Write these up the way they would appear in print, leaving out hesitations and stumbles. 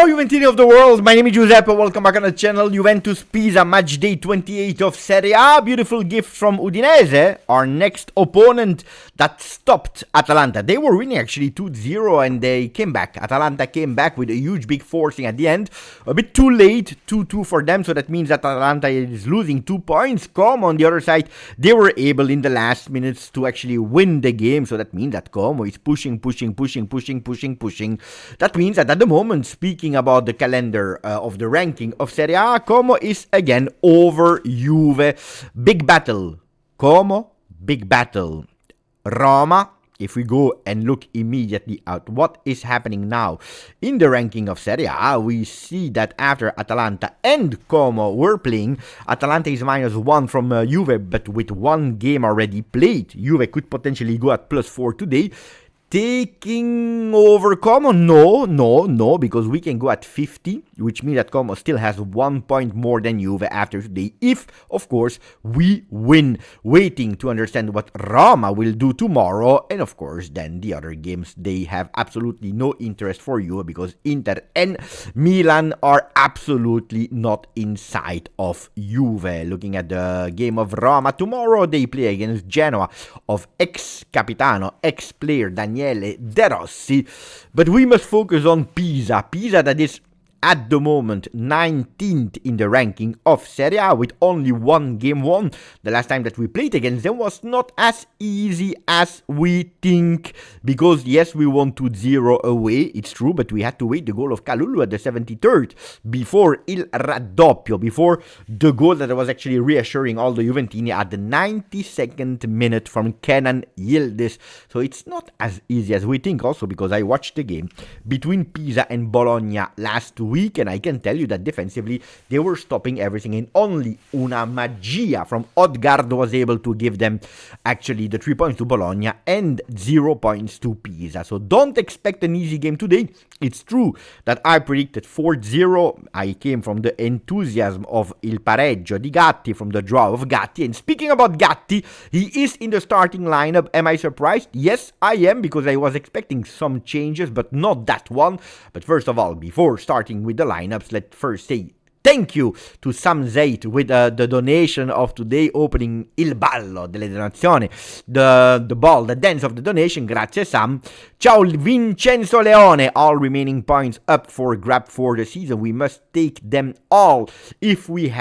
Ciao Juventini of the world, my name is Giuseppe, welcome back on the channel. Juventus Pisa Matchday 28 of Serie A. Beautiful gift from Udinese, our next opponent that stopped Atalanta. They were winning actually 2-0 and they came back. Atalanta came back with a huge big forcing at the end. A bit too late, 2-2 for them, so that means that Atalanta is losing 2 points. Como on the other side, they were able in the last minutes to actually win the game, so that means that Como is pushing. That means that at the moment, speaking about the calendar of the ranking of Serie A, Como is again over Juve. Big battle. Como, big battle. Roma. If we go and look immediately at what is happening now in the ranking of Serie A, we see that after Atalanta and Como were playing, Atalanta is -1 from Juve, but with one game already played, Juve could potentially go at +4 today. Taking over Como? No, because we can go at 50, which means that Como still has 1 point more than Juve after today, if, of course, we win. Waiting to understand what Roma will do tomorrow, and of course, then the other games, they have absolutely no interest for Juve, because Inter and Milan are absolutely not in sight of Juve. Looking at the game of Roma tomorrow, they play against Genoa of ex-capitano, ex-player Daniele De Rossi, but we must focus on Pisa. Pisa that is at the moment 19th in the ranking of Serie A with only one game won. The last time that we played against them was not as easy as we think, because yes, we won 2-0 away, it's true, but we had to wait the goal of Kalulu at the 73rd before il raddoppio, before the goal that was actually reassuring all the Juventini at the 92nd minute from Kenan Yildiz. So it's not as easy as we think, also because I watched the game between Pisa and Bologna last week, and I can tell you that defensively they were stopping everything, and only una magia from Odgaard was able to give them actually the 3 points to Bologna and 0 points to Pisa. So don't expect an easy game today. It's true that I predicted 4-0. I came from the enthusiasm of il pareggio di Gatti, from the draw of Gatti, and speaking about Gatti, he is in the starting lineup. Am I surprised? Yes, I am, because I was expecting some changes, but not that one. But first of all, before starting with the lineups, let's first say thank you to Sam Zait with the donation of today, opening il ballo delle donazioni, the ball, the dance of the donation. Grazie Sam. Ciao Vincenzo Leone. All remaining points up for grab for the season. We must take them all if we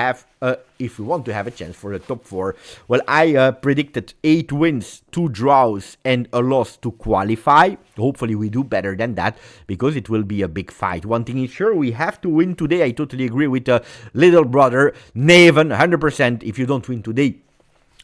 want to have a chance for the top 4. Well, I predicted 8 wins, 2 draws, and a loss to qualify. Hopefully we do better than that, because it will be a big fight. One thing is sure, we have to win today. I totally agree with little brother Neven, 100%. If you don't win today,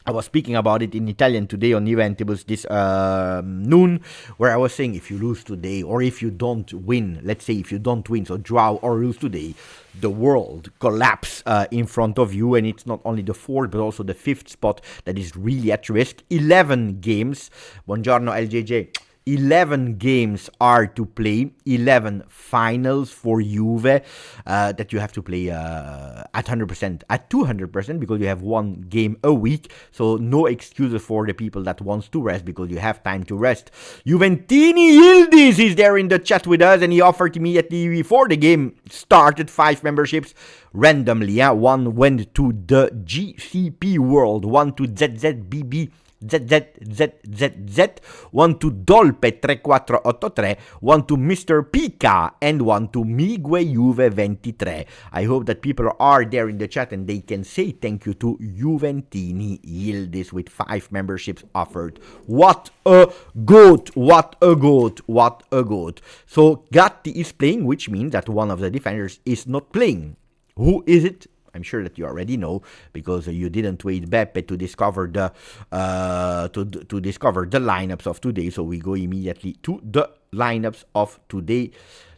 I was speaking about it in Italian today on Juventus this noon, where I was saying if you lose today, or if you don't win, let's say if you don't win, so draw or lose today, the world collapse in front of you, and it's not only the 4th but also the 5th spot that is really at risk. 11 games, buongiorno LJJ, 11 games are to play, 11 finals for Juve that you have to play at 100%, at 200%, because you have one game a week. So no excuses for the people that wants to rest, because you have time to rest. Juventini Yildiz is there in the chat with us, and he offered immediately before the game started 5 memberships randomly. One went to the GCP World, one to ZZBB ZZZZZ, one to Dolpe3483, one to Mr. Pika, and one to Migue Juve 23. I hope that people are there in the chat and they can say thank you to Juventini Yildiz with 5 memberships offered. What a goat, what a goat, what a goat. So Gatti is playing, which means that one of the defenders is not playing. Who is it? I'm sure that you already know, because you didn't wait Beppe to discover the lineups of today. So we go immediately to the lineups of today.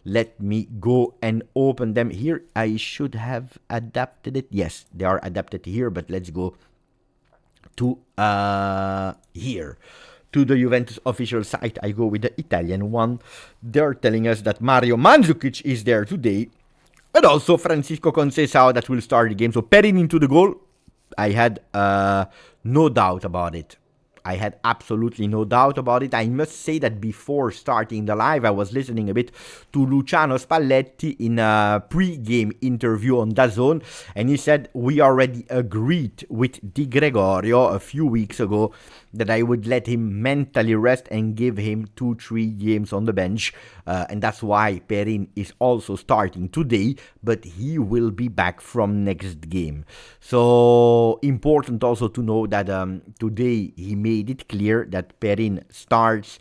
Let me go and open them here. I should have adapted it. Yes, they are adapted here, but let's go to here. To the Juventus official site. I go with the Italian one. They're telling us that Mario Mandzukic is there today, but also Francisco Conceição that will start the game. So Perin into the goal, I had no doubt about it. I had absolutely no doubt about it. I must say that before starting the live, I was listening a bit to Luciano Spalletti in a pre-game interview on DAZN, and he said, we already agreed with Di Gregorio a few weeks ago that I would let him mentally rest and give him 2-3 games on the bench. And that's why Perin is also starting today, but he will be back from next game. So important also to know that today he made it clear that Perin starts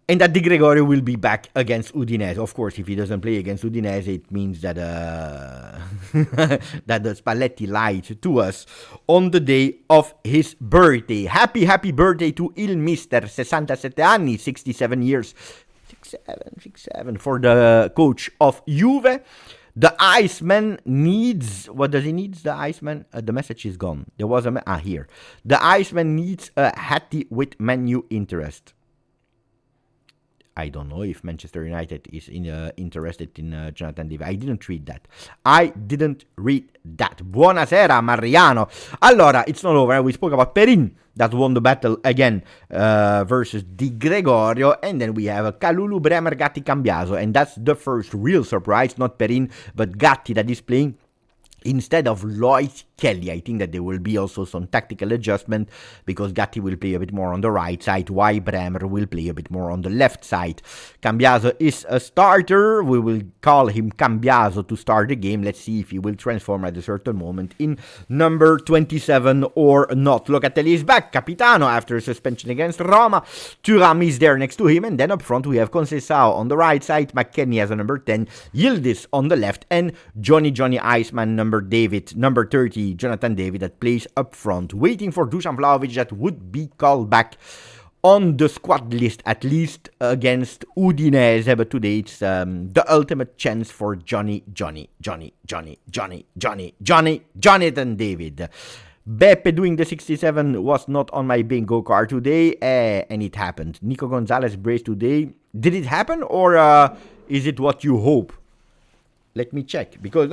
and that Di Gregorio will be back against Udinese. Of course, if he doesn't play against Udinese, it means that that the Spalletti lied to us on the day of his birthday. Happy birthday to Il Mister, 67 anni, 67 years. 67 for the coach of Juve. The Iceman needs... What does he need, the Iceman? The message is gone. There was a... here. The Iceman needs a Hattie with Man U interest. I don't know if Manchester United is interested in Jonathan David. I didn't read that. Buonasera, Mariano. Allora, it's not over. We spoke about Perin that won the battle again versus Di Gregorio. And then we have Kalulu, Bremer, Gatti, Cambiaso. And that's the first real surprise. Not Perin, but Gatti that is playing instead of Lloyd Kelly. I think that there will be also some tactical adjustment because Gatti will play a bit more on the right side, while Bremer will play a bit more on the left side. Cambiaso is a starter. We will call him Cambiaso to start the game. Let's see if he will transform at a certain moment in number 27 or not. Locatelli is back, Capitano, after a suspension against Roma. Thuram is there next to him, and then up front we have Conceição on the right side, McKennie as a number 10, Yildiz on the left, and Johnny Iceman, number 30, Jonathan David, that plays up front, waiting for Dusan Vlahovic that would be called back on the squad list, at least against Udinese. But today it's the ultimate chance for Jonathan David. Beppe doing the 67 was not on my bingo card today, and it happened. Nico Gonzalez brace today. Did it happen, or is it what you hope? Let me check, because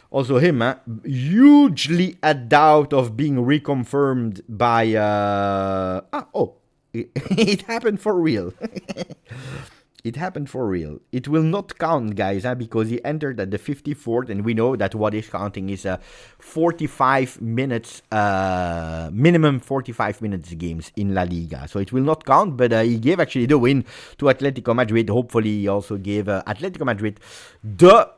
also him, hugely a doubt of being reconfirmed by... it happened for real. It happened for real. It will not count, guys, because he entered at the 54th, and we know that what is counting is 45 minutes, minimum 45 minutes games in La Liga. So it will not count, but he gave actually the win to Atletico Madrid. Hopefully he also gave Atletico Madrid the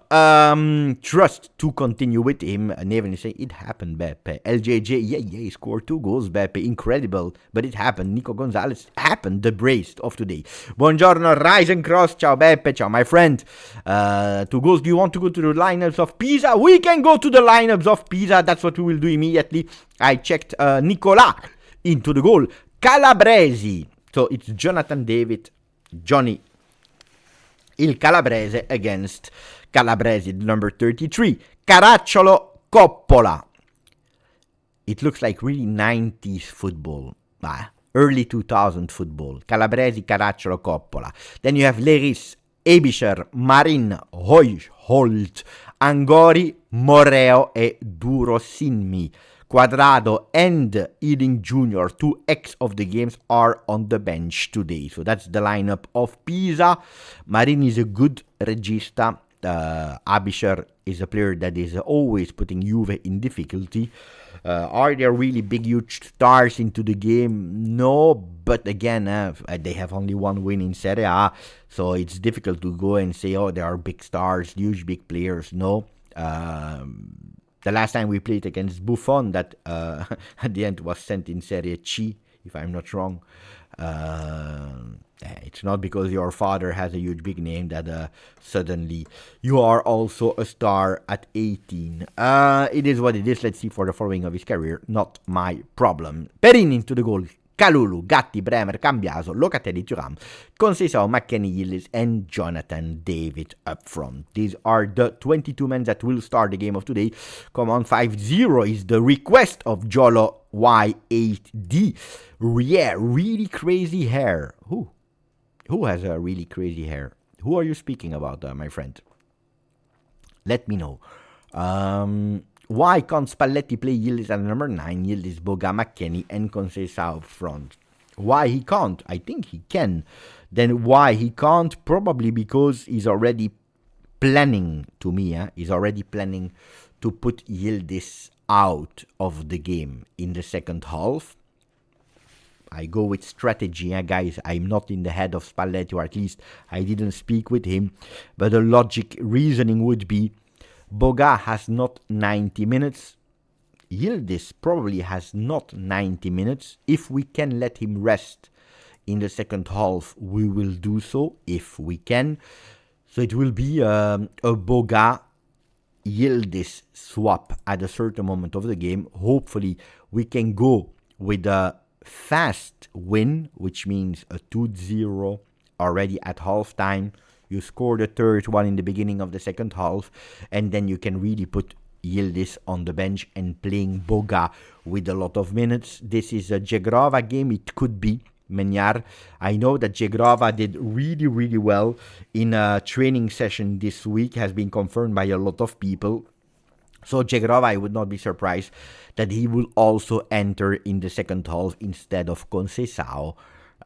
trust to continue with him. Neven is saying, it happened, Beppe. LJJ, yeah, he scored 2 goals, Beppe. Incredible, but it happened. Nico Gonzalez happened, the brace of today. Buongiorno, Rise and Cross. Ciao, Beppe. Ciao, my friend. 2 goals. Do you want to go to the lineups of Pisa? We can go to the lineups of Pisa. That's what we will do immediately. I checked Nicola into the goal. Calabresi. So it's Jonathan David, Johnny Il Calabrese against Calabresi, number 33. Caracciolo, Coppola. It looks like really 90s football. Early 2000 football. Calabresi, Caracciolo, Coppola. Then you have Leris, Ebischer, Marin, Holt, Angori, Moreo e Durosinmi. Quadrado and Ealing Jr., 2x of the games, are on the bench today. So that's the lineup of Pisa. Marin is a good regista. Abisher is a player that is always putting Juve in difficulty. Are there really big, huge stars into the game? No, but again, they have only one win in Serie A, so it's difficult to go and say, oh, there are big stars, huge, big players. No. The last time we played against Buffon, that at the end was sent in Serie C, if I'm not wrong. It's not because your father has a huge big name that suddenly you are also a star at 18. It is what it is. Let's see for the following of his career. Not my problem. Perin into the goal. Kalulu, Gatti, Bremer, Cambiaso, Locatelli, Thuram, Conceição, McKennie, Yildiz, and Jonathan David up front. These are the 22 men that will start the game of today. Come on, 5-0 is the request of Jolo Y8D. Yeah, really crazy hair. Who has a really crazy hair? Who are you speaking about, my friend? Let me know. Why can't Spalletti play Yildiz at number 9, Yildiz, Boga, McKennie, and Conceição up front? Why he can't? I think he can. Then why he can't? Probably because he's already planning, to me, he's already planning to put Yildiz out of the game in the second half. I go with strategy, guys. I'm not in the head of Spalletti, or at least I didn't speak with him. But the logic reasoning would be Boga has not 90 minutes. Yildiz probably has not 90 minutes. If we can let him rest in the second half, we will do so, if we can. So it will be a Boga Yildiz swap at a certain moment of the game. Hopefully we can go with a fast win, which means a 2-0 already at halftime. You score the third one in the beginning of the second half, and then you can really put Yildiz on the bench and playing Boga with a lot of minutes. This is a Gjustjuve game. It could be Menyar. I know that Gjustjuve did really, really well in a training session this week, has been confirmed by a lot of people. So Gjustjuve, I would not be surprised that he will also enter in the second half instead of Conceição.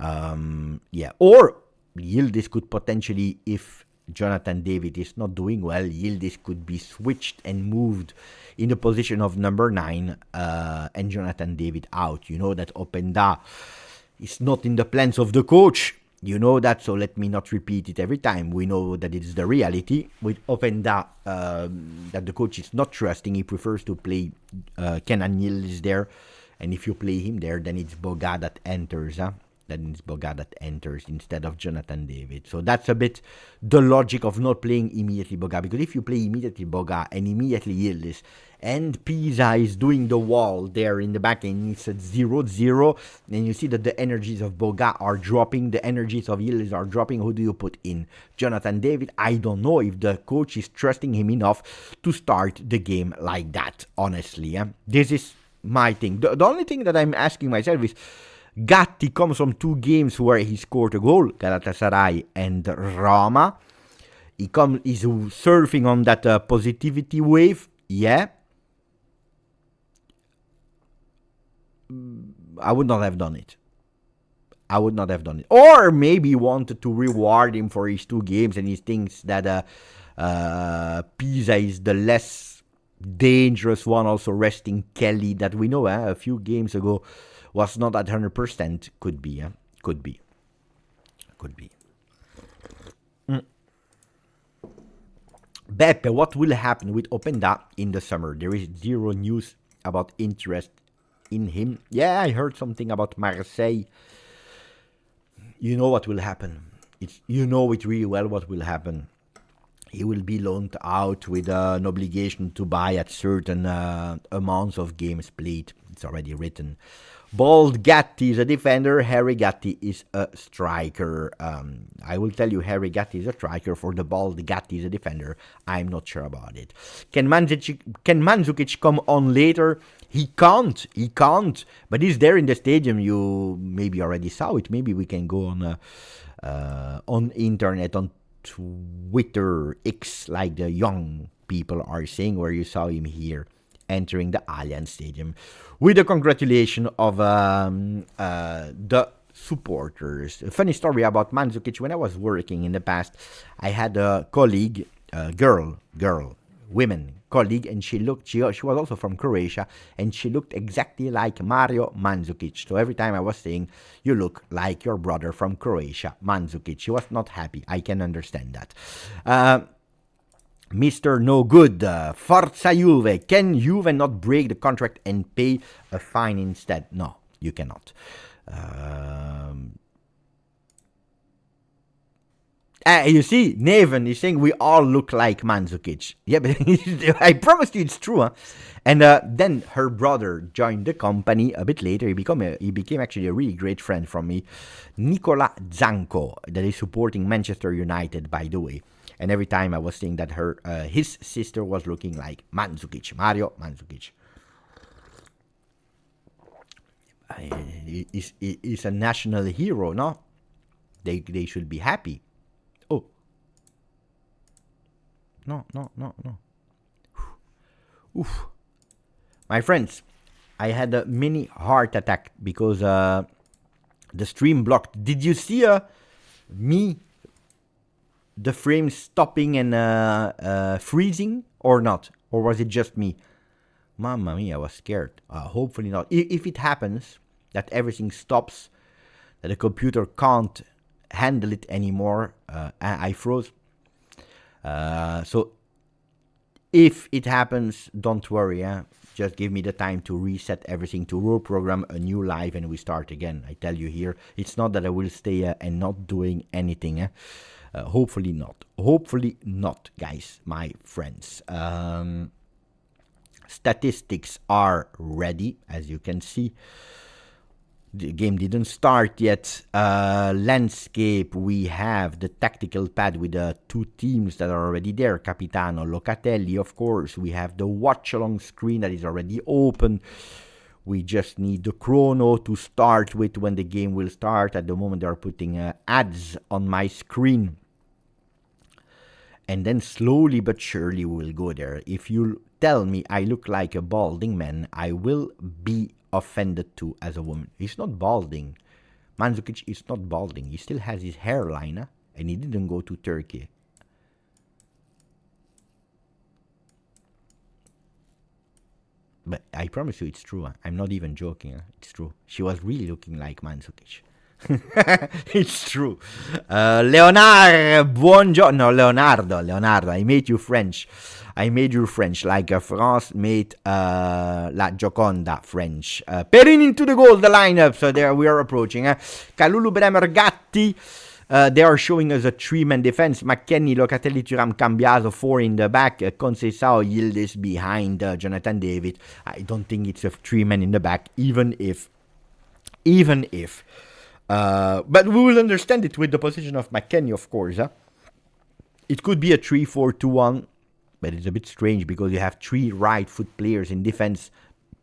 Or Yildiz could potentially, if Jonathan David is not doing well, Yildiz could be switched and moved in the position of number 9 and Jonathan David out. You know that Openda is not in the plans of the coach. You know that, so let me not repeat it every time. We know that it's the reality with Openda, that the coach is not trusting. He prefers to play Kenan Yildiz there. And if you play him there, then it's Boga that enters. Then it's Boga that enters instead of Jonathan David. So that's a bit the logic of not playing immediately Boga. Because if you play immediately Boga and immediately Yildiz, and Pisa is doing the wall there in the back and it's at 0-0, and you see that the energies of Boga are dropping, the energies of Yildiz are dropping. Who do you put in? Jonathan David? I don't know if the coach is trusting him enough to start the game like that, honestly. This is my thing. The only thing that I'm asking myself is, Gatti comes from 2 games where he scored a goal, Galatasaray and Roma. He's surfing on that positivity wave, yeah. I would not have done it. Or maybe he wanted to reward him for his 2 games and he thinks that Pisa is the less dangerous one, also resting Kelly, that we know a few games ago was not at 100%. Could be. Beppe, what will happen with Openda in the summer? There is 0 news about interest in him. Yeah, I heard something about Marseille. You know what will happen. You know it really well what will happen. He will be loaned out with an obligation to buy at certain amounts of games played. It's already written. Bald Gatti is a defender. Harry Gatti is a striker. I will tell you, Harry Gatti is a striker. For the Bald Gatti is a defender, I'm not sure about it. Can Mandzukic come on later? He can't. But he's there in the stadium. You maybe already saw it. Maybe we can go on internet, on Twitter, X, like the young people are saying, where you saw him here entering the Allianz Stadium with the congratulation of the supporters. A funny story about Mandzukic. When I was working in the past, I had a colleague, women colleague, and she was also from Croatia, and she looked exactly like Mario Mandzukic. So every time I was saying, you look like your brother from Croatia, Mandzukic, she was not happy. I can understand that. Mr. No Good, Forza Juve. Can Juve not break the contract and pay a fine instead? No, you cannot. You see, Neven is saying we all look like Mandzukic. Yeah, but I promise you it's true. Huh? And then her brother joined the company a bit later. He became actually a really great friend from me. Nicola Zanco, that is supporting Manchester United, by the way. And every time I was saying that his sister was looking like Mandzukic, Mario Mandzukic. He's a national hero, no? They should be happy. Oh. No. Oof. My friends, I had a mini heart attack because the stream blocked. Did you see me, the frame stopping and freezing or not? Or was it just me? Mamma mia, I was scared. Hopefully not. If it happens that everything stops, that the computer can't handle it anymore, I froze. So if it happens, don't worry. Just give me the time to reset everything, to reprogram a new live, and we start again. I tell you here, it's not that I will stay and not doing anything. Hopefully not. Hopefully not, guys, my friends. Statistics are ready, as you can see. The game didn't start yet. Landscape, we have the tactical pad with the two teams that are already there. Capitano, Locatelli, of course. We have the watch-along screen that is already open. We just need the chrono to start with when the game will start. At the moment, they are putting ads on my screen. And then slowly but surely we will go there. If you tell me I look like a balding man, I will be offended too as a woman. He's not balding. Mandzukic is not balding. He still has his hairline, and he didn't go to Turkey. But I promise you it's true. I'm not even joking. It's true. She was really looking like Mandzukic. It's true. Buongiorno. No, Leonardo, I made you French. Like France made La Gioconda French. Perin into the goal, the lineup. So there we are approaching. Kalulu, Bremer, Gatti. They are showing us a three-man defense. McKennie, Locatelli, Thuram, Cambiaso, 4 in the back. Conceição, Yildiz behind Jonathan David. I don't think it's a three-man in the back, even if. But we will understand it with the position of McKennie, of course. It could be a 3-4-2-1, but it's a bit strange because you have 3 right-foot players in defense.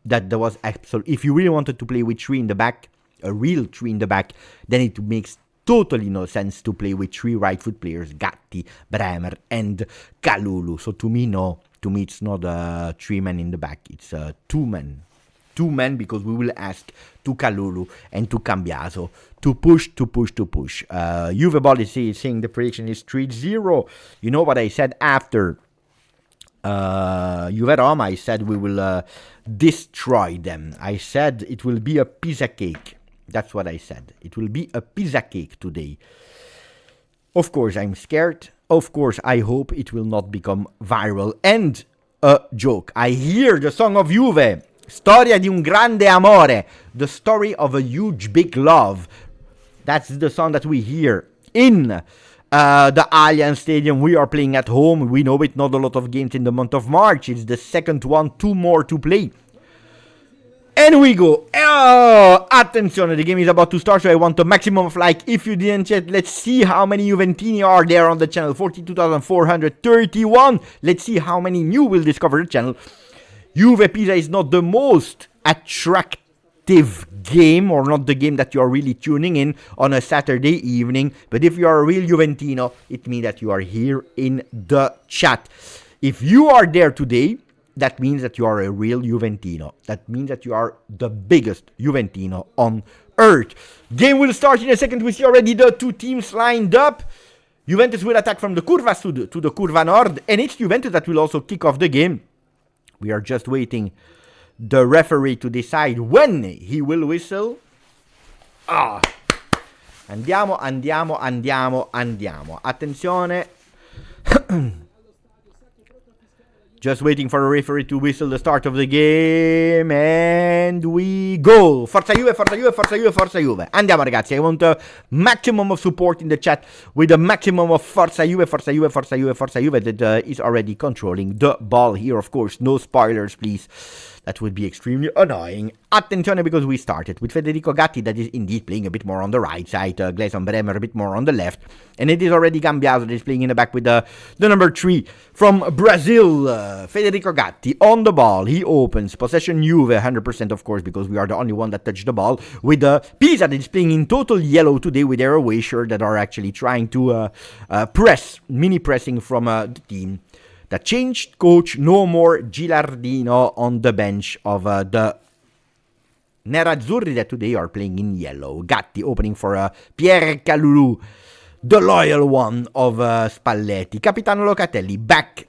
That there was absolutely. If you really wanted to play with 3 in the back, a real 3 in the back, then it makes totally no sense to play with 3 right-foot players: Gatti, Bremer, and Kalulu. So to me, no. To me, it's not a 3-man in the back. It's a 2-man. 2 men, because we will ask to Kalulu and to Cambiaso to push. Juve ball is saying the prediction is 3-0. You know what I said after Juve Roma? I said we will destroy them. I said it will be a pizza cake. That's what I said. It will be a pizza cake today. Of course, I'm scared. Of course, I hope it will not become viral and a joke. I hear the song of Juve. Storia di un grande amore. The story of a huge big love. That's the song that we hear in the Allianz Stadium. We are playing at home. We know it, not a lot of games in the month of March. It's the second one, 2 more to play. And we go. Oh, attenzione, the game is about to start, so I want a maximum of like. If you didn't yet, let's see how many Juventini are there on the channel. 42,431. Let's see how many new will discover the channel. Juve Pisa is not the most attractive game, or not the game that you are really tuning in on a Saturday evening. But if you are a real Juventino, it means that you are here in the chat. If you are there today, that means that you are a real Juventino. That means that you are the biggest Juventino on earth. Game will start in a second. We see already the 2 teams lined up. Juventus will attack from the Curva Sud to the Curva Nord, and it's Juventus that will also kick off the game. We are just waiting the referee to decide when he will whistle. Andiamo. Attenzione. Just waiting for a referee to whistle the start of the game, and we go. Forza Juve. Andiamo ragazzi, I want a maximum of support in the chat with a maximum of Forza Juve that is already controlling the ball here, of course. No spoilers, please. That would be extremely annoying. Attenzione, because we started with Federico Gatti, that is indeed playing a bit more on the right side. Gleison Bremer a bit more on the left. And it is already Cambiaso that is playing in the back with the number 3 from Brazil. Federico Gatti on the ball. He opens. Possession Juve, 100% of course, because we are the only one that touched the ball. With Pisa that is playing in total yellow today with their away shirt, that are actually trying to mini pressing from the team. that changed coach. No more Gilardino on the bench of the Nerazzurri that today are playing in yellow. Gatti opening for Pierre Calulu, the loyal one of Spalletti. Capitano Locatelli back.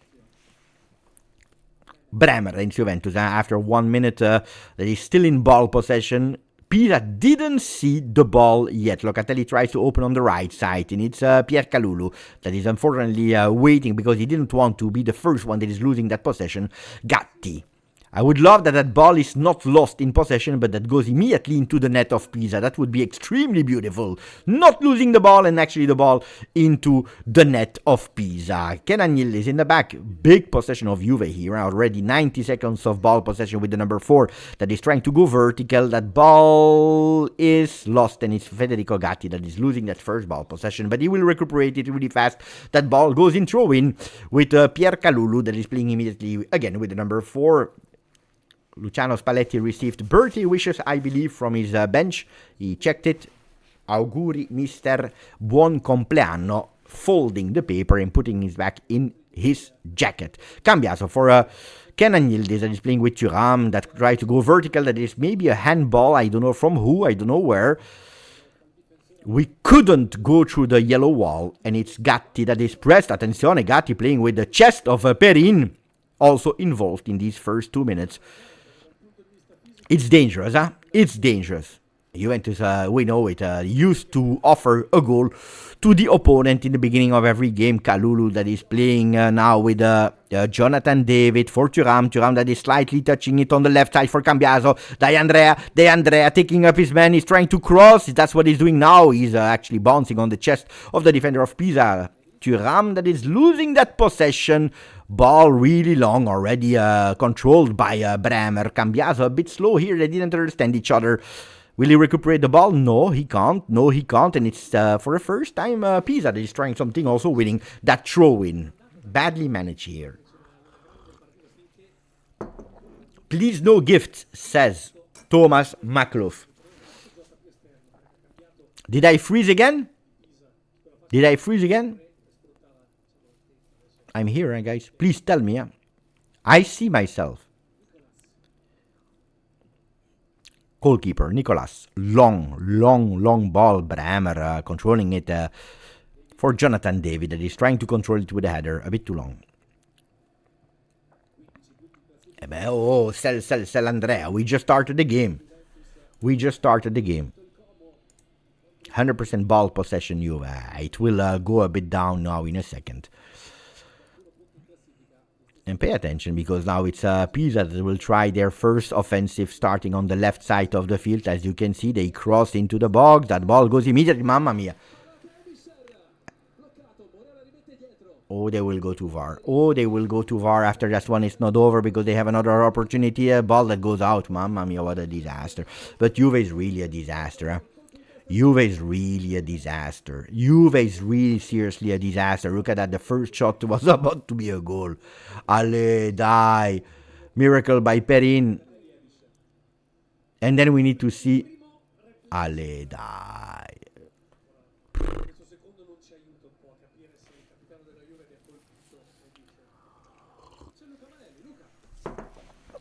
Bremer in Juventus after 1 minute that is still in ball possession. Pisa didn't see the ball yet. Locatelli tries to open on the right side, and it's Pierre Calulu that is unfortunately waiting because he didn't want to be the first one that is losing that possession. Gatti. I would love that ball is not lost in possession, but that goes immediately into the net of Pisa. That would be extremely beautiful. Not losing the ball and actually the ball into the net of Pisa. Kenan Yildiz in the back. Big possession of Juve here. Already 90 seconds of ball possession with the number 4 that is trying to go vertical. That ball is lost, and it's Federico Gatti that is losing that first ball possession, but he will recuperate it really fast. That ball goes in throw-in with Pierre Calulu that is playing immediately again with the number 4. Luciano Spalletti received birthday wishes, I believe, from his bench. He checked it. Auguri, Mr. Buon compleanno, folding the paper and putting it back in his jacket. Cambiaso for Kenan Yildiz that is playing with Thuram that tried to go vertical. That is maybe a handball. I don't know from who. I don't know where. We couldn't go through the yellow wall, and it's Gatti that is pressed. Attenzione, Gatti playing with the chest of Perin, also involved in these first 2 minutes. It's dangerous, huh? It's dangerous. Juventus, we know it, used to offer a goal to the opponent in the beginning of every game. Calulu that is playing now with Jonathan David for Thuram. Thuram that is slightly touching it on the left side for Cambiaso. De Andrea taking up his man. He's trying to cross. That's what he's doing now. He's actually bouncing on the chest of the defender of Pisa. Thuram that is losing that possession. Ball really long already, controlled by Bremer. Cambiaso a bit slow here. They didn't understand each other. Will he recuperate the ball? No, he can't. And it's for the first time Pisa that is trying something, also winning that throw-in. Badly managed here. Please no gifts, says Thomas Maklouf. Did I freeze again? I'm here, guys. Please tell me. I see myself. Goalkeeper, Nicolas. Long ball. Bremer controlling it for Jonathan David that is trying to control it with a header. A bit too long. Sell Andrea. We just started the game. 100% ball possession, Juve. It will go a bit down now in a second. And pay attention because now it's Pisa that will try their first offensive starting on the left side of the field. As you can see, they cross into the box. That ball goes immediately. Mamma mia. Oh, they will go too far. After that one is not over because they have another opportunity. A ball that goes out. Mamma mia, what a disaster. But Juve is really a disaster. Juve is really seriously a disaster. Look at that. The first shot was about to be a goal. Ale, dai. Miracle by Perin. And then we need to see. Ale, dai.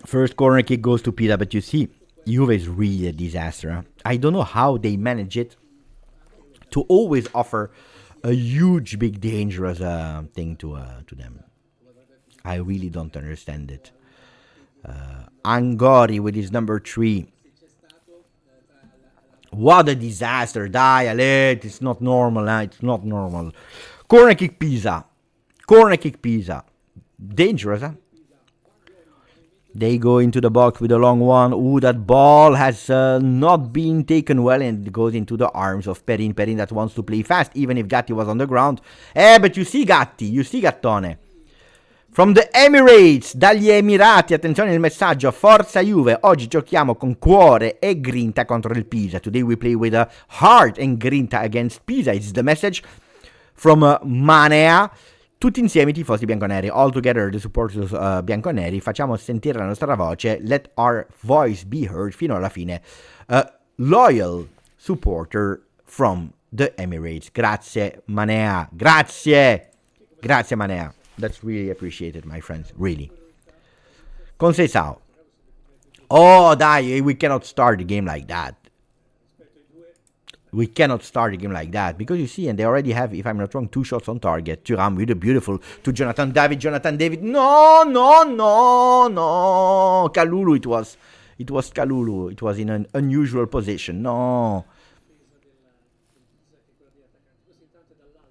First corner kick goes to Pisa, but you see, Juve is really a disaster. I don't know how they manage it to always offer a huge, big, dangerous thing to them. I really don't understand it. Angori with his number 3. What a disaster. Dai, Ale, it's not normal. It's not normal. Corner kick Pisa. Dangerous, huh? They go into the box with a long one. Ooh, that ball has not been taken well, and it goes into the arms of Perin. Perin that wants to play fast, even if Gatti was on the ground. But you see Gattone. From the Emirates, dagli Emirati, attenzione il messaggio, Forza Juve, oggi giochiamo con cuore e grinta contro il Pisa. Today we play with a heart and grinta against Pisa. It's the message from Manea. Tutti insieme i tifosi bianconeri, all together the supporters bianconeri, facciamo sentire la nostra voce, let our voice be heard fino alla fine. A loyal supporter from the Emirates. Grazie Manea, grazie Manea. That's really appreciated, my friends. Really. Conceição. Oh, dai, we cannot start the game like that. We cannot start a game like that because you see, and they already have, if I'm not wrong, 2 shots on target. Thuram with a beautiful to Jonathan David. Jonathan David. No. Kalulu, it was Kalulu. It was in an unusual position. No.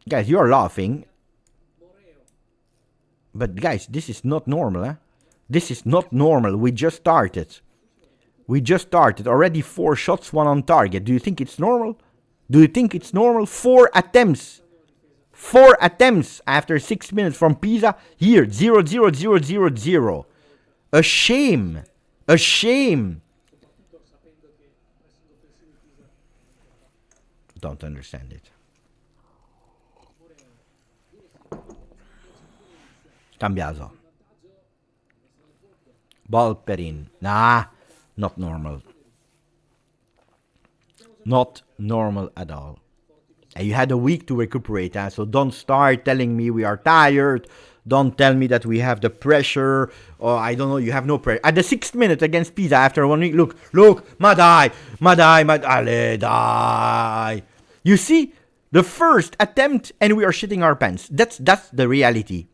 Guys, you are laughing. But guys, this is not normal, eh? This is not normal. We just started. Already 4 shots, 1 on target. Do you think it's normal? 4 attempts. 4 attempts after 6 minutes from Pisa. Here, 0-0-0-0-0. A shame. Don't understand it. Cambiaso. Ball Perin. Nah, not normal. Not normal at all. And you had a week to recuperate, so don't start telling me we are tired. Don't tell me that we have the pressure, or I don't know, you have no pressure. At the 6th minute against Pisa, after 1 week, look, Madai, dai. You see, the first attempt, and we are shitting our pants. That's the reality.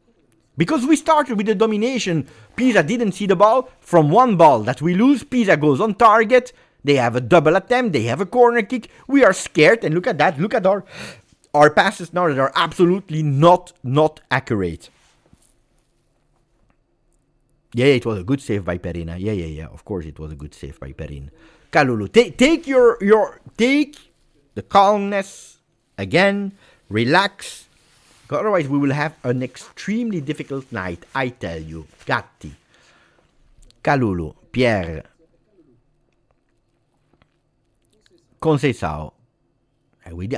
Because we started with the domination, Pisa didn't see the ball. From 1 ball that we lose, Pisa goes on target. They have a double attempt. They have a corner kick. We are scared. And look at that. Look at our passes now that are absolutely not accurate. Yeah, it was a good save by Perina. Yeah. Of course, it was a good save by Perin. Kalulu, take the calmness again. Relax. Otherwise, we will have an extremely difficult night. I tell you. Gatti. Kalulu. Pierre. Conceição.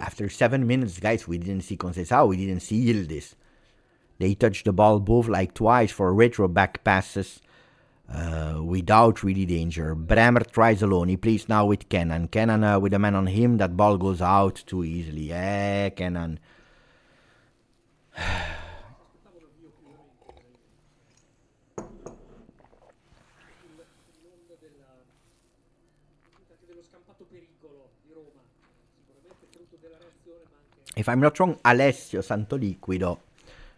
After 7 minutes, guys, we didn't see Conceição. We didn't see Yildiz. They touched the ball both like twice for retro back passes without really danger. Bremer tries alone. He plays now with Kenan. Kenan with a man on him. That ball goes out too easily. Kenan. If I'm not wrong, Alessio Santoliquido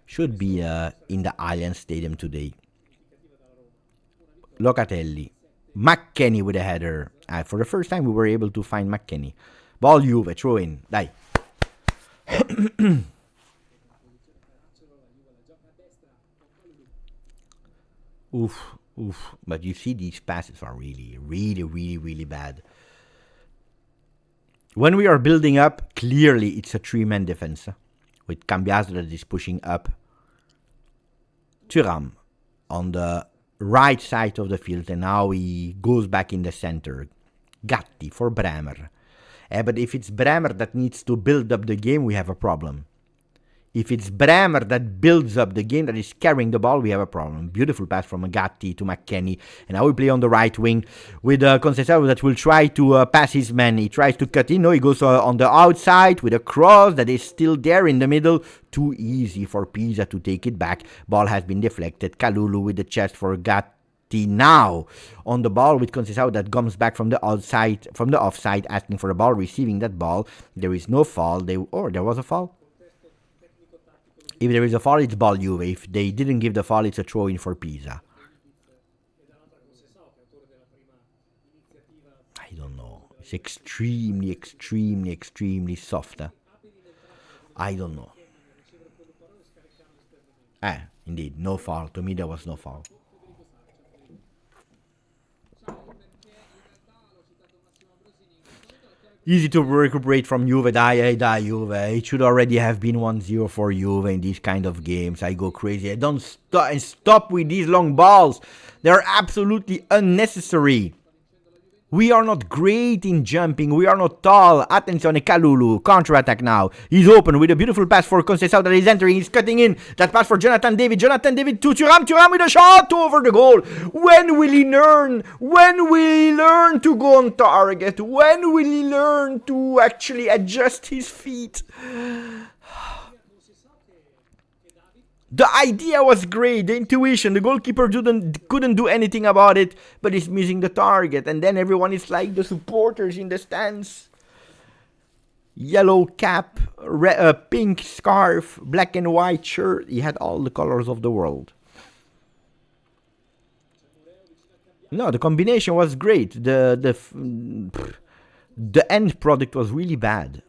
should be in the Allianz Stadium today. Locatelli. McKennie with a header. For the first time, we were able to find McKennie. Ball Juve, throw in. Dai. Oof. But you see, these passes are really bad. When we are building up, clearly it's a 3-man defense. With Cambiaso that is pushing up. Thuram on the right side of the field. And now he goes back in the center. Gatti for Bremer. But if it's Bremer that needs to build up the game, we have a problem. If it's Bremer that builds up the game, that is carrying the ball, we have a problem. Beautiful pass from Gatti to McKennie. And now we play on the right wing with Conceição that will try to pass his man. He tries to cut in. No, he goes on the outside with a cross that is still there in the middle. Too easy for Pisa to take it back. Ball has been deflected. Kalulu with the chest for Gatti. Now on the ball with Conceição that comes back from the outside, from the offside, asking for the ball, receiving that ball. There is no foul. There was a foul. If there is a foul, it's ball Juve. If they didn't give the foul, it's a throw-in for Pisa. I don't know. It's extremely soft. I don't know. Indeed, no foul. To me, there was no foul. Easy to recuperate from Juve. Die, Juve. It should already have been 1-0 for Juve in these kind of games. I go crazy. I don't stop with these long balls. They're absolutely unnecessary. We are not great in jumping. We are not tall. Attenzione, Kalulu. Counter-attack now. He's open with a beautiful pass for Conceição that is entering. He's cutting in. That pass for Jonathan David. Jonathan David to Thuram. Thuram with a shot over the goal. When will he learn? When will he learn to go on target? When will he learn to actually adjust his feet? The idea was great, the intuition, the goalkeeper couldn't do anything about it, but he's missing the target, and then everyone is like the supporters in the stands. Yellow cap, pink scarf, black and white shirt. He had all the colors of the world. No, the combination was great. The end product was really bad.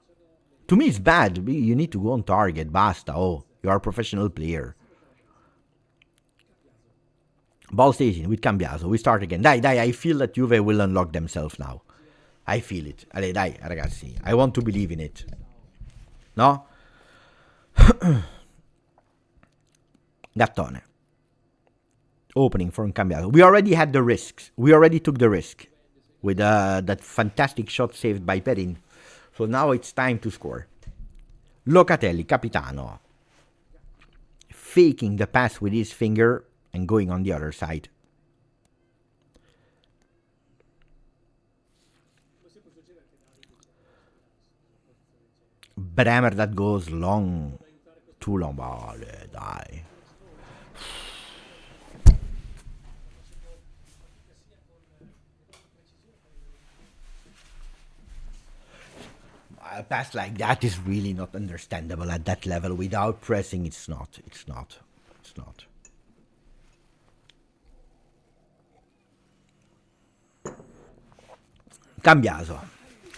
To me, it's bad. You need to go on target. Basta. Oh, you are a professional player. Ball stays in with Cambiaso. We start again. Dai. I feel that Juve will unlock themselves now. I feel it. Allez, dai, ragazzi. I want to believe in it. No? Gattone. Opening from Cambiaso. We already had the risks. We already took the risk with that fantastic shot saved by Perin. So now it's time to score. Locatelli, Capitano. Faking the pass with his finger and going on the other side. Bremer that goes long. Too long. Die. A pass like that is really not understandable at that level. Without pressing, it's not. Cambiaso.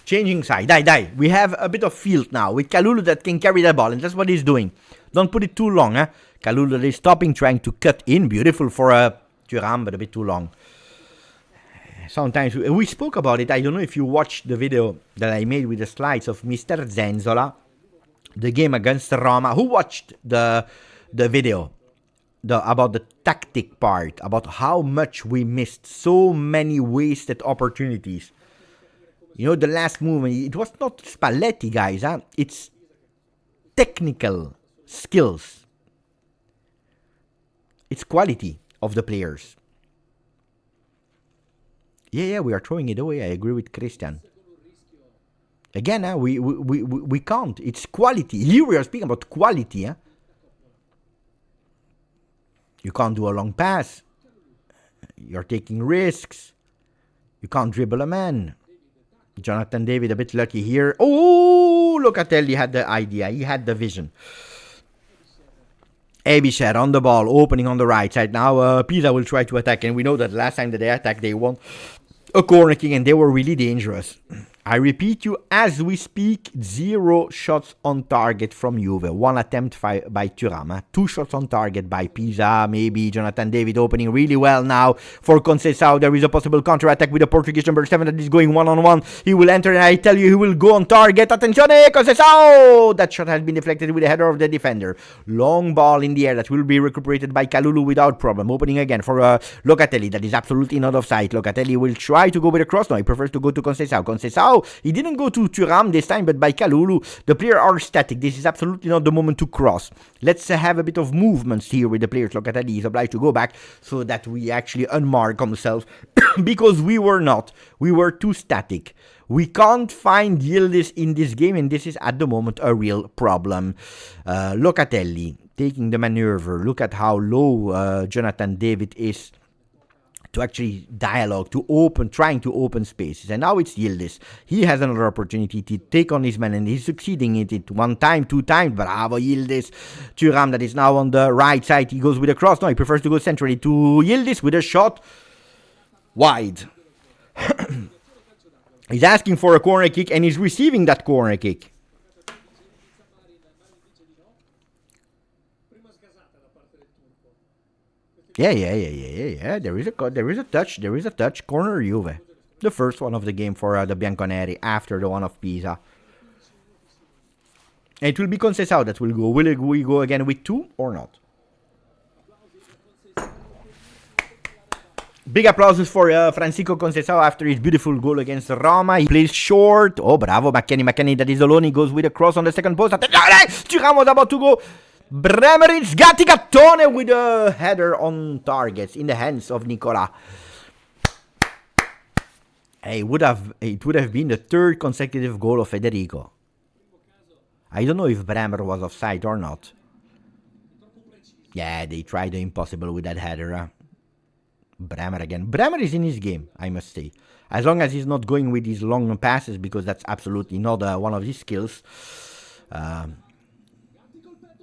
Changing side. Die. We have a bit of field now with Kalulu that can carry the ball, and that's what he's doing. Don't put it too long, eh? Kalulu is stopping, trying to cut in. Beautiful for Thuram, but a bit too long. Sometimes we spoke about it. I don't know if you watched the video that I made with the slides of Mr. Zenzola, the game against Roma. Who watched the video about the tactic part, about how much we missed, so many wasted opportunities? You know, the last movement, it was not Spalletti, guys. Huh? It's technical skills. It's quality of the players. Yeah, we are throwing it away. I agree with Christian. Again, we can't. It's quality. Here we are speaking about quality. You can't do a long pass. You're taking risks. You can't dribble a man. Jonathan David a bit lucky here. Oh, Locatelli had the idea. He had the vision. Abisher on the ball, opening on the right side. Now Pisa will try to attack, and we know that last time that they attacked, they won a corner kick, and they were really dangerous. I repeat you, as we speak, 0 shots on target from Juve. 1 attempt by Thuram. 2 shots on target by Pisa. Maybe Jonathan David opening really well now for Conceição. There is a possible counter-attack with the Portuguese number 7 that is going one-on-one. He will enter, and I tell you, he will go on target. Attenzione, Conceição! That shot has been deflected with the header of the defender. Long ball in the air that will be recuperated by Kalulu without problem. Opening again for Locatelli. That is absolutely not offside. Locatelli will try to go with a cross. No, he prefers to go to Conceição. Conceição, he didn't go to Thuram this time, but by Kalulu. The players are static. This is absolutely not the moment to cross. Let's have a bit of movements here with the players. Locatelli is obliged to go back so that we actually unmark ourselves because we were not. We were too static. We can't find Yildiz in this game, and this is at the moment a real problem. Locatelli taking the maneuver. Look at how low Jonathan David is to actually dialogue, trying to open spaces. And now it's Yildiz. He has another opportunity to take on his man, and he's succeeding in it 1 time, 2 times. Bravo, Yildiz. Thuram that is now on the right side. He goes with a cross. No, he prefers to go centrally to Yildiz with a shot wide. He's asking for a corner kick, and he's receiving that corner kick. Yeah. There is a touch. Corner Juve. The first one of the game for the Bianconeri after the one of Pisa. And it will be Conceição that will go. Will we go again with 2 or not? Big applauses for Francisco Conceição after his beautiful goal against Roma. He plays short. Oh, bravo, McKennie that is alone. He goes with a cross on the second post. Thuram was about to go. Bremer, it's Gatti Gattone with a header on targets in the hands of Nicola. It would have been the 3rd consecutive goal of Federico. I don't know if Bremer was offside or not. Yeah, they tried the impossible with that header. Bremer again. Bremer is in his game, I must say. As long as he's not going with these long passes, because that's absolutely not one of his skills.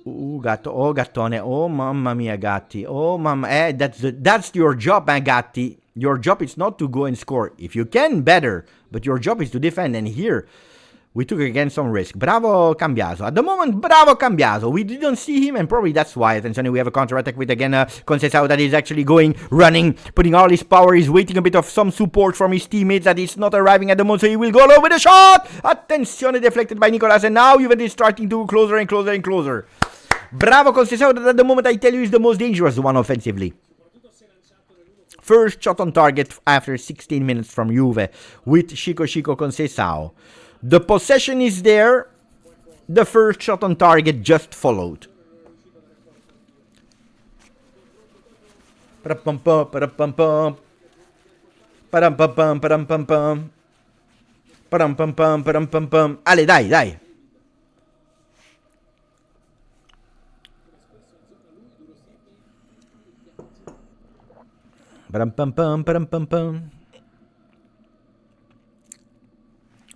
Gattone. Oh, mamma mia, Gatti. Oh, mamma. That's your job, man, Gatti. Your job is not to go and score. If you can, better. But your job is to defend. And here, we took again some risk. Bravo Cambiaso. At the moment, bravo Cambiaso. We didn't see him, and probably that's why. Attention, we have a counter-attack with again Conceição that is actually going, running, putting all his power. He's waiting a bit of some support from his teammates that is not arriving at the moment, so he will go low with a shot. Attention, deflected by Nicolas, and now Juventus is starting to closer and closer and closer. Bravo Conceição, that at the moment I tell you is the most dangerous one offensively. First shot on target after 16 minutes from Juve with Chico Conceição. The possession is there. The first shot on target just followed. Ale, dai.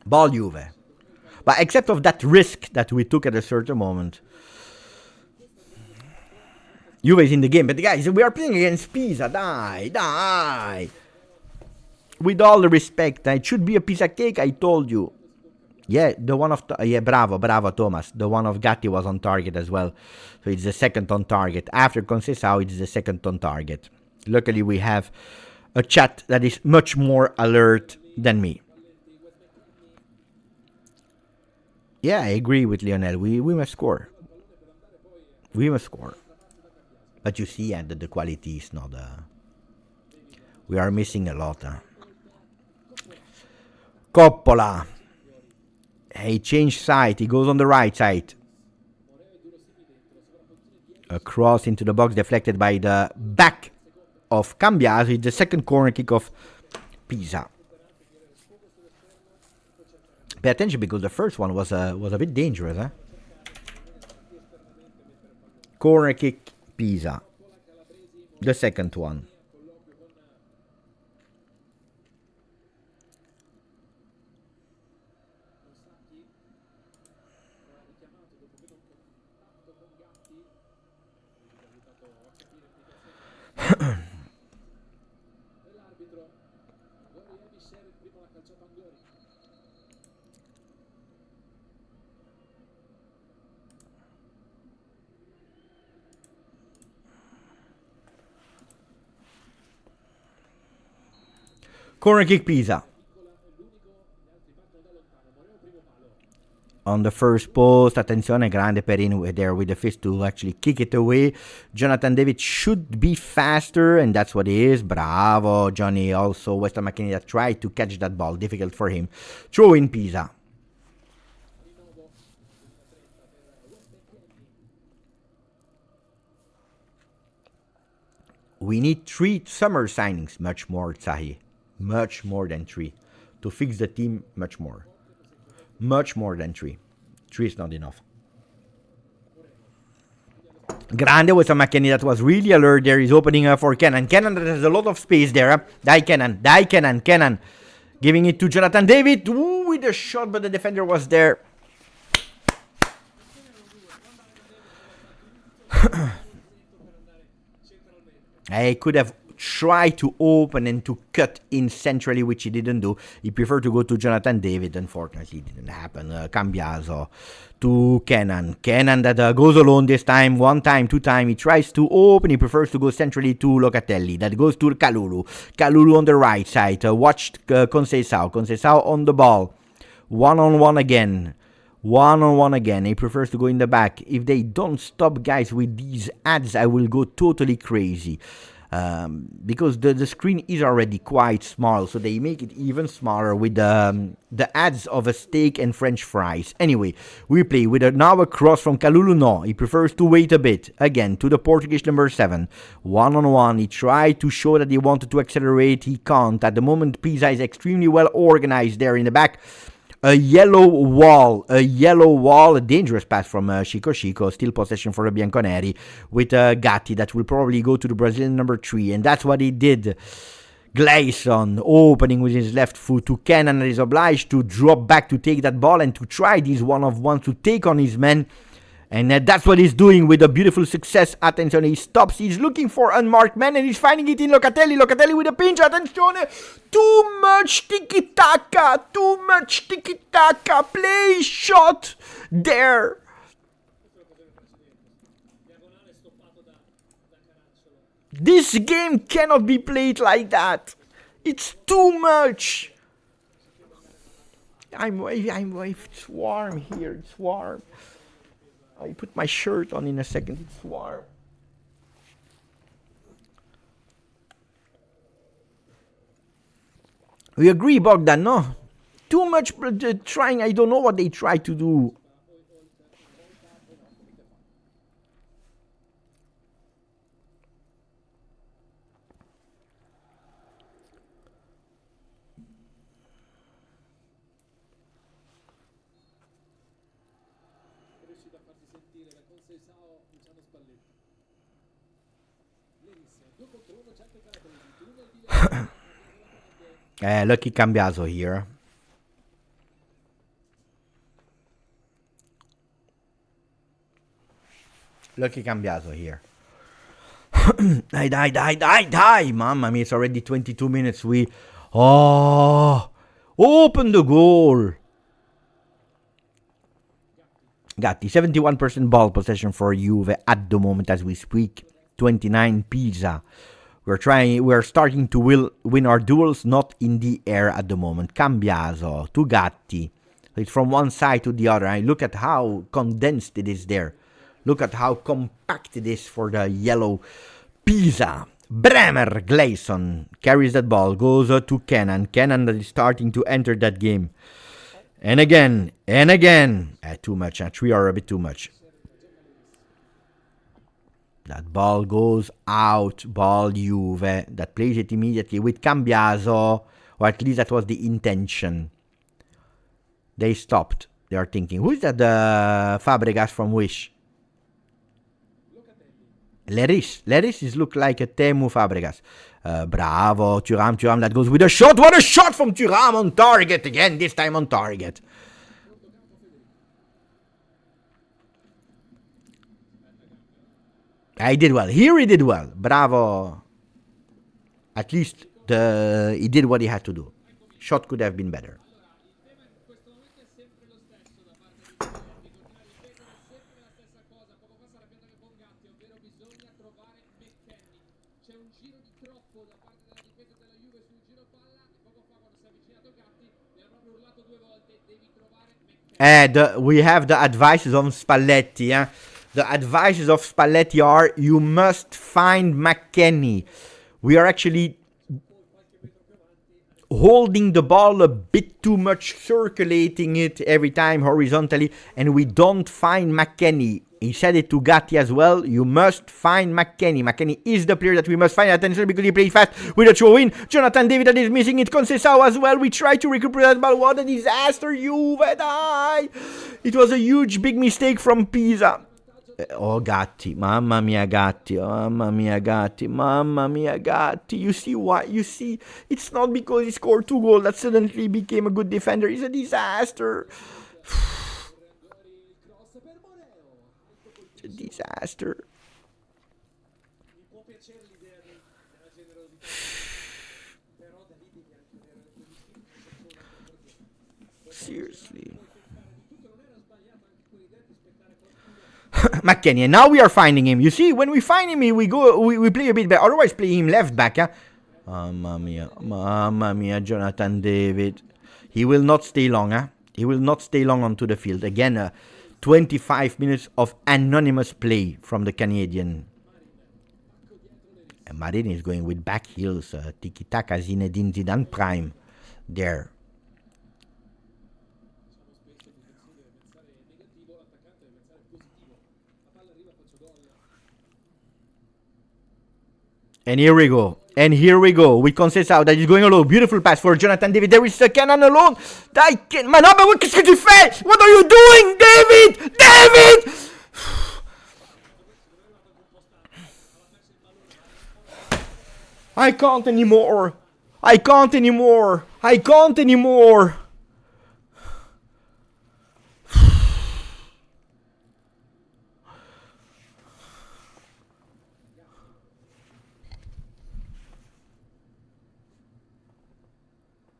Ball Juve. But except of that risk that we took at a certain moment, Juve is in the game. But guys, we are playing against Pisa. Die. With all the respect, it should be a piece of cake, I told you. Yeah, the one of... bravo, Thomas. The one of Gatti was on target as well. So it's the second on target. After Conceição, it's the second on target. Luckily, we have a chat that is much more alert than me. Yeah, I agree with Lionel. We must score. We must score. But you see that the quality is not... we are missing a lot. Coppola. He changed side. He goes on the right side. A cross into the box deflected by the back of Cambiaso. It's the second corner kick of Pisa. Pay attention because the first one was a bit dangerous. Corner kick, Pisa. The second one. Corner kick Pisa. On the first post, attenzione, grande Perin there with the fist to actually kick it away. Jonathan David should be faster, and that's what he is. Bravo, Johnny. Also, Weston McKennie that tried to catch that ball. Difficult for him. Throw in Pisa. We need 3 summer signings. Much more, Tsahi. Much more than 3. To fix the team, much more. Much more than 3. 3 is not enough. Grande with a McKennie that was really alert there. He's opening up for Kenan. Kenan that has a lot of space there. Kenan. Giving it to Jonathan David. Ooh, with a shot, but the defender was there. I could have tried to open and to cut in centrally, which he didn't do. He preferred to go to Jonathan David. Unfortunately, it didn't happen. Cambiaso to Kenan. Kenan that goes alone this time. 1 time, 2 time. He tries to open. He prefers to go centrally to Locatelli. That goes to Kalulu. Kalulu on the right side. Watched Conceição. Conceição on the ball. 1-on-1 again. 1-on-1 again. He prefers to go in the back. If they don't stop, guys, with these ads, I will go totally crazy. Because the screen is already quite small, so they make it even smaller with the ads of a steak and French fries. Anyway, we play with now a cross from Kalulu. No, he prefers to wait a bit. Again, to the Portuguese number 7. 1-on-1. He tried to show that he wanted to accelerate. He can't. At the moment, Pisa is extremely well organized there in the back. A yellow wall, a dangerous pass from Chico, still possession for the Bianconeri with Gatti that will probably go to the Brazilian number 3, and that's what he did. Gleison opening with his left foot to Kenan, and is obliged to drop back to take that ball and to try these one-of-one to take on his men. And that's what he's doing with a beautiful success. Attenzione, he stops. He's looking for unmarked men and he's finding it in Locatelli. Locatelli with a pinch. Attenzione. Too much tiki-taka. Too much tiki-taka. Play shot there. This game cannot be played like that. It's too much. It's warm here. It's warm. I put my shirt on in a second. It's warm. We agree, Bogdan, no? Too much trying. I don't know what they try to do. Lucky Cambiaso here. Lucky Cambiaso here. I die. Mamma mia, it's already 22 minutes. Open the goal. Gatti, 71% ball possession for Juve at the moment as we speak. 29 Pisa. We're starting to win our duels, not in the air at the moment. Cambiaso to Gatti. It's from one side to the other. I look at how condensed it is there. Look at how compact it is for the yellow Pisa. Bremer, Gleison carries that ball, goes to Kenan. Kenan that is starting to enter that game. And again. Too much. 3 are a bit too much. That ball goes out. Ball Juve. That plays it immediately with Cambiaso. Or at least that was the intention. They stopped. They are thinking. Who is that Fabregas from Wish? Leris is look like a Temu Fabregas. Bravo. Thuram that goes with a shot. What a shot from Thuram on target again. This time on target. He did well. Here he did well. Bravo. At least he did what he had to do. Shot could have been better. We have the advices of Spalletti. The advices of Spalletti are you must find McKennie. We are actually holding the ball a bit too much, circulating it every time horizontally, and we don't find McKennie. He said it to Gatti as well. You must find McKennie. McKennie is the player that we must find. Attention because he plays fast with a throw in. Jonathan David that is missing it. Conceição as well. We try to recuperate that ball. What a disaster. Juve die. It was a huge big mistake from Pisa. Oh, Gatti. Mamma mia, Gatti. You see why? You see, it's not because he scored 2 goals that suddenly became a good defender. He's a disaster. It's a disaster. Seriously. McKennie, and now we are finding him. You see, when we find him, we play a bit better. Otherwise, play him left back. Mamma mia, Jonathan David. He will not stay long. He will not stay long onto the field. Again, 25 minutes of anonymous play from the Canadian. And Marin is going with back heels. Tiki-taka, Zinedine Zidane prime there. And here we go. And here we go with Conceição that is going alone. Beautiful pass for Jonathan David. There is a Kenan alone. Qu'est-ce que tu fais? What are you doing, David? David! I can't anymore. I can't anymore. I can't anymore.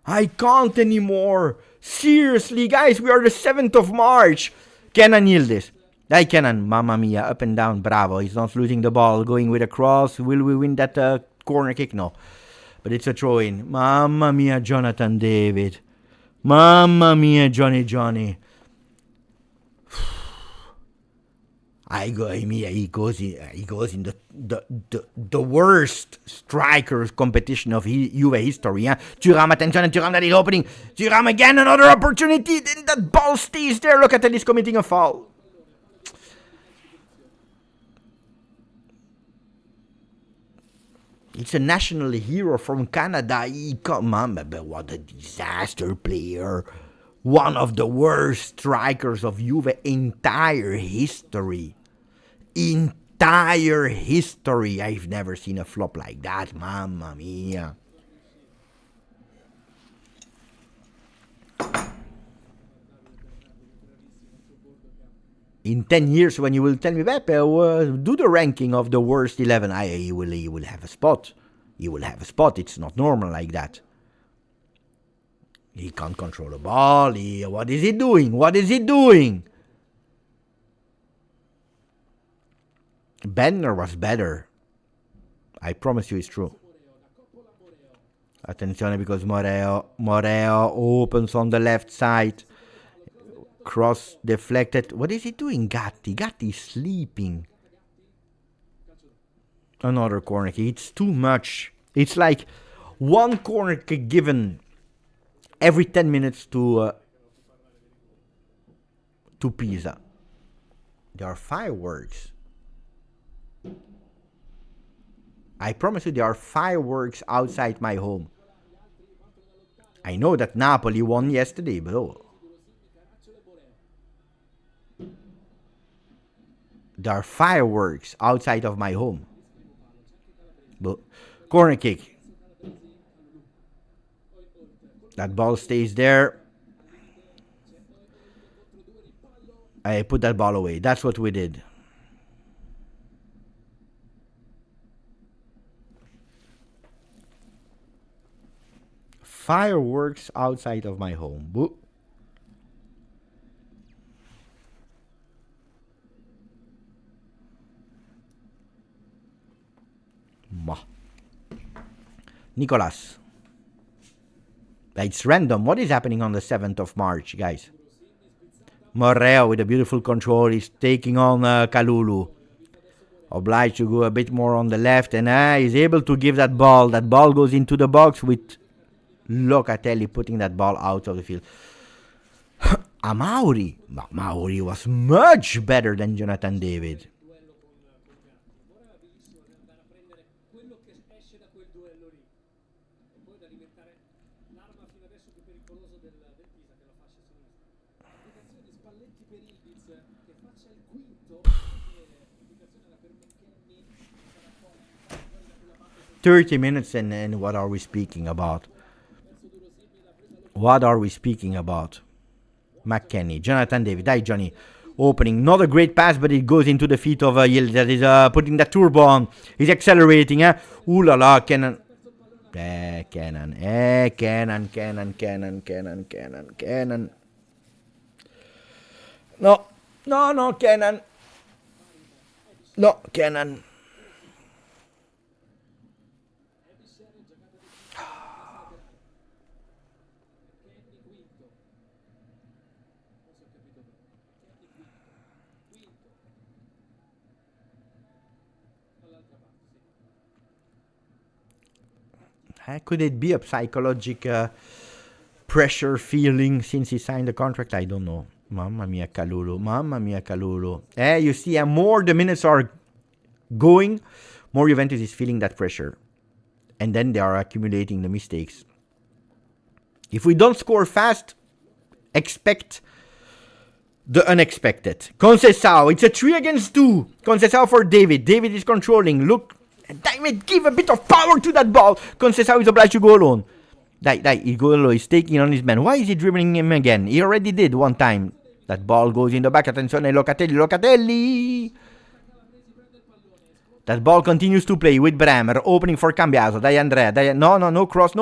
I can't anymore. Seriously, guys, we are the 7th of March. Kenan Yildiz. Hey, Kenan, mamma mia, up and down, bravo. He's not losing the ball, going with a cross. Will we win that corner kick? No. But it's a throw-in. Mamma mia, Jonathan David. Mamma mia, Johnny. He goes in the worst strikers competition of Juve history. Thuram, attention, and Thuram that is opening. Thuram again, another opportunity. Then that ball stays there. Look at that, he's committing a foul. It's a national hero from Canada. Come on, but what a disaster player. One of the worst strikers of Juve entire history. Entire history. I've never seen a flop like that. Mamma mia. In 10 years, when you will tell me, Beppe, do the ranking of the worst 11, he will have a spot. He will have a spot. It's not normal like that. He can't control the ball. What is he doing? What is he doing? Bender was better. I promise you it's true. Attenzione because Moreo opens on the left side. Cross deflected. What is he doing, Gatti? Gatti is sleeping. Another corner kick. It's too much. It's like one corner kick given every 10 minutes to Pisa. There are fireworks. I promise you there are fireworks outside my home. I know that Napoli won yesterday, but there are fireworks outside of my home. But corner kick. That ball stays there. I put that ball away. That's what we did. Fireworks outside of my home. Boo. Nicolas. It's random. What is happening on the 7th of March, guys? Moreo with a beautiful control. He's taking on Kalulu. Obliged to go a bit more on the left. And he's able to give that ball. That ball goes into the box with Locatelli putting that ball out of the field. Amauri. Mauri was much better than Jonathan David. "30 minutes and what are we speaking about? What are we speaking about?" McKennie, Jonathan David, dai Johnny. Opening, not a great pass, but it goes into the feet of Yildiz that is putting that turbo on. He's accelerating, Ooh la la, Kenan. Kenan. No, Kenan. No, Kenan. Could it be a psychological pressure feeling since he signed the contract? I don't know. Mamma mia, Kalulu. You see, more the minutes are going, more Juventus is feeling that pressure. And then they are accumulating the mistakes. If we don't score fast, expect the unexpected. Conceição, it's a 3 against 2. Conceição for David. David is controlling. Look, David, give a bit of power to that ball. Conceição is obliged to go alone. Igolo is taking on his man. Why is he dribbling him again? He already did one time. That ball goes in the back. Attenzione, Locatelli. That ball continues to play with Bremer. Opening for Cambiaso. Andrea. No cross.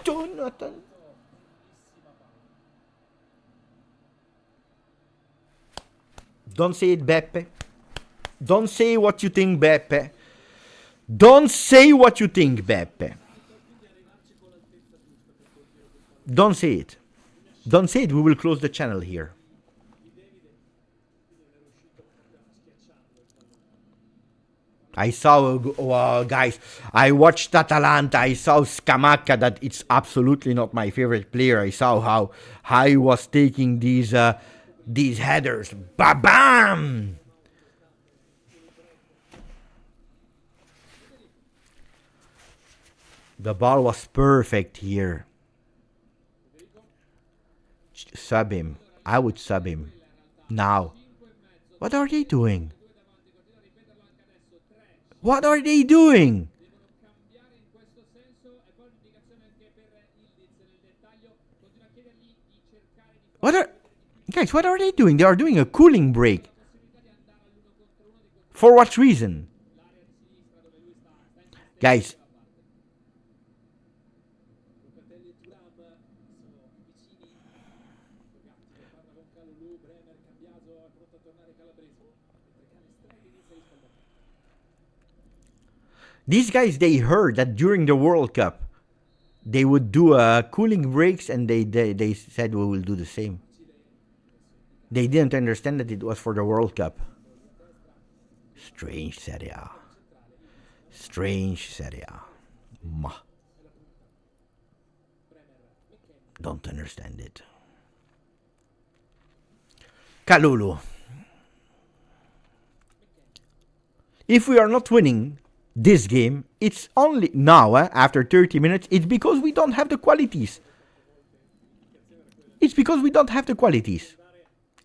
Jonathan. Don't say it, Beppe. Don't say what you think, Beppe. Don't say what you think, Beppe. Don't say it. Don't say it. We will close the channel here. I saw, guys, I watched Atalanta. I saw Scamacca, that it's absolutely not my favorite player. I saw how he was taking these headers. Ba-bam! The ball was perfect here. Sub him. I would sub him. Now. What are they doing? What are they doing? Guys, what are they doing? They are doing a cooling break. For what reason? Guys. These guys, they heard that during the World Cup, they would do cooling breaks, and they said we will do the same. They didn't understand that it was for the World Cup. Strange Serie A. Strange Serie A. Don't understand it. Kalulu. If we are not winning this game, it's only now, after 30 minutes, it's because we don't have the qualities. It's because we don't have the qualities.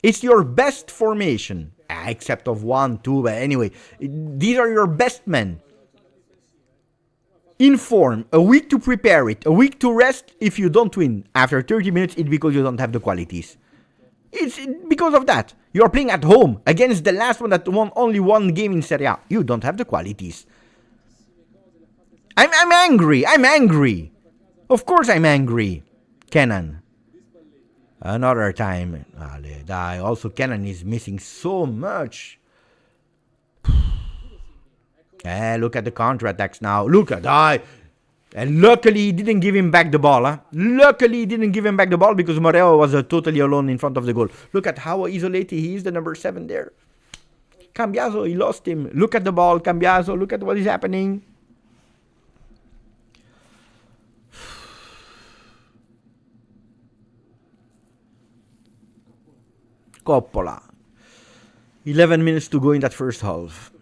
It's your best formation, except of 1, 2, but anyway, these are your best men. In form, a week to prepare it, a week to rest. If you don't win after 30 minutes, it's because you don't have the qualities. It's because of that. You're playing at home against the last one that won only one game in Serie A. You don't have the qualities. I'm angry. Of course I'm angry. Kenan. Another time. Also, Kenan is missing so much. Look at the counterattacks now. Look at that. And luckily, he didn't give him back the ball. Luckily, he didn't give him back the ball because Moreo was totally alone in front of the goal. Look at how isolated he is, the number 7 there. Cambiaso, he lost him. Look at the ball, Cambiaso. Look at what is happening. Coppola. 11 minutes to go in that first half.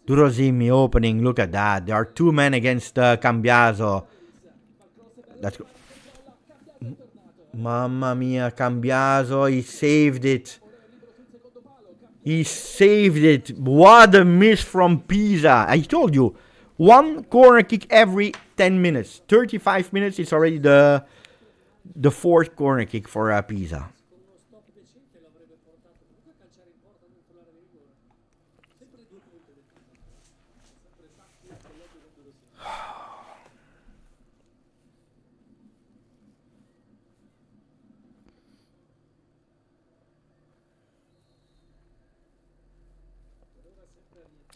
Durosimi opening. Look at that. There are 2 men against Cambiaso. That's good. Mamma mia, Cambiaso, he saved it. He saved it. What a miss from Pisa. I told you, 1 corner kick every 10 minutes. 35 minutes, it's already the 4th corner kick for Pisa.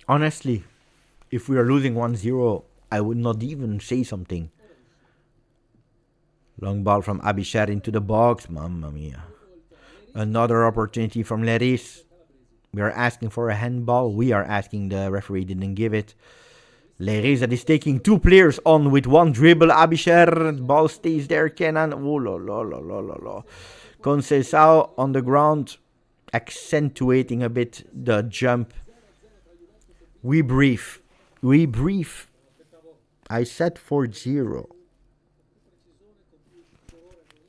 Honestly, if we are losing 1-0, I would not even say something. Long ball from Abishar into the box. Mamma mia. Another opportunity from Leris. We are asking for a handball. We are asking, the referee didn't give it. Lereza is taking two players on with one dribble. Abisher, ball stays there. Kenan, oh la la la la la la. Conceição on the ground, accentuating a bit the jump. We breathe. We breathe. I said 4-0.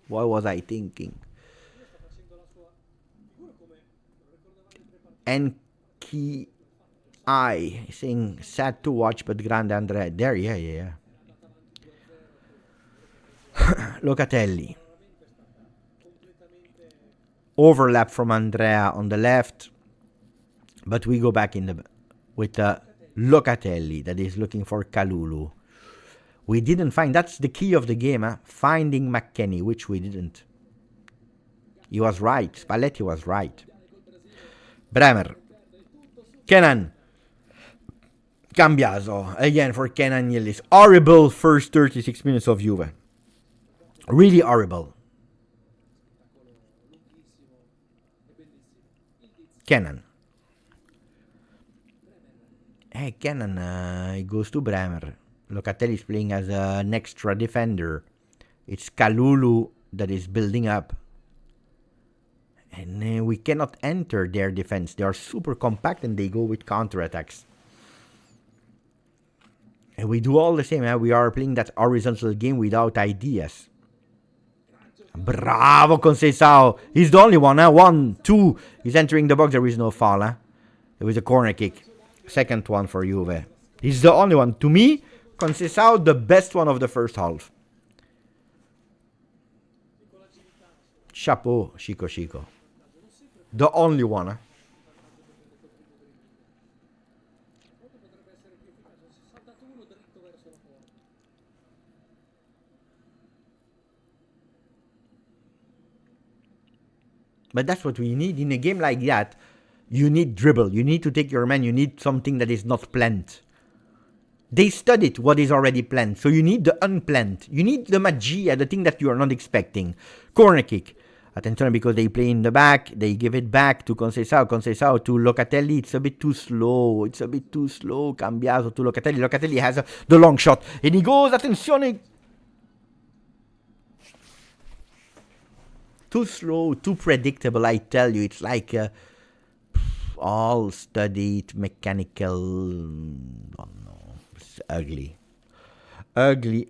What was I thinking? Enki I saying sad to watch but grande Andrea. There, yeah. Locatelli. Overlap from Andrea on the left. But we go back in the with Locatelli that is looking for Kalulu. We didn't find, that's the key of the game, finding McKennie, which we didn't. He was right. Spalletti was right. Bremer. Kenan. Cambiaso. Again for Kenan Yildiz. Horrible first 36 minutes of Juve. Really horrible. Kenan. Hey, Kenan, he goes to Bremer. Locatelli is playing as an extra defender. It's Kalulu that is building up. And we cannot enter their defense. They are super compact and they go with counterattacks. And we do all the same. We are playing that horizontal game without ideas. Bravo, Conceição. He's the only one. 1, 2. He's entering the box. There is no foul. There was a corner kick. Second one for Juve. He's the only one. To me, Conceição, the best one of the first half. Chapeau, Chico. The only one. But that's what we need in a game like that. You need dribble. You need to take your man. You need something that is not planned. They studied what is already planned. So you need the unplanned. You need the magia, the thing that you are not expecting. Corner kick. Attention, because they play in the back. They give it back to Conceição. Conceição to Locatelli. It's a bit too slow. Cambiaso to Locatelli. Locatelli has the long shot. And he goes, attenzione. Too slow, too predictable, I tell you. It's like all studied, mechanical. Oh no, it's ugly. Ugly.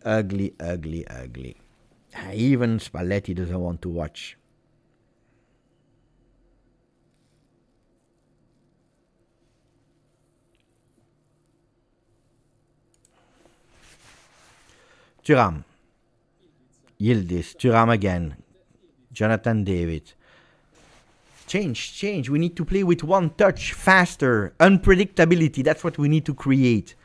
Even Spalletti doesn't want to watch. Thuram. Yildiz. Thuram again. Jonathan David. Change. We need to play with one touch, faster, unpredictability. That's what we need to create.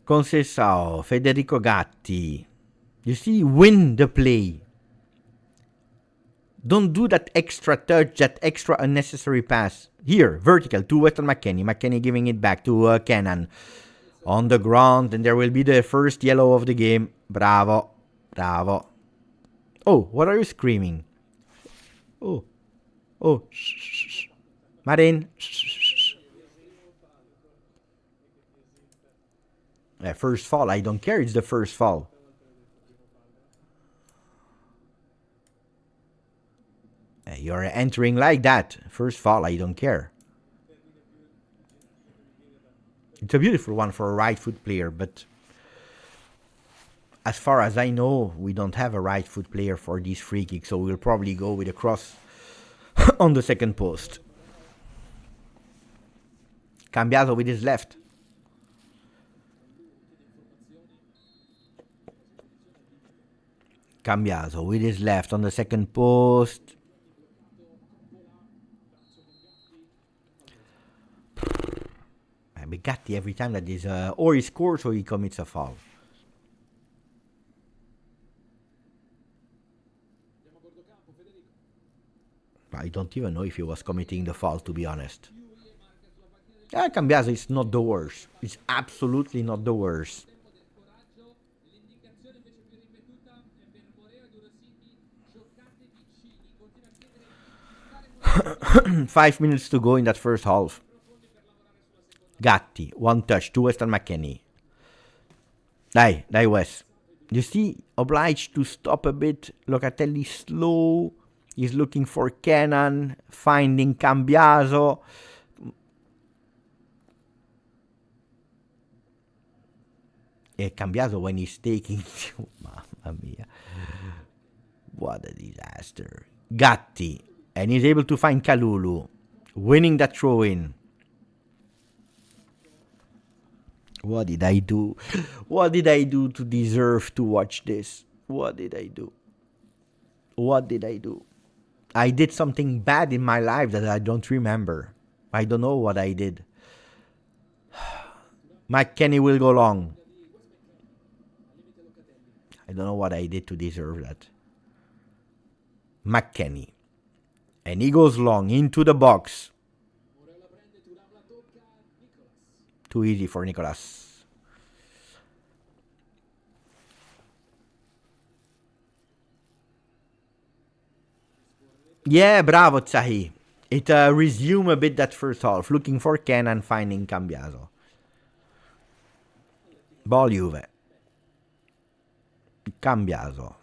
Conceição, Federico Gatti. You see, win the play. Don't do that extra touch, that extra unnecessary pass. Here, vertical to Weston McKennie. McKennie giving it back to Kenan. On the ground, and there will be the first yellow of the game. Bravo. Oh, what are you screaming? Oh. Shh. Marin. Shh. First fall. I don't care. It's the first fall. You're entering like that. First fall. I don't care. It's a beautiful one for a right foot player, but as far as I know, we don't have a right foot player for these free kicks, so we'll probably go with a cross on the second post. Cambiaso with his left. Cambiaso with his left on the second post. Gatti every time that is or he scores or he commits a foul. I don't even know if he was committing the foul, to be honest. Cambiaso is not the worst. It's absolutely not the worst. 5 minutes to go in that first half. Gatti, one touch to Weston McKennie. Dai, Wes. You see, obliged to stop a bit. Locatelli slow. He's looking for Kenan, finding Cambiaso. Cambiaso when he's taking... Mamma mia. What a disaster. Gatti. And he's able to find Kalulu. Winning that throw-in. What did I do? What did I do to deserve to watch this? What did I do? What did I do? I did something bad in my life that I don't remember. I don't know what I did. McKennie will go long. I don't know what I did to deserve that. McKennie. And he goes long into the box. Too easy for Nicolas. Yeah, bravo Zahi. It resumed a bit that first half. Looking for Ken and finding Cambiaso. Ball Juve. Cambiaso.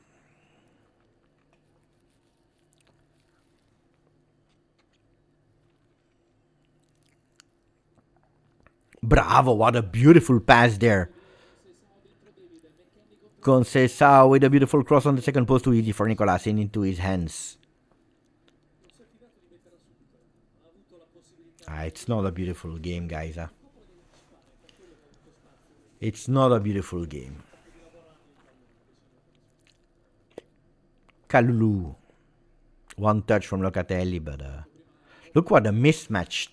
Bravo, what a beautiful pass there. Conceição with a beautiful cross on the second post, too easy for Nicolas, in into his hands. It's not a beautiful game, guys. It's not a beautiful game. Kalulu. One touch from Locatelli, but look what a mismatch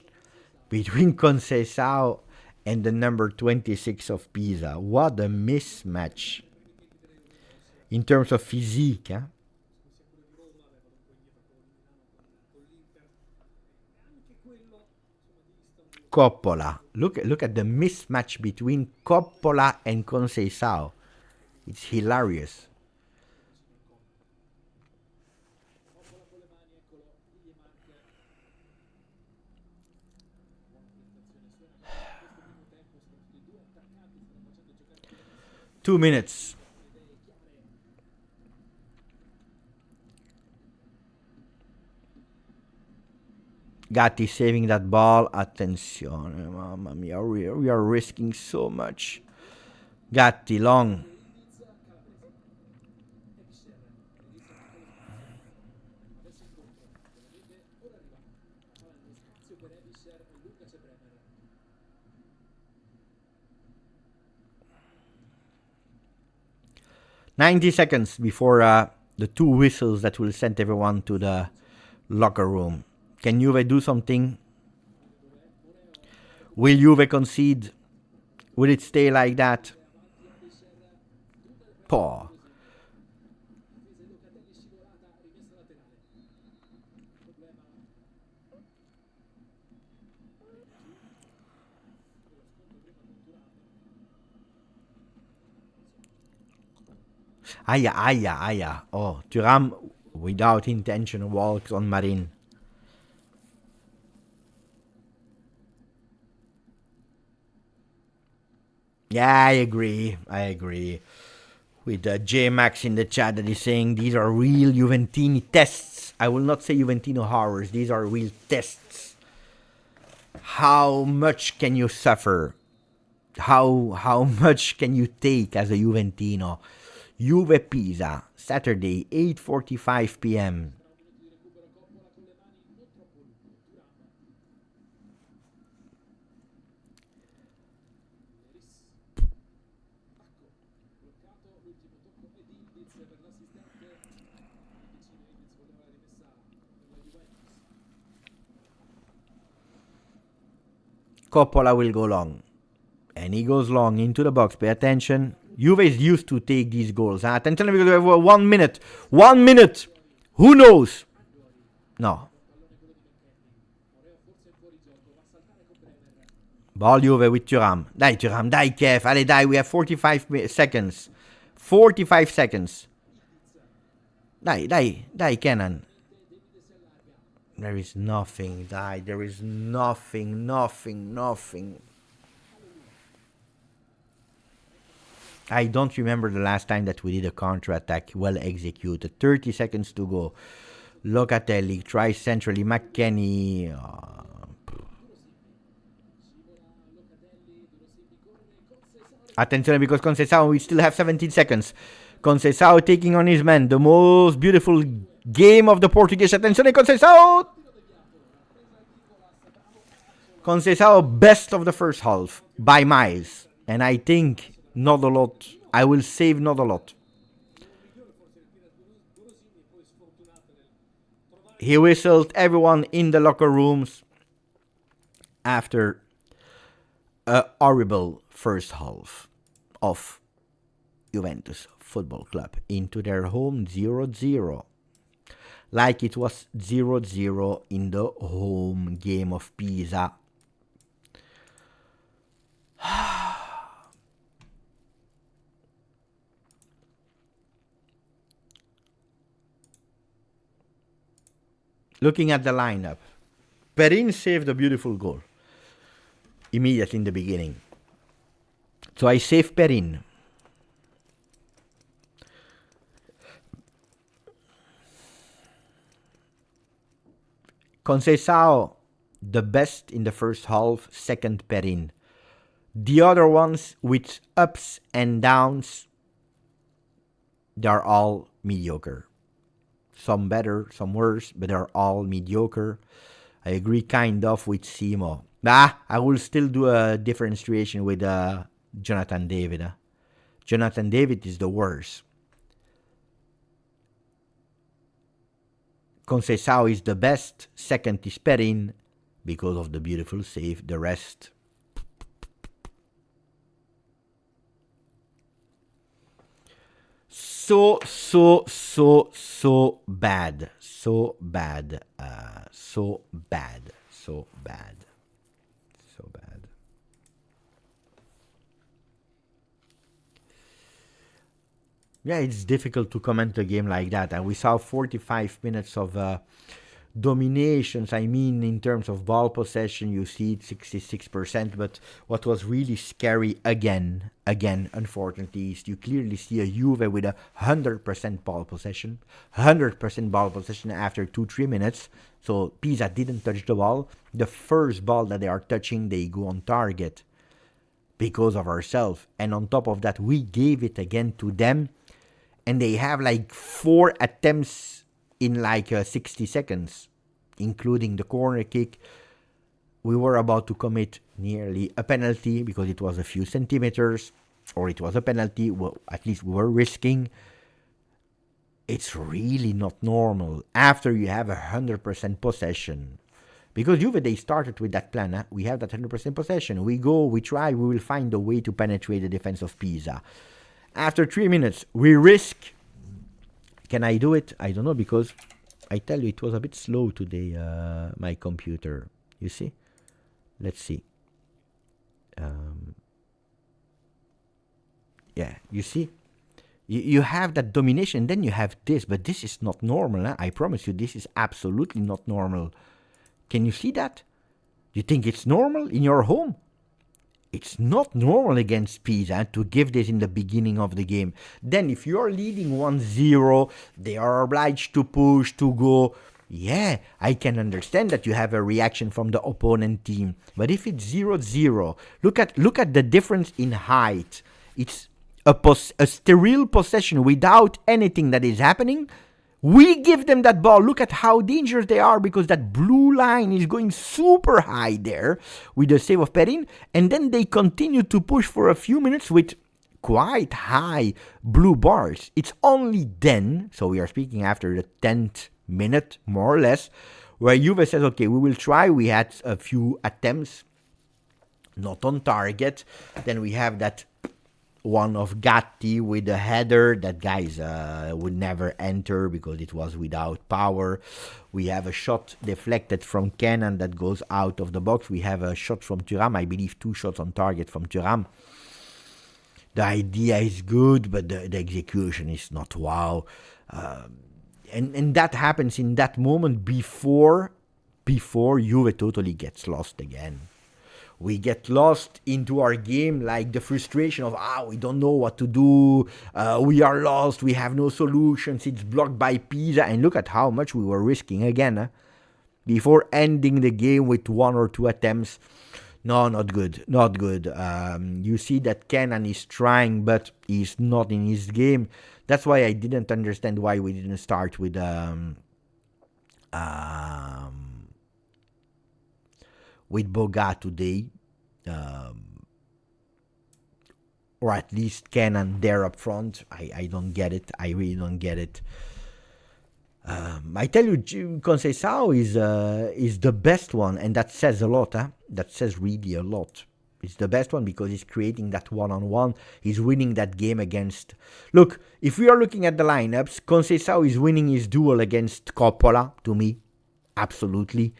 between Conceição and the number 26 of Pisa. What a mismatch. In terms of physique, huh? Coppola. Look at the mismatch between Coppola and Conceição. It's hilarious. Two minutes. Gatti saving that ball. Attenzione, mamma mia, we are risking so much. Gatti, long. "90 seconds before the two whistles that will send everyone to the locker room. Can Juve do something? Will Juve concede? Will it stay like that? Paw. Aya. Oh, Thuram, without intention, walks on Marin. Yeah, I agree. With J-Max in the chat that is saying these are real Juventini tests. I will not say Juventino horrors. These are real tests. How much can you suffer? How much can you take as a Juventino? Juve Pisa, Saturday, 8:45 p.m. Coppola will go long. And he goes long into the box. Pay attention. Juve is used to take these goals. Attention, because we have 1 minute. 1 minute. Who knows? No. Ball Juve with Thuram. Dai, Kev. Allez, dai, we have 45 seconds. 45 seconds. Dai, Kenan. There is nothing, die. There is nothing, nothing, nothing. I don't remember the last time that we did a counter-attack well executed. 30 seconds to go. Locatelli tries centrally. McKennie. Attention, because Conceição, we still have 17 seconds. Conceição taking on his man. The most beautiful game of the Portuguese. Attention, Conceição! Conceição, best of the first half by miles. And I think not a lot. I will save not a lot. He whistled everyone in the locker rooms after a horrible first half of Juventus Football Club into their home 0-0. Like it was 0-0 in the home game of Pisa. Looking at the lineup, Perin saved a beautiful goal immediately in the beginning. So I save Perin. Conceição, the best in the first half, second Perin. The other ones with ups and downs, they're all mediocre. Some better, some worse, but they're all mediocre. I agree kind of with Simo. I will still do a differentiation with Jonathan David. Jonathan David is the worst. Conceição is the best. Second is Perin because of the beautiful save. The rest... So bad. So bad. So bad. So bad. So bad. Yeah, it's difficult to comment a game like that. And we saw 45 minutes of dominations. I mean, in terms of ball possession, you see it 66%. But what was really scary again, unfortunately, is you clearly see a Juve with 100% ball possession. 100% ball possession after 2-3 minutes. So Pisa didn't touch the ball. The first ball that they are touching, they go on target because of ourselves. And on top of that, we gave it again to them. And they have like 4 attempts in like 60 seconds, including the corner kick. We were about to commit nearly a penalty because it was a few centimeters, or it was a penalty. Well, at least we were risking. It's really not normal after you have 100% possession. Because Juve, they started with that plan. We have that 100% possession. We go, we try, we will find a way to penetrate the defense of Pisa. After 3 minutes, we risk. Can I do it? I don't know, because I tell you, it was a bit slow today, my computer. You see? Let's see. Yeah, you see? You have that domination, then you have this, but this is not normal. I promise you, this is absolutely not normal. Can you see that? You think it's normal in your home? It's not normal against Pisa to give this in the beginning of the game. Then if you're leading 1-0, they are obliged to push, to go. Yeah, I can understand that you have a reaction from the opponent team. But if it's 0-0, look at the difference in height. It's a sterile possession without anything that is happening. We give them that ball. Look at how dangerous they are, because that blue line is going super high there with the save of Perin. And then they continue to push for a few minutes with quite high blue bars. It's only then, so we are speaking after the 10th minute, more or less, where Juve says, okay, we will try. We had a few attempts, not on target. Then we have that one of Gatti with a header that guys would never enter because it was without power. We have a shot deflected from Kenan that goes out of the box. We have a shot from Thuram, I believe 2 shots on target from Thuram. The idea is good, but the execution is not wow. And that happens in that moment before before Juve totally gets lost again. We get lost into our game, like the frustration of, we don't know what to do, we are lost, we have no solutions, it's blocked by Pisa, and look at how much we were risking again, before ending the game with 1 or 2 attempts. No, not good, not good. You see that Kenan is trying, but he's not in his game. That's why I didn't understand why we didn't start with Boga today, or at least Kenan there up front. I don't get it. I really don't get it. I tell you, Conceição is the best one, and that says a lot. That says really a lot. It's the best one because he's creating that one-on-one. He's winning that game against... Look, if we are looking at the lineups, Conceição is winning his duel against Coppola, to me. Absolutely.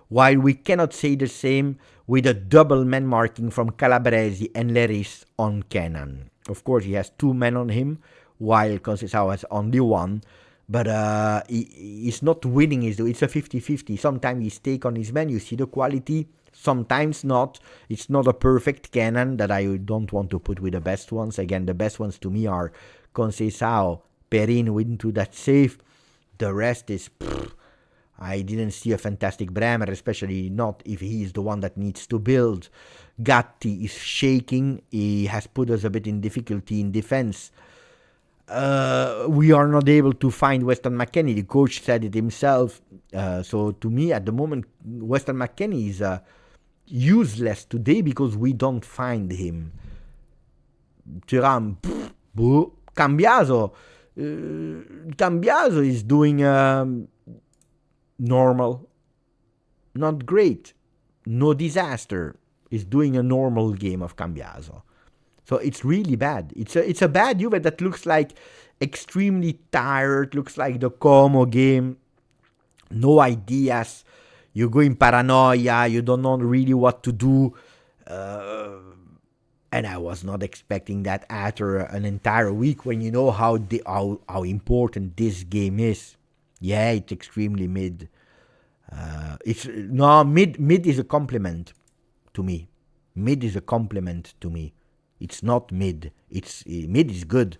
While we cannot say the same with a double man marking from Calabresi and Leris on Kenan. Of course, he has 2 men on him, while Conceição has only 1. But he's not winning his duel. It's a 50-50. Sometimes he's take on his man. You see the quality. Sometimes not. It's not a perfect Kenan that I don't want to put with the best ones. Again, the best ones to me are Conceição, Perin into that save. The rest is... I didn't see a fantastic Bremer, especially not if he is the one that needs to build. Gatti is shaking. He has put us a bit in difficulty in defense. We are not able to find Weston McKennie. The coach said it himself. So to me, at the moment, Weston McKennie is useless today because we don't find him. Thuram, Cambiaso. Cambiaso is doing... normal, not great, no disaster, is doing a normal game of Cambiaso. So it's really bad. It's a bad Juve that looks like extremely tired, looks like the Como game, no ideas, you go in paranoia, you don't know really what to do, and I was not expecting that after an entire week when you know how important this game is. Yeah, it's extremely mid. Mid is a compliment to me. Mid is a compliment to me. It's not mid. Mid is good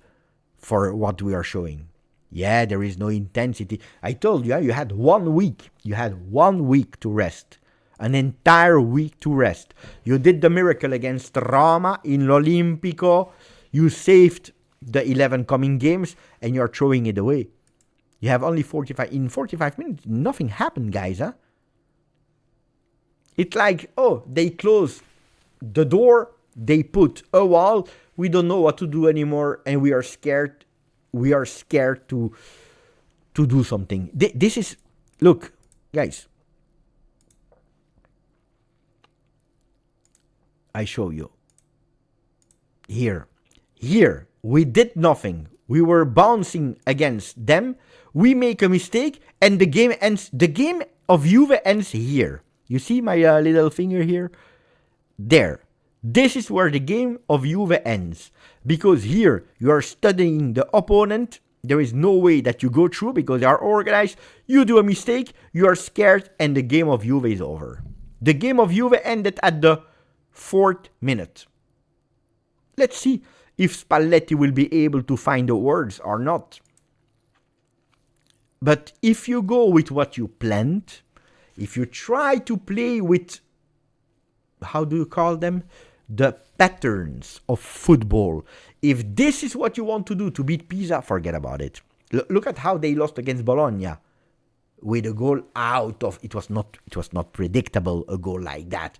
for what we are showing. Yeah, there is no intensity. I told you, you had 1 week. You had 1 week to rest. An entire week to rest. You did the miracle against Roma in l'Olimpico. You saved the 11 coming games and you're throwing it away. You have only 45. In 45 minutes, nothing happened, guys, huh? It's like, they close the door, they put a wall, we don't know what to do anymore, and we are scared. We are scared to do something. This is, look, guys. I show you. Here, we did nothing. We were bouncing against them. We make a mistake and the game ends. The game of Juve ends here. You see my little finger here? There. This is where the game of Juve ends. Because here you are studying the opponent. There is no way that you go through because they are organized. You do a mistake, you are scared, and the game of Juve is over. The game of Juve ended at the 4th minute. Let's see if Spalletti will be able to find the words or not. But if you go with what you planned, if you try to play with, how do you call them? The patterns of football. If this is what you want to do to beat Pisa, forget about it. Look at how they lost against Bologna. With a goal out of, it was not predictable, a goal like that.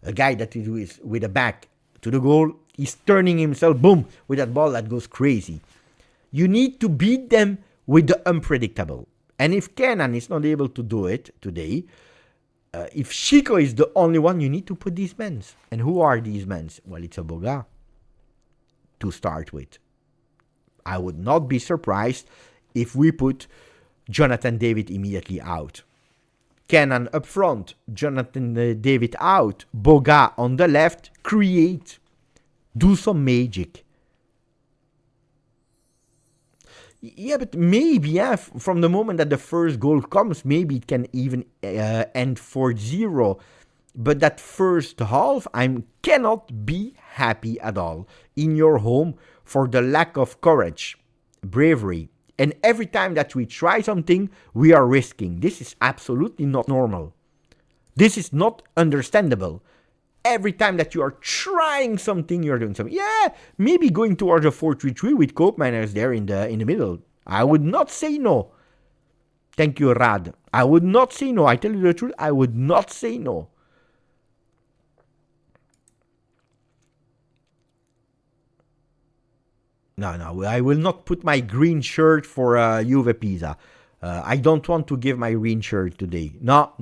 A guy that is with a back to the goal, he's turning himself, boom, with that ball that goes crazy. You need to beat them with the unpredictable. And if Kenan is not able to do it today, if Chico is the only one, you need to put these men. And who are these men? Well, it's a Boga to start with. I would not be surprised if we put Jonathan David immediately out. Kenan up front, Jonathan David out, Boga on the left, create, do some magic. Yeah, but maybe, yeah, from the moment that the first goal comes, maybe it can even end 4-0. But that first half, I cannot be happy at all in your home for the lack of courage, bravery. And every time that we try something, we are risking. This is absolutely not normal. This is not understandable. Every time that you are trying something, you're doing something. Yeah, maybe going towards a 4-3-3 with Koopmeiners there in the middle. I would not say no. Thank you, Rad. I would not say no. I tell you the truth, I would not say no. No, I will not put my green shirt for Juve Pisa. I don't want to give my green shirt today. No.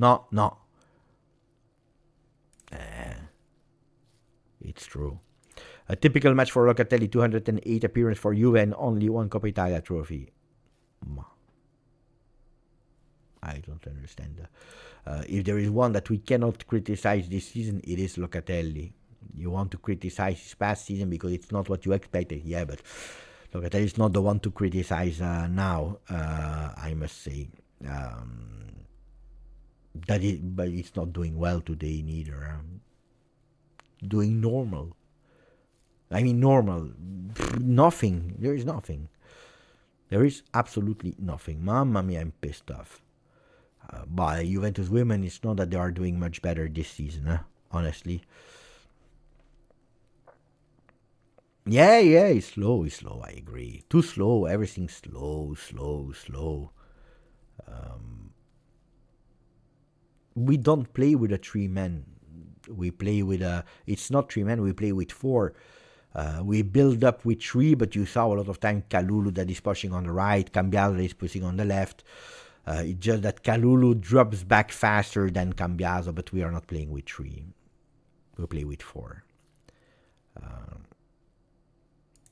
It's true. A typical match for Locatelli, 208 appearance for Juve and only one Coppa Italia trophy. I don't understand. If there is one that we cannot criticize this season, it is Locatelli. You want to criticize his past season because it's not what you expected. Yeah, but Locatelli is not the one to criticize now, I must say. But it's not doing well today neither. Doing normal. I mean, normal. Nothing. There is nothing. There is absolutely nothing. Mamma mia, I'm pissed off. But Juventus women, it's not that they are doing much better this season, honestly. Yeah, it's slow, I agree. Too slow, everything's slow. We don't play with a 3 men. We play with a. It's not 3 men, we play with 4. We build up with 3, but you saw a lot of time Kalulu that is pushing on the right, Cambiaso that is pushing on the left. It's just that Kalulu drops back faster than Cambiaso, but we are not playing with 3. We play with 4.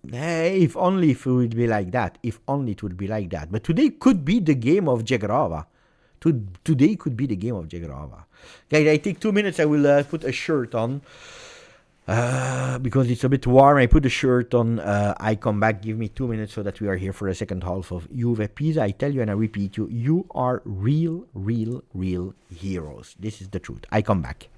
If only if it would be like that. If only it would be like that. But today could be the game of Jagrova. Today could be the game of Jagrova. Guys, I take 2 minutes. I will put a shirt on. Because it's a bit warm, I put a shirt on. I come back. Give me 2 minutes so that we are here for the second half of Juve Pisa. I tell you and I repeat you, you are real heroes. This is the truth. I come back.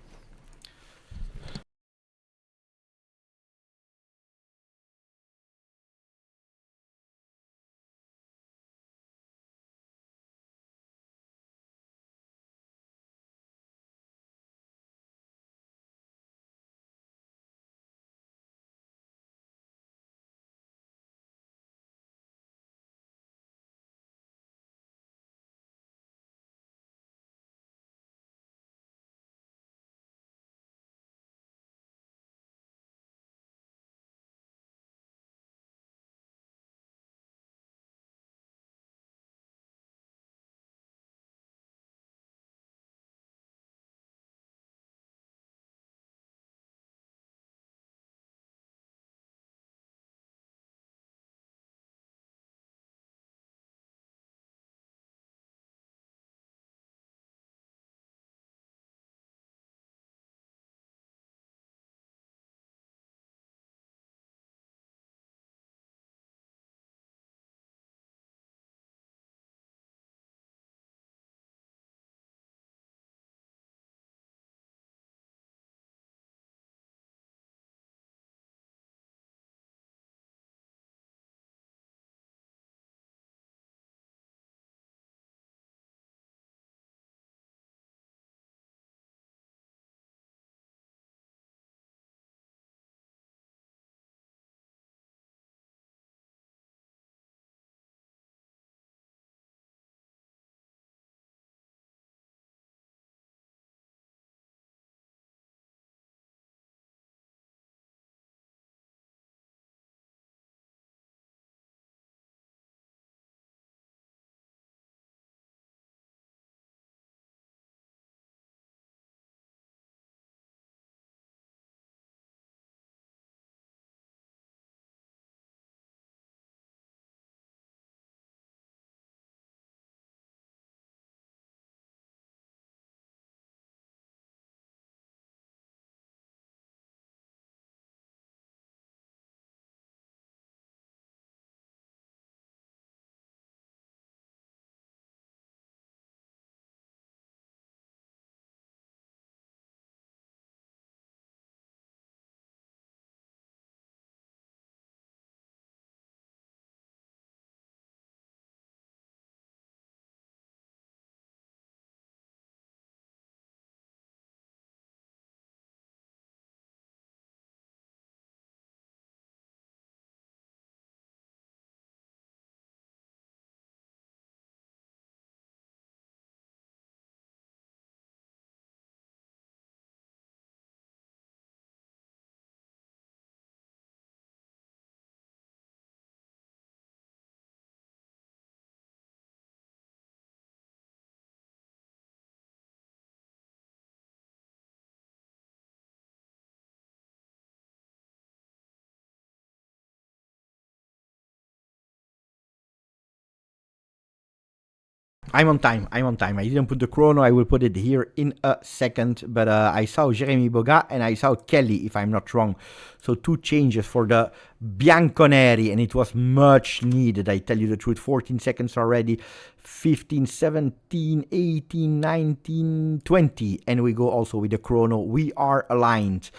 I'm on time. I didn't put the chrono. I will put it here in a second. But I saw Jeremy Boga and I saw Kelly, if I'm not wrong. So 2 changes for the Bianconeri. And it was much needed, I tell you the truth. 14 seconds already. 15, 17, 18, 19, 20. And we go also with the chrono. We are aligned.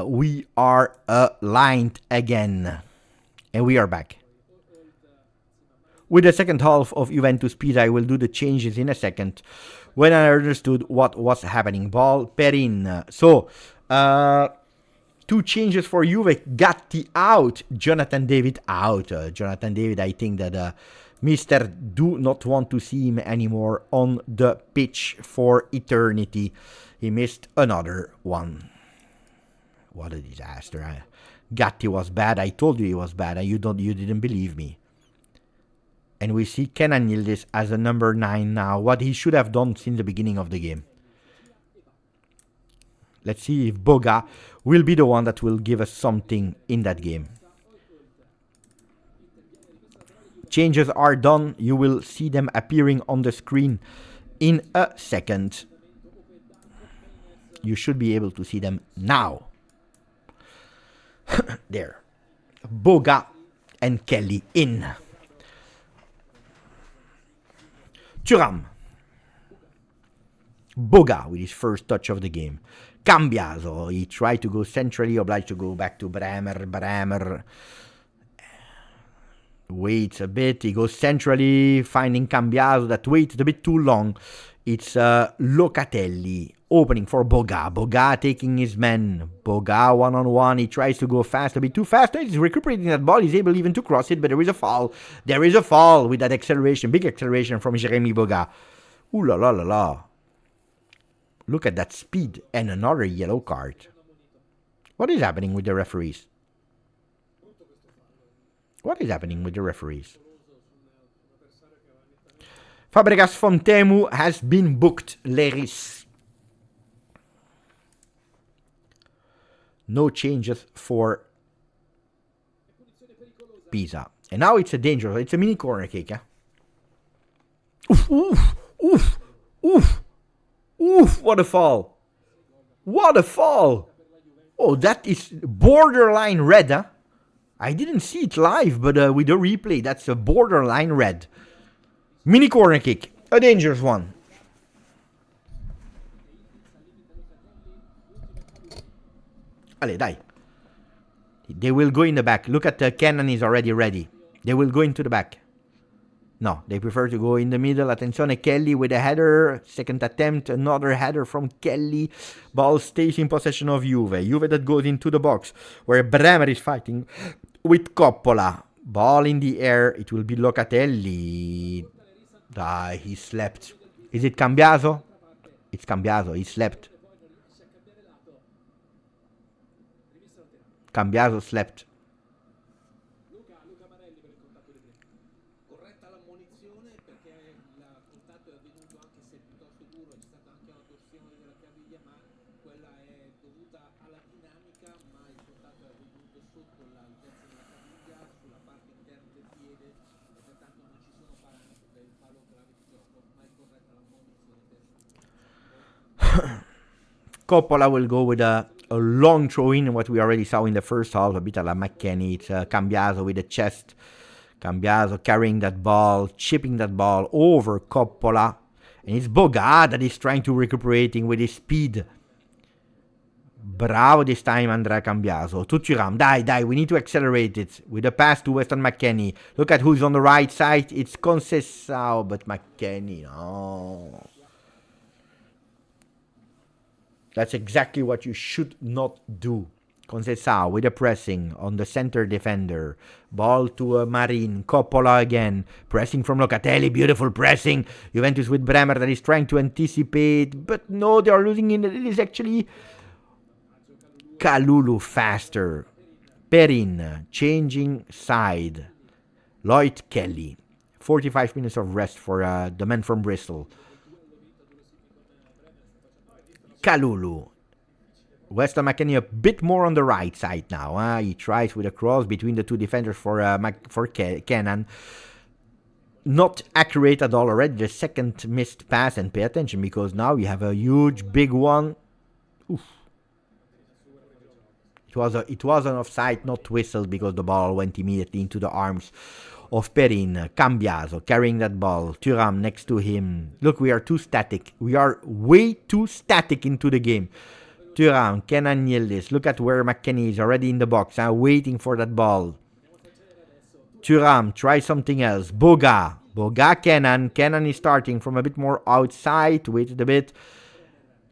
We are aligned again. And we are back. With the second half of Juventus Pisa, I will do the changes in a second. When I understood what was happening. Ball, Perin. So, 2 changes for Juve. Gatti out. Jonathan David out. Jonathan David, I think that Mr. do not want to see him anymore on the pitch for eternity. He missed another one. What a disaster. Gatti was bad. I told you he was bad. You didn't believe me. And we see Kenan Yildiz as a number 9 now. What he should have done since the beginning of the game. Let's see if Boga will be the one that will give us something in that game. Changes are done. You will see them appearing on the screen in a second. You should be able to see them now. There. Boga and Kelly in. Thuram. Boga with his first touch of the game. Cambiaso. He tried to go centrally, obliged to go back to Bremer. Bremer waits a bit. He goes centrally, finding Cambiaso that waits a bit too long. It's Locatelli opening for Boga. Boga taking his men. Boga one-on-one. He tries to go fast, a bit too fast. He's recuperating that ball. He's able even to cross it, but there is a foul. There is a foul with that acceleration, big acceleration from Jeremy Boga. Ooh la la la la. Look at that speed and another yellow card. What is happening with the referees? What is happening with the referees? Fabregas Fontemu has been booked, Leris. No changes for Pisa. And now it's a dangerous, it's a mini corner kick. Oof, oof, oof, oof, oof, what a fall. What a fall. Oh, that is borderline red, huh? I didn't see it live, but with the replay, that's a borderline red. Mini corner kick, a dangerous one. Allez, dai. They will go in the back. Look at the cannon is already ready. They will go into the back. No, they prefer to go in the middle. Attenzione, Kelly with a header. Second attempt, another header from Kelly. Ball stays in possession of Juve. Juve that goes into the box where Bremer is fighting with Coppola. Ball in the air. It will be Locatelli. He slept. Is it Cambiaso? It's Cambiaso. He slept. Cambiaso slept. Coppola will go with a long throw-in, what we already saw in the first half, a bit a la McKennie. It's Cambiaso with the chest. Cambiaso carrying that ball, chipping that ball over Coppola. And it's Boga that is trying to recuperating with his speed. Bravo this time, Andrea Cambiaso. To Thuram, die, we need to accelerate it. With a pass to Weston McKennie. Look at who's on the right side. It's Conceição, but McKennie, no. That's exactly what you should not do. Conceição with a pressing on the center defender. Ball to Marin. Coppola again. Pressing from Locatelli. Beautiful pressing. Juventus with Bremer that is trying to anticipate. But no, they are losing it. It is actually Kalulu faster. Perin changing side. Lloyd Kelly. 45 minutes of rest for the man from Bristol. Kalulu. Weston McKennie a bit more on the right side now. He tries with a cross between the two defenders for Kenan. not accurate at all already. The second missed pass, and pay attention because now we have a huge big one. Oof. It was an offside, not whistled, because the ball went immediately into the arms of Perin. Cambiaso carrying that ball. Thuram next to him. Look, we are too static. We are way too static into the game. Thuram, Kenan Yildiz. Look at where McKennie is already in the box. Waiting for that ball. Thuram, try something else. Boga, Kenan. Kenan is starting from a bit more outside. Waited a bit.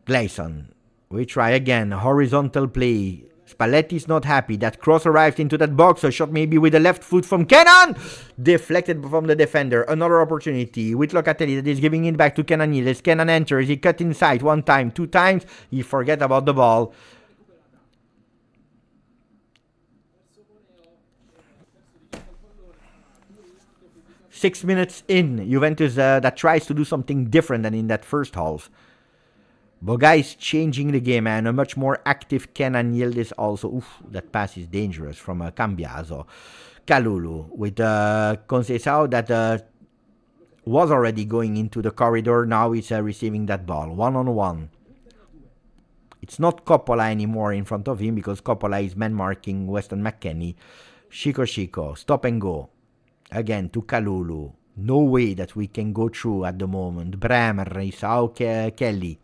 Gleison. We try again. Horizontal play. Spalletti's not happy. That cross arrived into that box. A shot maybe with the left foot from Kenan. Deflected from the defender. Another opportunity with Locatelli that is giving it back to Kenan Yildiz. Kenan enters. He cut inside 1 time, 2 times. He forget about the ball. Six minutes in. Juventus that tries to do something different than in that first half. Boga is changing the game, and a much more active Kenan Yildiz also. Oof, that pass is dangerous from Cambiaso. Kalulu with Conceição that was already going into the corridor. Now he's receiving that ball. 1-on-1. It's not Coppola anymore in front of him because Coppola is man-marking Weston McKennie. Chico, stop and go. Again to Kalulu. No way that we can go through at the moment. Bremer, Isao Kelly.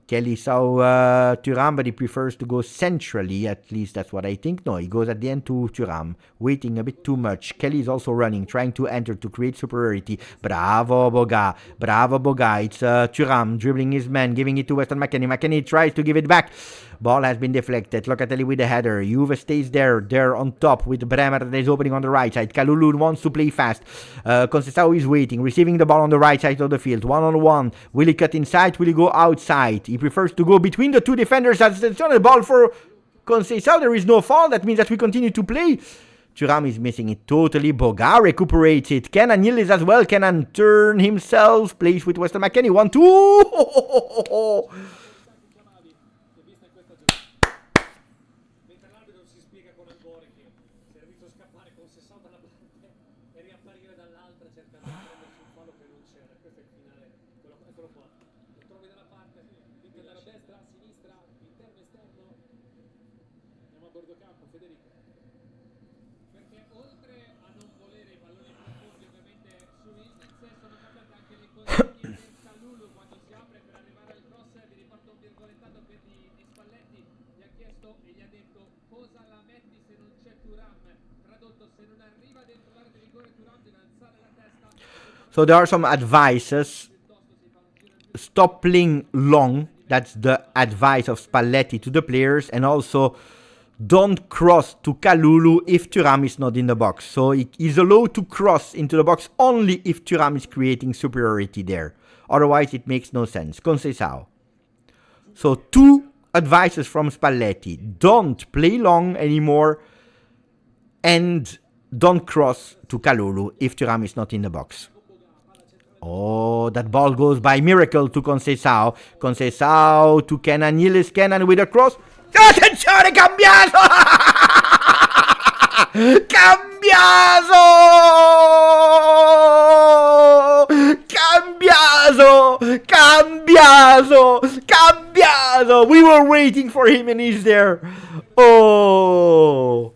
Kelly saw Thuram, but he prefers to go centrally. At least that's what I think. No, he goes at the end to Thuram, waiting a bit too much. Kelly is also running, trying to enter to create superiority. Bravo, Boga. It's Thuram dribbling his man, giving it to Weston McKennie. McKennie tries to give it back. Ball has been deflected. Locatelli with the header. Juve stays there on top with Bremer that is opening on the right side. Kalulu wants to play fast. Conceição is waiting, receiving the ball on the right side of the field. 1-on-1. Will he cut inside? Will he go outside? He prefers to go between the two defenders. That's not a ball for Conceição. There is no foul. That means that we continue to play. Thuram is missing it totally. Boga recuperates it. Kenan Yildiz as well. Kenan turn himself. Plays with Weston McKennie. 1-2. So there are some advices. Stop playing long. That's the advice of Spalletti to the players. And also, don't cross to Kalulu if Thuram is not in the box. So it is allowed to cross into the box only if Thuram is creating superiority there. Otherwise, it makes no sense. Conceição. So 2 advices from Spalletti. Don't play long anymore. And don't cross to Kalulu if Thuram is not in the box. Oh, that ball goes by miracle to Conceição. Conceição to Kenan Yildiz. Kenan with a cross. Attenzione, Cambiaso! Cambiaso! We were waiting for him and he's there. Oh!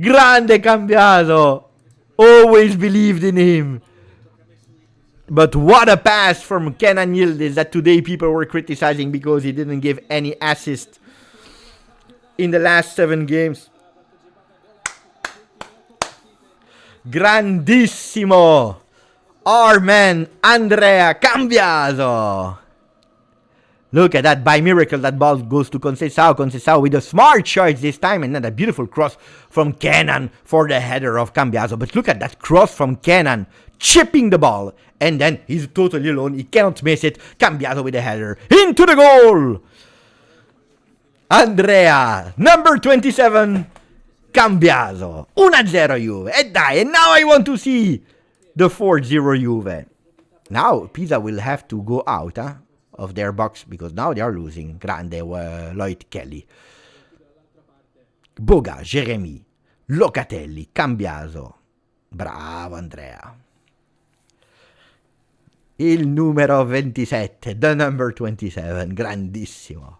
Grande Cambiaso! Always believed in him. But what a pass from Kenan Yildiz that today people were criticizing because he didn't give any assist in the last 7 games. Grandissimo! Our man, Andrea Cambiaso. Look at that, by miracle, that ball goes to Conceição. Conceição with a smart choice this time, and then a beautiful cross from Kenan for the header of Cambiaso. But look at that cross from Kenan, chipping the ball, and then he's totally alone. He cannot miss it. Cambiaso with the header into the goal. Andrea, number 27, Cambiaso. 1-0 Juve. And now I want to see the 4-0 Juve. Now Pisa will have to go out of their box because now they are losing. Grande Lloyd Kelly. Boga, Jeremy, Locatelli, Cambiaso. Bravo Andrea. Il numero 27, the number 27, grandissimo.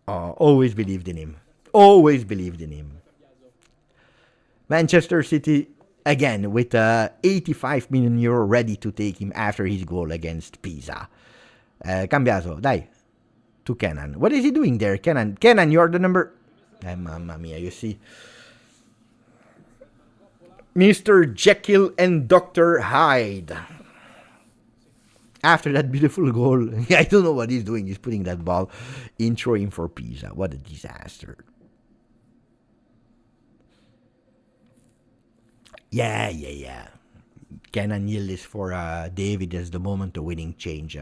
Oh, always believed in him. Always believed in him. Manchester City, again, with 85 million euro ready to take him after his goal against Pisa. Cambiaso, dai. To Kenan. What is he doing there, Kenan? Kenan, you're the number... mamma mia, you see. Mr. Jekyll and Dr. Hyde. After that beautiful goal, I don't know what he's doing. He's putting that ball in, throwing for Pisa. What a disaster. Yeah. Kenan Yildiz for David as the moment of winning change.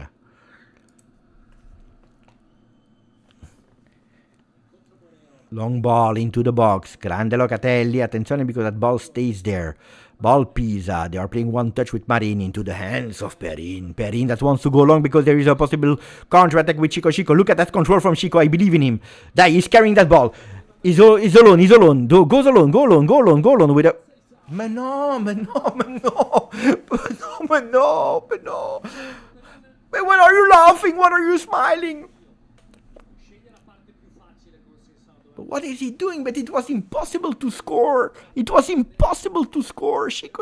Long ball into the box. Grande Locatelli. Attenzione because that ball stays there. Ball Pisa. They are playing one touch with Marin into the hands of Perin. Perin that wants to go long because there is a possible counter-attack with Chico. Chico, look at that control from Chico. I believe in him. Dai, he's carrying that ball. He's alone. Goes alone with a... Ma no. But what are you laughing? What are you smiling? But what is he doing? But it was impossible to score.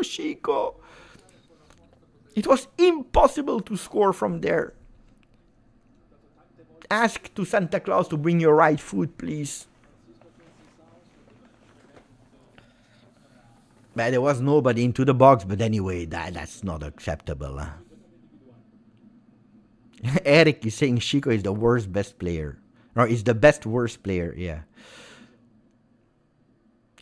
Chico. It was impossible to score from there. Ask to Santa Claus to bring your right foot, please. But there was nobody into the box. But anyway, that's not acceptable. Eric is saying Chico is the best player. Or is the worst player, yeah.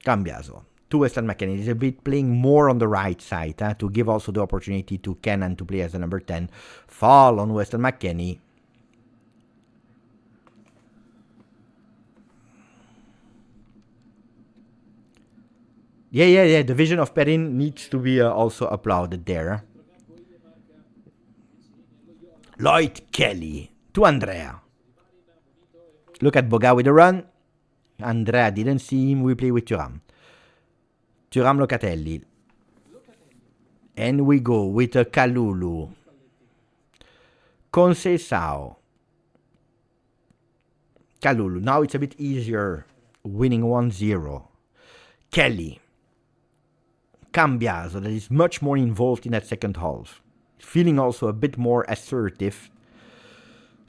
Cambiaso. To Weston McKennie. He's a bit playing more on the right side to give also the opportunity to Kenan to play as the number 10. Fall on Weston McKennie. Yeah. The vision of Perin needs to be also applauded there. Lloyd Kelly to Andrea. Look at Boga with the run. Andrea didn't see him. We play with Thuram. Locatelli. And we go with Kalulu. Conceição. Kalulu. Now it's a bit easier winning 1-0. Kelly. Cambiaso, that is much more involved in that second half. Feeling also a bit more assertive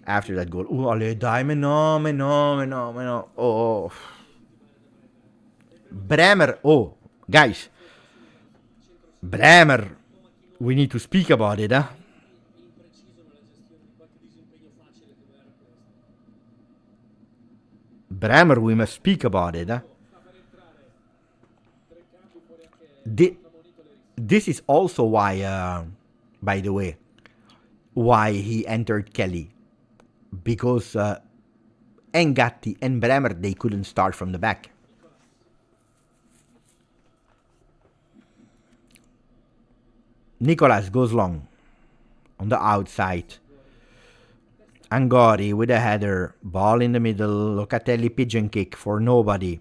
after that goal. Oh, allez, dai, mais no. Oh. Bremer. Oh, guys. Bremer. We need to speak about it, huh? Bremer, we must speak about it, huh? This is also why, by the way, why he entered Kelly. Because Ngatti and Bremer, they couldn't start from the back. Nicolas goes long on the outside. Angori with a header. Ball in the middle. Locatelli pigeon kick for nobody.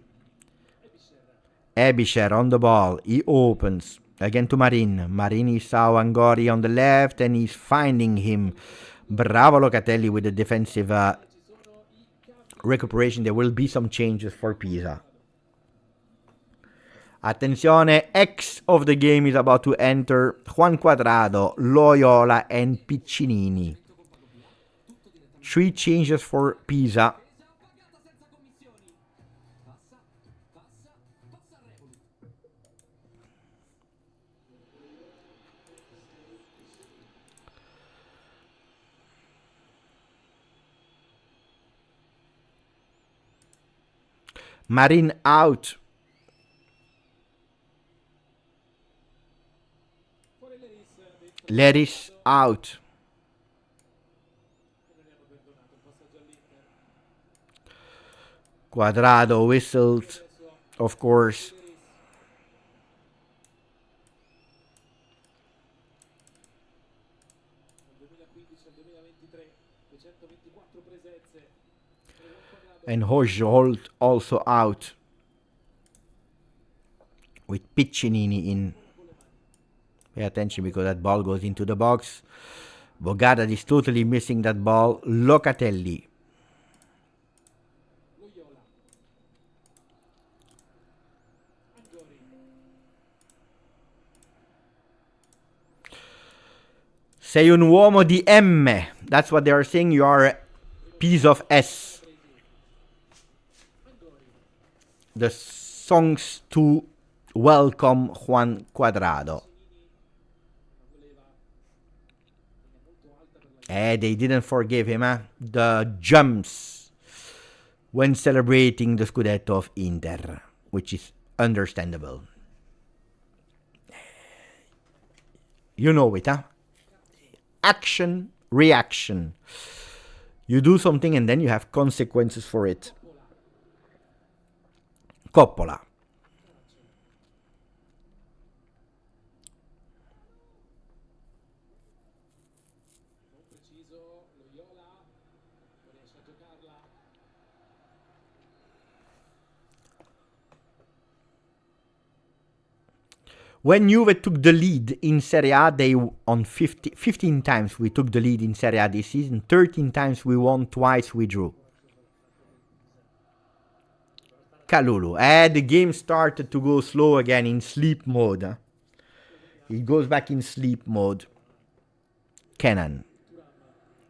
Ebischer on the ball. He opens. Again to Marin. Marin saw Angori on the left and he's finding him. Bravo Locatelli with the defensive recuperation. There will be some changes for Pisa. Attenzione, X of the game is about to enter. Juan Cuadrado, Loyola and Piccinini. 3 changes for Pisa. Marin out. Leris out. Cuadrado whistled, of course. And Hojolt also out. with Piccinini in. Pay attention because that ball goes into the box. Bogata is totally missing that ball. Locatelli. Sei un uomo di M. That's what they are saying. You are a piece of S. The songs to welcome Juan Cuadrado. They didn't forgive him, huh? The jumps when celebrating the Scudetto of Inter, which is understandable. You know it, huh? Action, reaction. You do something and then you have consequences for it. Coppola. When Juve took the lead in Serie A, they on 15 times we took the lead in Serie A this season. 13 times we won, twice we drew. Kalulu. The game started to go slow again in sleep mode. Huh? It goes back in sleep mode. Kenan.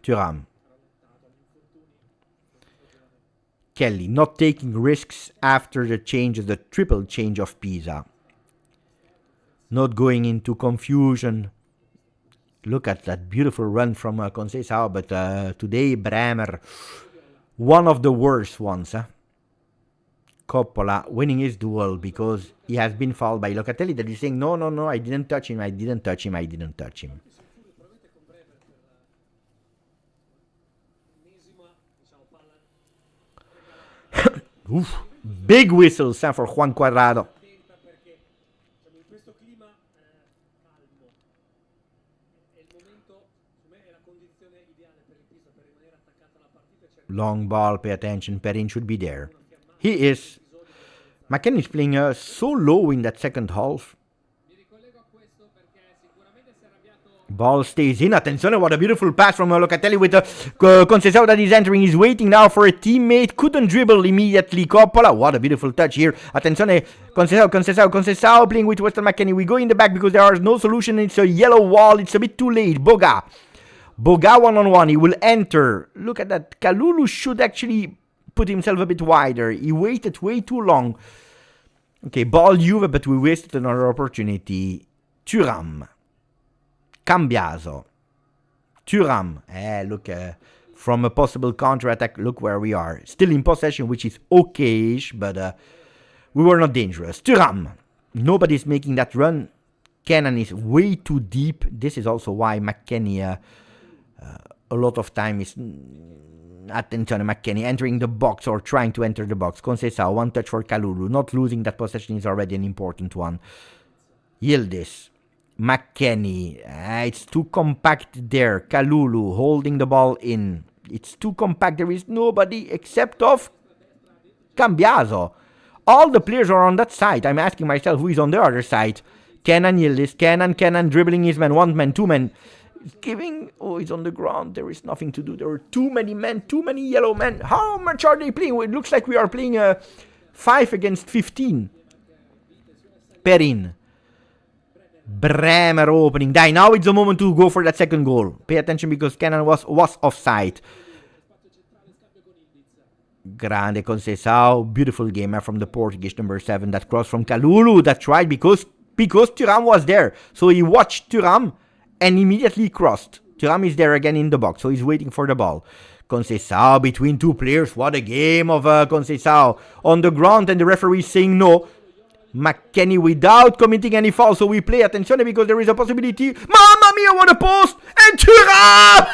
Thuram. Kelly. Not taking risks after the changes, the triple change of Pisa. Not going into confusion. Look at that beautiful run from Conceição, but today Bremer, one of the worst ones. Huh? Coppola winning his duel because he has been fouled by Locatelli that is saying, no, I didn't touch him, I didn't touch him. Oof. Big whistles for Juan Cuadrado. Long ball, pay attention. Perin should be there. He is. McKennie is playing so low in that second half. Ball stays in. Attenzione, what a beautiful pass from Locatelli with Conceição that is entering. He's waiting now for a teammate. Couldn't dribble immediately. Coppola. What a beautiful touch here. Attenzione. Conceição playing with Weston McKennie. We go in the back because there is no solution. It's a yellow wall. It's a bit too late. Boga one-on-one. He will enter. Look at that. Kalulu should actually put himself a bit wider. He waited way too long. Okay, ball Juve, but we wasted another opportunity. Thuram. Cambiaso. Thuram. Look, from a possible counter-attack, look where we are. Still in possession, which is okay-ish, but we were not dangerous. Thuram. Nobody's making that run. Kenan is way too deep. This is also why McKennie, a lot of time is... Attenzione, McKennie entering the box or trying to enter the box. Conceição, one touch for Kalulu. Not losing that possession is already an important one. Yildiz. McKennie. It's too compact there. Kalulu holding the ball in. It's too compact. There is nobody except of Cambiaso. All the players are on that side. I'm asking myself who is on the other side. Kenan, Yildiz. Kenan dribbling his man. One man, two men. Giving, he's on the ground. There is nothing to do. There are too many men, too many yellow men. How much are they playing? It looks like we are playing 5 against 15. Perin. Bremer opening. Now it's the moment to go for that second goal. Pay attention because Kenan was offside. Grande Conceição. Beautiful game from the Portuguese number 7. That cross from Kalulu. That's right, because Thuram was there. So he watched Thuram and immediately crossed. Thuram is there again in the box, so he's waiting for the ball. Conceição between two players. What a game of Conceição. On the ground, and the referee is saying no. McKennie without committing any foul, so we play. Attenzione because there is a possibility. Mamma mia, what a post! And Thuram!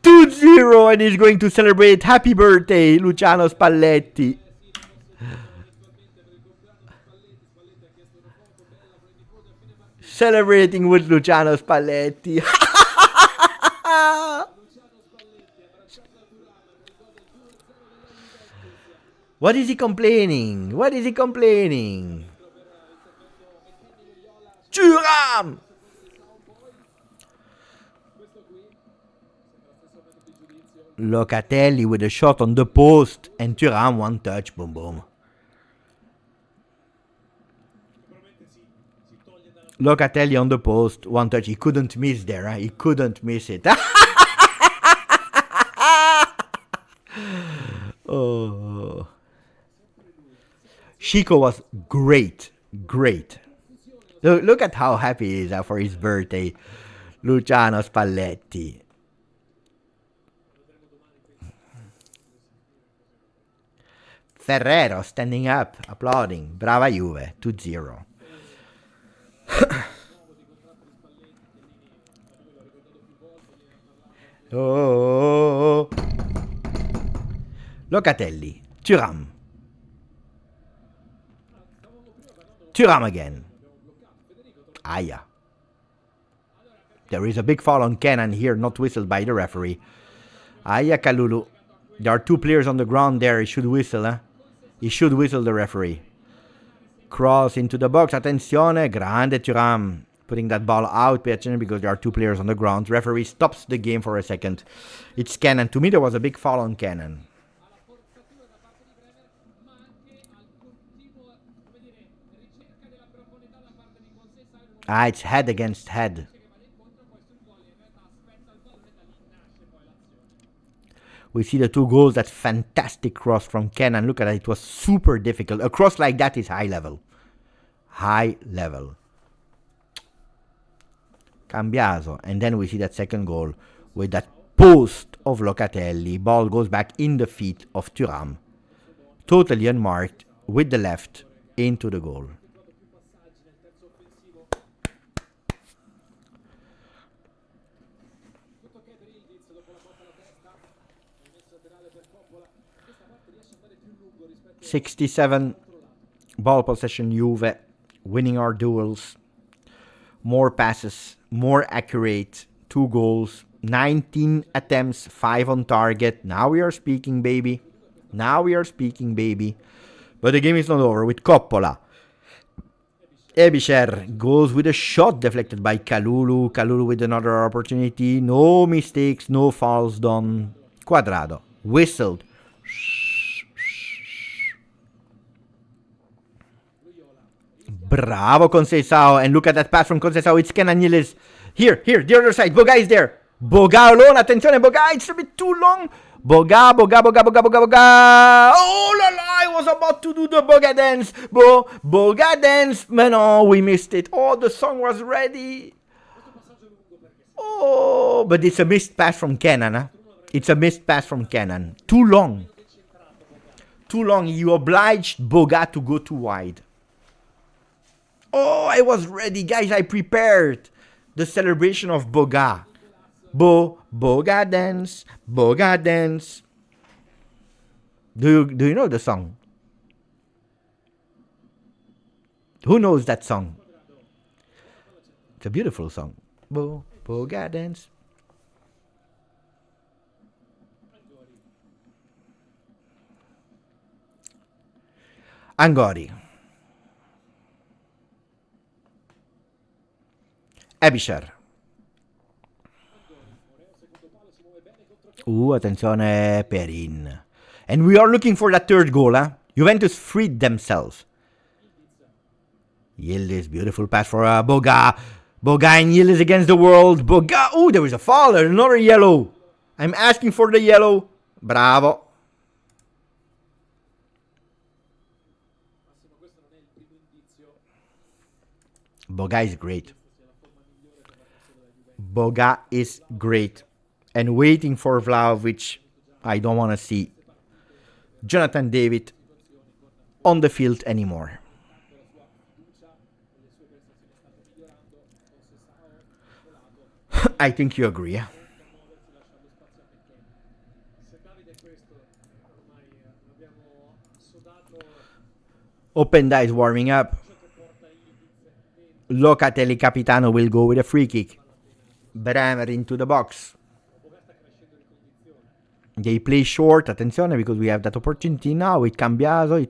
2-0, and he's going to celebrate. Happy birthday, Luciano Spalletti. Celebrating with Luciano Spalletti. What is he complaining? What is he complaining? Thuram! Locatelli with a shot on the post and Thuram one touch, boom boom. Locatelli on the post, one touch. He couldn't miss there, huh? He couldn't miss it. Oh. Chico was great. Look at how happy he is for his birthday. Luciano Spalletti. Ferrero standing up, applauding. Brava Juve, 2-0. Oh. Locatelli. Thuram again. Aya. There is a big foul on Kenan here, not whistled by the referee. Aya Kalulu. There are two players on the ground there. He should whistle, huh? He should whistle, the referee. Cross into the box. Attenzione. Grande Thuram. Putting that ball out. Pay attention because there are two players on the ground. Referee stops the game for a second. It's Kenan. To me, there was a big foul on Kenan. It's head against head. We see the two goals. That fantastic cross from Kenan. Look at that. It was super difficult. A cross like that is high level. High level. Cambiaso. And then we see that second goal with that post of Locatelli. Ball goes back in the feet of Thuram. Totally unmarked with the left into the goal. '67 ball possession Juve, winning our duels, more passes, more accurate, 2 goals, 19 attempts, 5 on target. Now we are speaking, baby. But the game is not over with Coppola. Ebischer goes with a shot deflected by Kalulu. Kalulu with another opportunity. No mistakes, no fouls done. Quadrado whistled. Bravo Conceição, and look at that pass from Conceição. It's Kenan Yildiz. Here, the other side. Boga is there. Boga alone. Attenzione, Boga. It's a bit too long. Boga. Oh la la! I was about to do the Boga dance. Boga dance. But no, we missed it. Oh, the song was ready. Oh, but it's a missed pass from Kenan. Huh? It's a missed pass from Kenan. Too long. You obliged Boga to go too wide. Oh, I was ready, guys. I prepared the celebration of Boga. Boga dance. Do you know the song? Who knows that song? It's a beautiful song. Boga dance. Angori. Ebischer. Attenzione, Perin. And we are looking for that third goal, huh? Juventus freed themselves. Yildiz, beautiful pass for Boga. Boga and Yildiz against the world. Boga, there was a foul, another yellow. I'm asking for the yellow. Bravo. Boga is great. Boga is great. And waiting for Vlahovic, I don't want to see Jonathan David on the field anymore. I think you agree. Yeah? Openda is warming up. Locatelli Capitano will go with a free kick. Bremer into the box. They play short, attenzione, because we have that opportunity now with Cambiaso.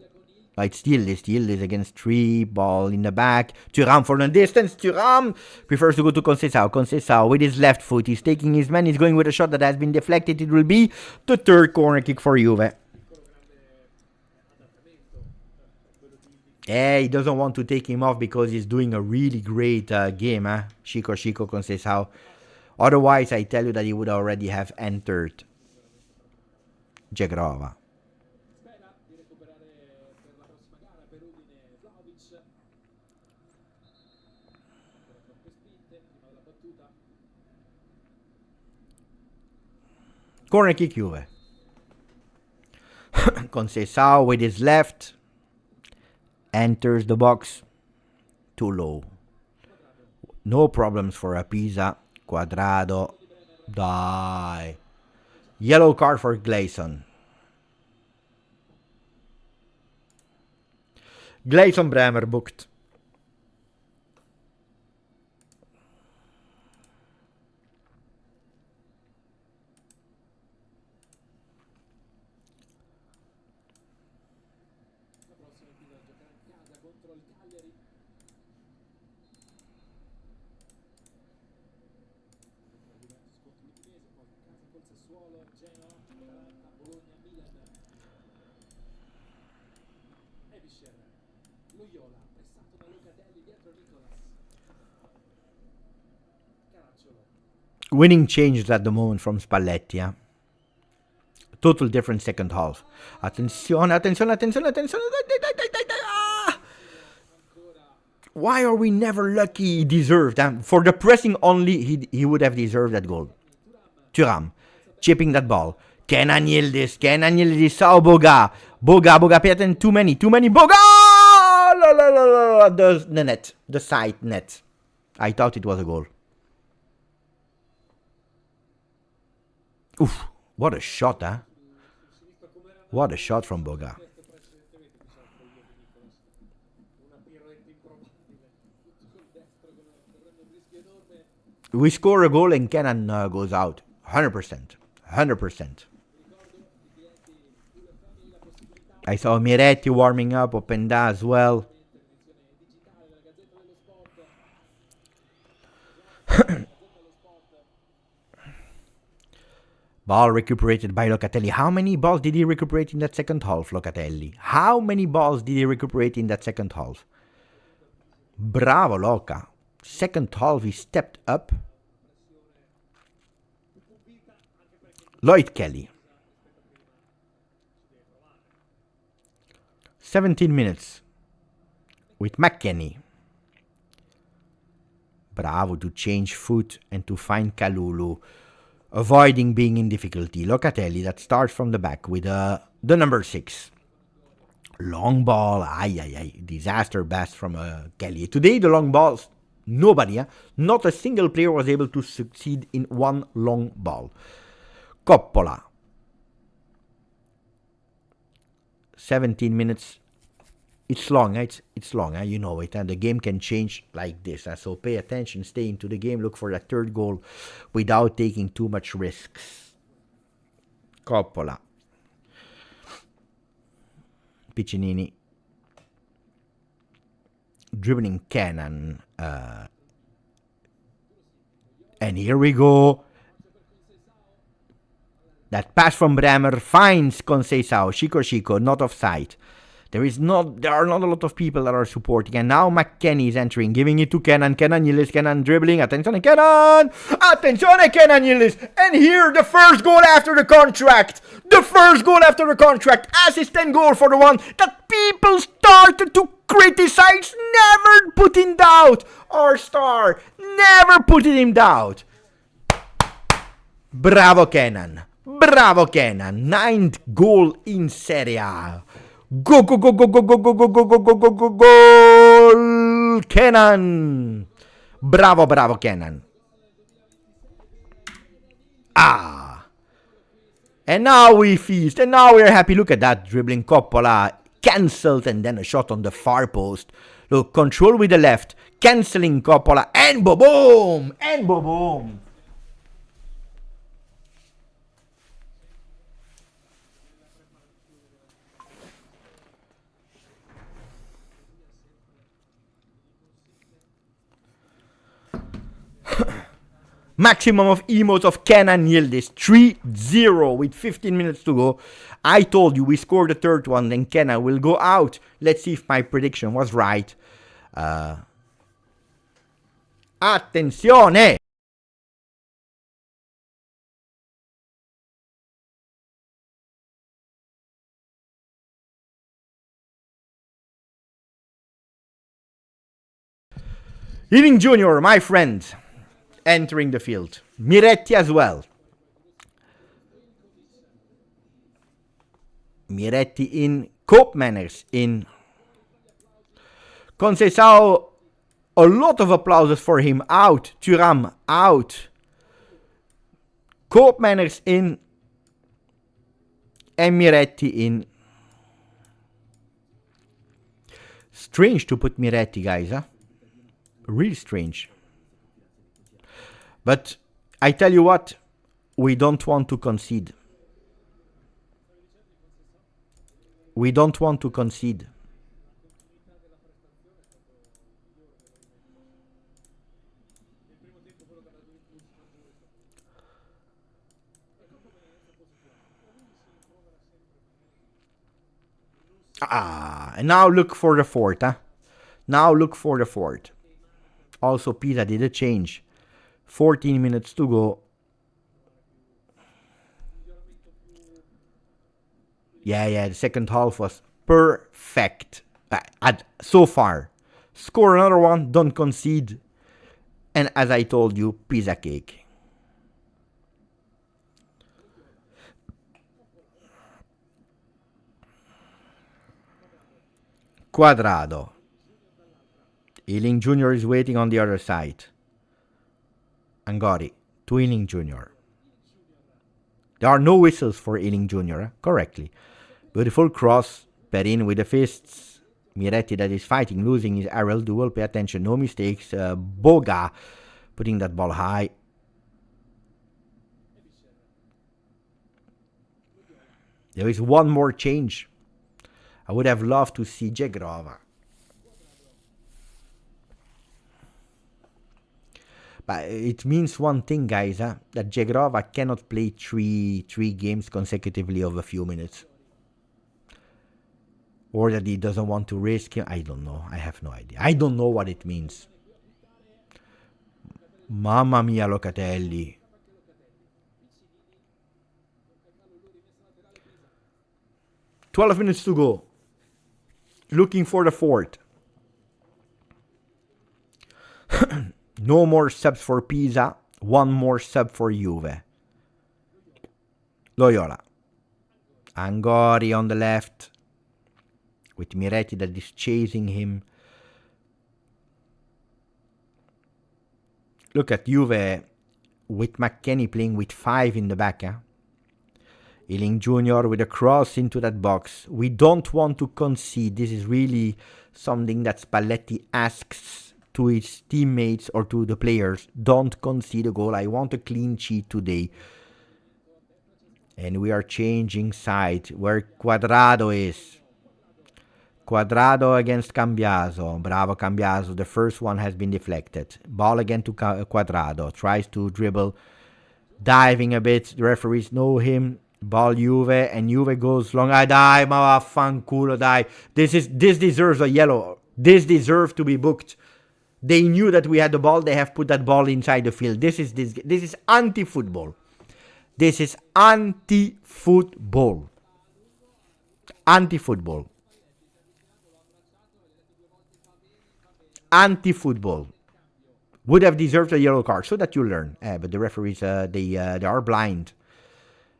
It's Yildiz against 3, ball in the back. Thuram for the distance. Thuram prefers to go to Conceição. Conceição with his left foot. He's taking his man. He's going with a shot that has been deflected. It will be the third corner kick for Juve. He doesn't want to take him off because he's doing a really great game, Chico Conceição. Otherwise, I tell you that he would already have entered Gjustjuve. Corner kick Juve. Conceição with his left enters the box. Too low. No problems for a Pisa. Quadrado. Die. Yellow card for Gleison. Gleison Bremer booked. Winning changes at the moment from Spalletti. Total different second half. Attenzione. Why are we never lucky? He deserved. For the pressing only, he would have deserved that goal. Thuram chipping that ball. Kenan Yildiz. Ciao Boga. Boga Peter. Too many. Boga! The net. The side net. I thought it was a goal. Oof, what a shot, huh? What a shot from Boga. We score a goal and Kenan goes out. 100%. I saw Miretti warming up, Openda as well. Ball recuperated by Locatelli. How many balls did he recuperate in that second half, Locatelli? How many balls did he recuperate in that second half? Bravo, Loca. Second half, he stepped up. Lloyd Kelly. 17 minutes with McKennie. Bravo to change foot and to find Kalulu. Avoiding being in difficulty. Locatelli that starts from the back with the number 6. Long ball. Disaster best from Kelly. Today the long balls, nobody, not a single player was able to succeed in one long ball. Coppola. 17 minutes. It's long, it's long, you know it, and the game can change like this. So pay attention, stay into the game, look for that third goal without taking too much risks. Coppola. Piccinini. Dribbling Kenan. And here we go. That pass from Bremer finds Conceição. Chico, not offside. There are not a lot of people that are supporting. And now McKennie is entering, giving it to Kenan. Kenan Yildiz, dribbling. Attenzione Kenan! Attenzione Kenan Yildiz! And here, the first goal after the contract. Assist and goal for the one that people started to criticize. Never put in doubt. Our star. Never put it in doubt. Bravo Kenan. 9th goal in Serie A. Go, Kenan. Bravo, Kenan. And now we feast. And now we're happy. Look at that dribbling Coppola. cancelled, and then a shot on the far post. Look, control with the left, cancelling Coppola, and boom! And boom! Maximum of emotes of Ken and Yildiz. 3-0 with 15 minutes to go. I told you we scored the third one, then Kenna will go out. Let's see if my prediction was right. Attenzione! Yildiz Jr., my friend, entering the field. Miretti as well. Miretti in. Koopmanners in. Conceição, a lot of applauses for him. Out. Thuram out. Koopmanners in. And Miretti in. Strange to put Miretti, guys, huh? Really strange. But I tell you what, we don't want to concede. We don't want to concede. And now look for the fourth, huh? Now look for the fourth. Also, Pisa did a change. 14 minutes to go. Yeah, the second half was perfect. So far. Score another one, don't concede. And as I told you, Pisa cake. Cuadrado. Yildiz Jr. is waiting on the other side. Angori to Yildiz Jr. There are no whistles for Yildiz Jr. Correctly. Beautiful cross. Perin with the fists. Miretti that is fighting, losing his aerial duel. Pay attention, no mistakes. Boga putting that ball high. There is one more change. I would have loved to see Gjustjuve. But it means one thing, guys, that Gjustjuve cannot play three games consecutively of a few minutes. Or that he doesn't want to risk him. I don't know. I have no idea. I don't know what it means. Mamma mia, Locatelli. "12 minutes to go. Looking for the fourth. No more subs for Pisa. One more sub for Juve. Loyola. Angori on the left. With Miretti that is chasing him. Look at Juve with McKennie playing with 5 in the back. Yildiz Jr. with a cross into that box. We don't want to concede. This is really something that Spalletti asks to his teammates or to the players. Don't concede a goal. I want a clean sheet today. And we are changing side where Cuadrado is. Cuadrado against Cambiaso. Bravo Cambiaso. The first one has been deflected. Ball again to Cuadrado. Tries to dribble. Diving a bit. The referees know him. Ball Juve. And Juve goes long. Dai, ma vaffanculo, dai. This deserves a yellow. This deserves to be booked. They knew that we had the ball. They have put that ball inside the field. This is anti-football. This is anti-football. Anti-football. Anti-football. Would have deserved a yellow card, so that you learn. But the referees, they are blind.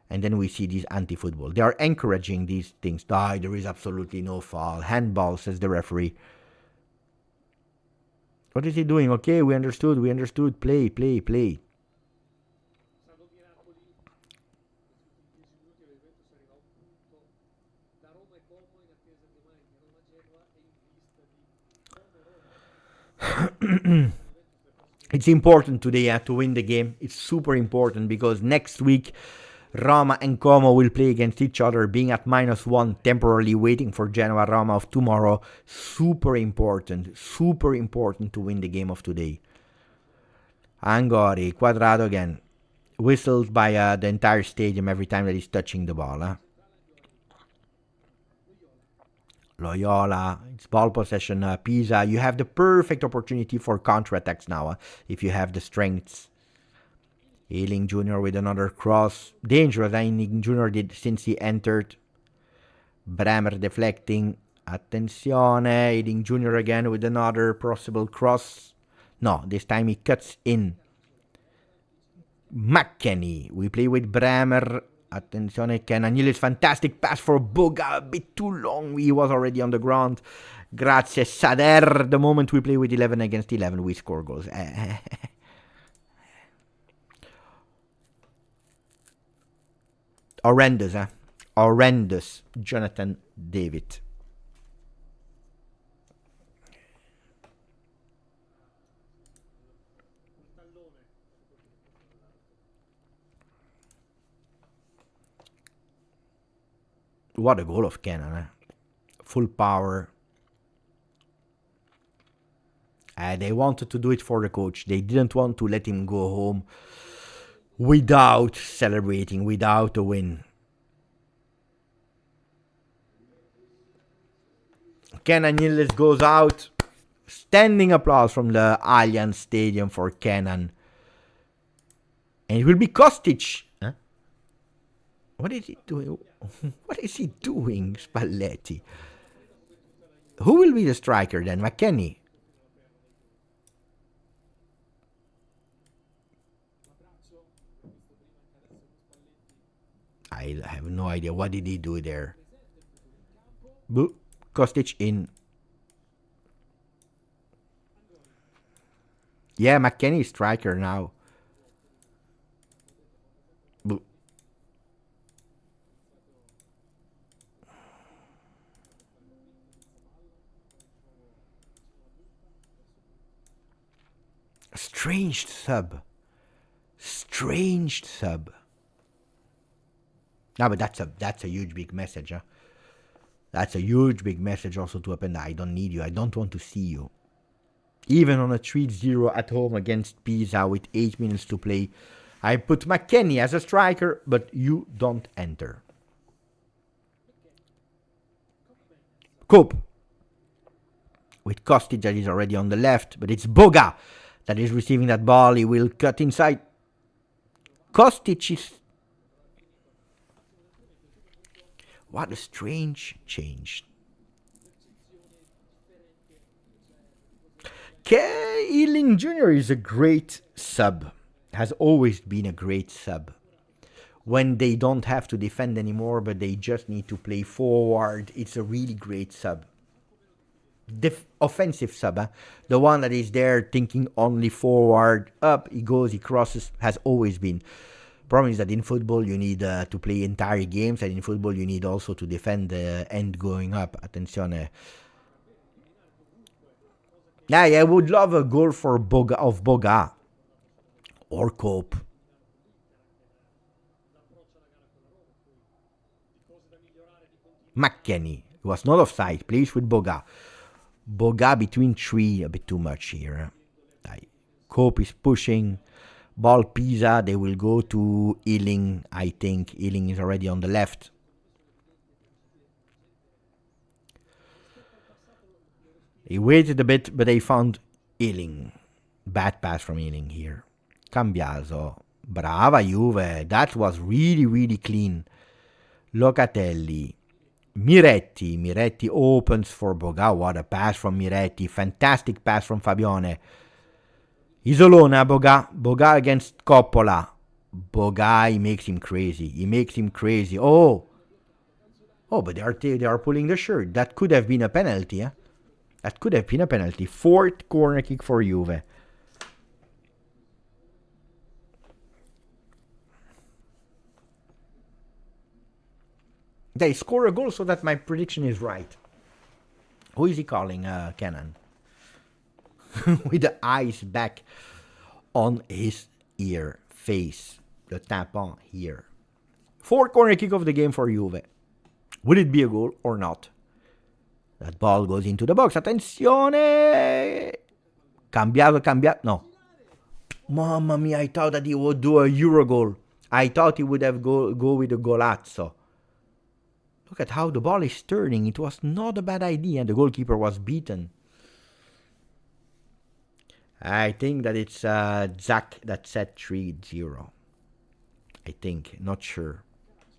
And then we see these anti-football. They are encouraging these things. There is absolutely no foul. Handball, says the referee. What is he doing? Okay, we understood. Play. It's important today to win the game. It's super important because next week Roma and Como will play against each other, being at -1, temporarily waiting for Genoa Roma of tomorrow. Super important to win the game of today. Angori, Quadrado again. Whistles by the entire stadium every time that he's touching the ball. Loyola, it's ball possession. Pisa, you have the perfect opportunity for counterattacks now if you have the strengths. Ealing Jr. with another cross. Dangerous, Ealing Jr. did since he entered. Bremer deflecting. Attenzione, Ealing Jr. again with another possible cross. No, this time he cuts in. McKennie, we play with Bremer. Attenzione, Kenan Yildiz, fantastic pass for Boga, a bit too long, he was already on the ground. Grazie Sader, the moment we play with 11 against 11 we score goals. Horrendous, horrendous, Jonathan David. What a goal of Kenan, full power. They wanted to do it for the coach. They didn't want to let him go home without celebrating, without a win. Kenan Yildiz goes out. Standing applause from the Allianz Stadium for Kenan. And it will be Kostic. What is he doing? What is he doing, Spalletti? Who will be the striker then? McKennie. I have no idea. What did he do there? Kostic in. Yeah, McKennie is striker now. Strange sub. Strange sub. No, but that's a huge big message, That's a huge big message also to Openda. I don't need you. I don't want to see you. Even on a 3-0 at home against Pisa with 8 minutes to play, I put McKennie as a striker, but you don't enter. Cope. With Kostic that is already on the left, but it's Boga that is receiving that ball. He will cut inside. Kostic is... What a strange change. Yildiz Jr. is a great sub. Has always been a great sub. When they don't have to defend anymore, but they just need to play forward, it's a really great sub. Offensive sub, the one that is there thinking only forward, up, he goes, he crosses, has always been. Problem is that in football you need to play entire games, and in football you need also to defend the end going up. Attenzione. Yeah, I would love a goal for Boga or Cope. McKennie was not offside, plays with Boga. Boga between three, a bit too much here. Cope is pushing. Ball Pisa, they will go to Ealing, I think. Ealing is already on the left. He waited a bit, but they found Ealing. Bad pass from Ealing here. Cambiaso. Brava Juve. That was really, really clean. Locatelli. Miretti opens for Boga. What a pass from Miretti. Fantastic pass from Fabione. Isolona, Boga against Coppola. Boga, he makes him crazy. Oh, but they are pulling the shirt. That could have been a penalty. That could have been a penalty. Fourth corner kick for Juve. They score a goal so that my prediction is right. Who is he calling, Kenan? with the eyes back on his ear, face, the tampon here. Fourth corner kick of the game for Juve. Will it be a goal or not? That ball goes into the box. Attenzione! Cambiato. No. Mamma mia, I thought that he would do a Euro goal. I thought he would have go with a golazzo. Look at how the ball is turning. It was not a bad idea. The goalkeeper was beaten. I think that it's Zach that set 3-0. I think. Not sure.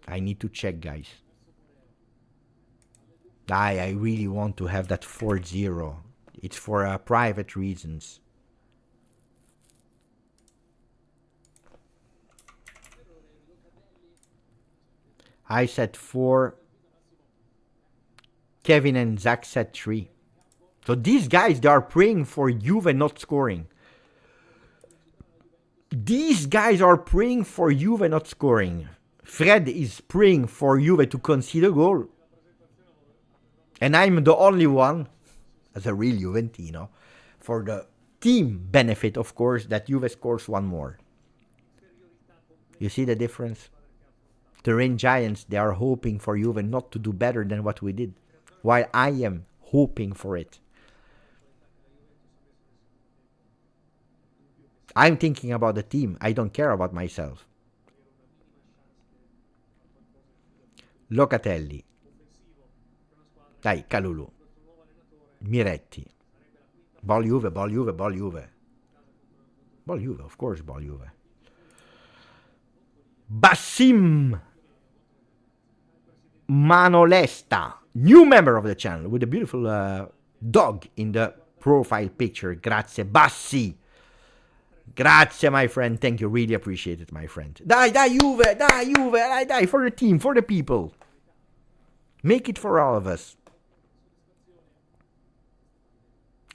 I need to check, guys. I really want to have that 4-0. It's for private reasons. I said 4. Kevin and Zach said 3. So these guys, they are praying for Juve not scoring. These guys are praying for Juve not scoring. Fred is praying for Juve to concede a goal. And I'm the only one, as a real Juventino, for the team benefit, of course, that Juve scores one more. You see the difference? The Rain Giants, they are hoping for Juve not to do better than what we did, while I am hoping for it. I'm thinking about the team. I don't care about myself. Locatelli. Dai, Calulu. Miretti. Ball Juve. Ball Juve, of course, ball Juve. Bassim Manolesta. New member of the channel with a beautiful dog in the profile picture. Grazie, Bassi. Grazie, my friend. Thank you. Really appreciate it, my friend. Dai, Juve. Dai, for the team, for the people. Make it for all of us.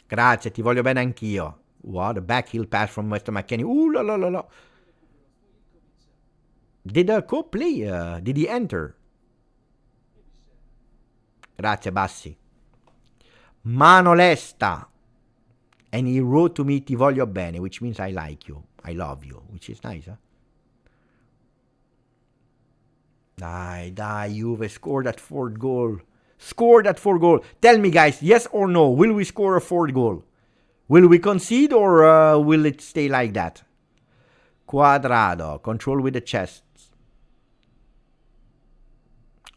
Grazie, ti voglio bene anch'io. What a backheel pass from Mr. McKennie. Ooh, la. Did Cope play? Did he enter? Grazie, Bassi. Manolesta. And he wrote to me, ti voglio bene, which means I like you. I love you, which is nice, huh? Dai, Juve, score that fourth goal. Score that fourth goal. Tell me, guys, yes or no, will we score a fourth goal? Will we concede or will it stay like that? Quadrado, control with the chest.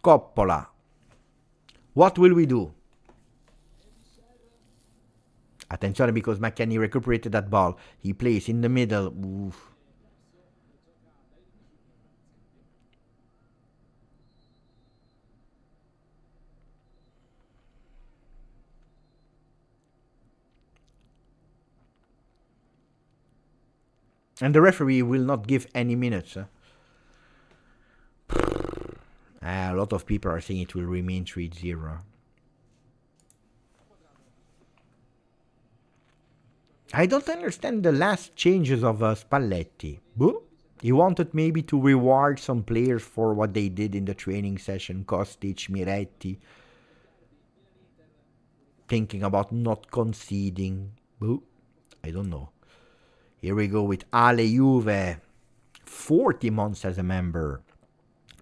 Coppola. What will we do? Attenzione, because McKennie recuperated that ball. He plays in the middle. Oof. And the referee will not give any minutes. A lot of people are saying it will remain 3-0. I don't understand the last changes of Spalletti. Boo? He wanted maybe to reward some players for what they did in the training session. Kostic, Miretti. Thinking about not conceding. Boo? I don't know. Here we go with Ale Juve. 40 months as a member.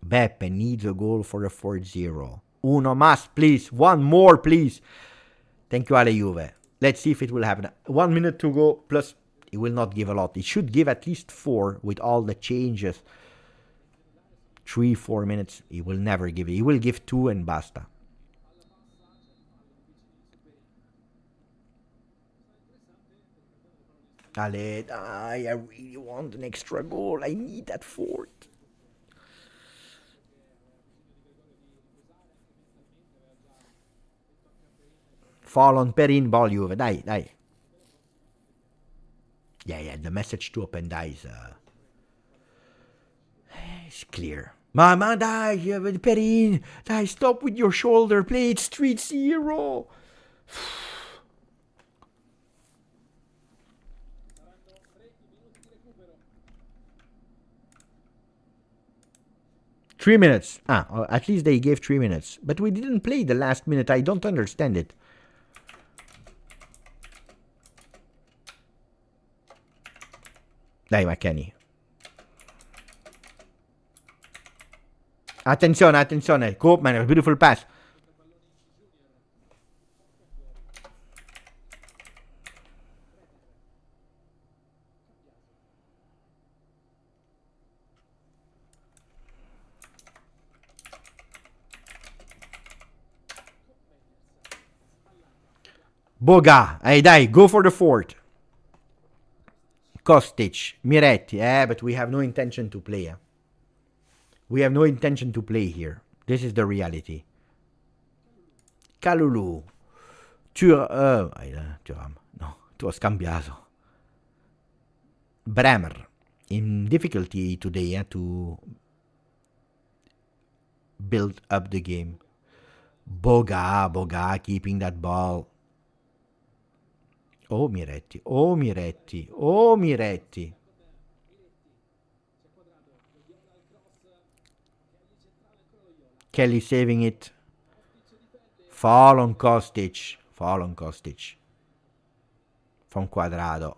Beppe needs a goal for a 4-0. Uno mas, please. One more, please. Thank you, Ale Juve. Let's see if it will happen. 1 minute to go. Plus, it will not give a lot. It should give at least 4 with all the changes. 3-4 minutes. He will never give it. He will give 2 and basta. Ale, I really want an extra goal. I need that fourth. Fall on Perin, ball Juve. Dai. Yeah, the message to open dies. It's clear. Mama, dai, Perin. Dai, stop with your shoulder. Play it 3-0. 3 minutes. At least they gave 3 minutes. But we didn't play the last minute. I don't understand it. Dai, McKennie. Attenzione, attenzione. Koopman, a beautiful pass. Boga. Hey, dai, go for the fourth. Kostic, Miretti. But we have no intention to play. We have no intention to play here. This is the reality. Kalulu. Thuram. No, tu ho scambiato. Bremer. In difficulty today to build up the game. Boga keeping that ball. Oh Miretti. Kelly saving it. Fall on Kostic. From Quadrado.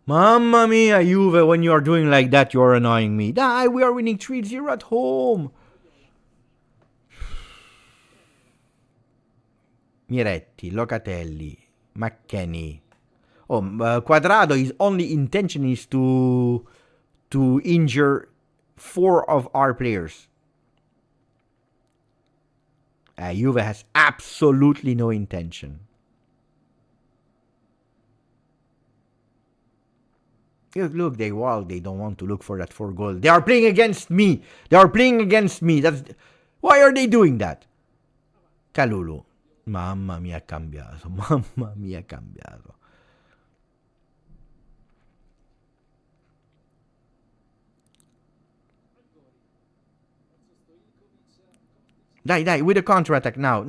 Mamma mia, Juve, when you are doing like that, you are annoying me. Die, we are winning 3-0 at home. Miretti, Locatelli, McKennie. Oh, Quadrado, his only intention is to injure 4 of our players. Juve has absolutely no intention. Look, they don't want to look for that 4 goal. They are playing against me. Why are they doing that? Kalulu. Mamma mia, cambiato. Dai, with a counterattack now,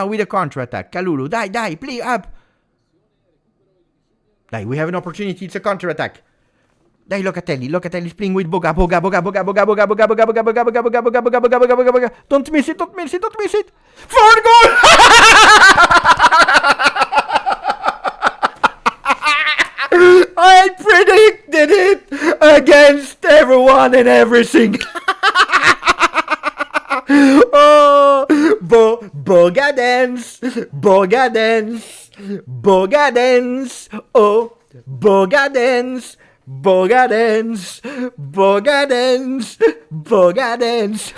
with a counterattack. Kalulu, dai, play up. Dai, we have an opportunity, it's a counterattack. Dai, Locatelli's playing with Boga. Don't miss it. 4 goal! I predicted it against everyone and everything. Oh, Boga dance. Oh, Boga dance.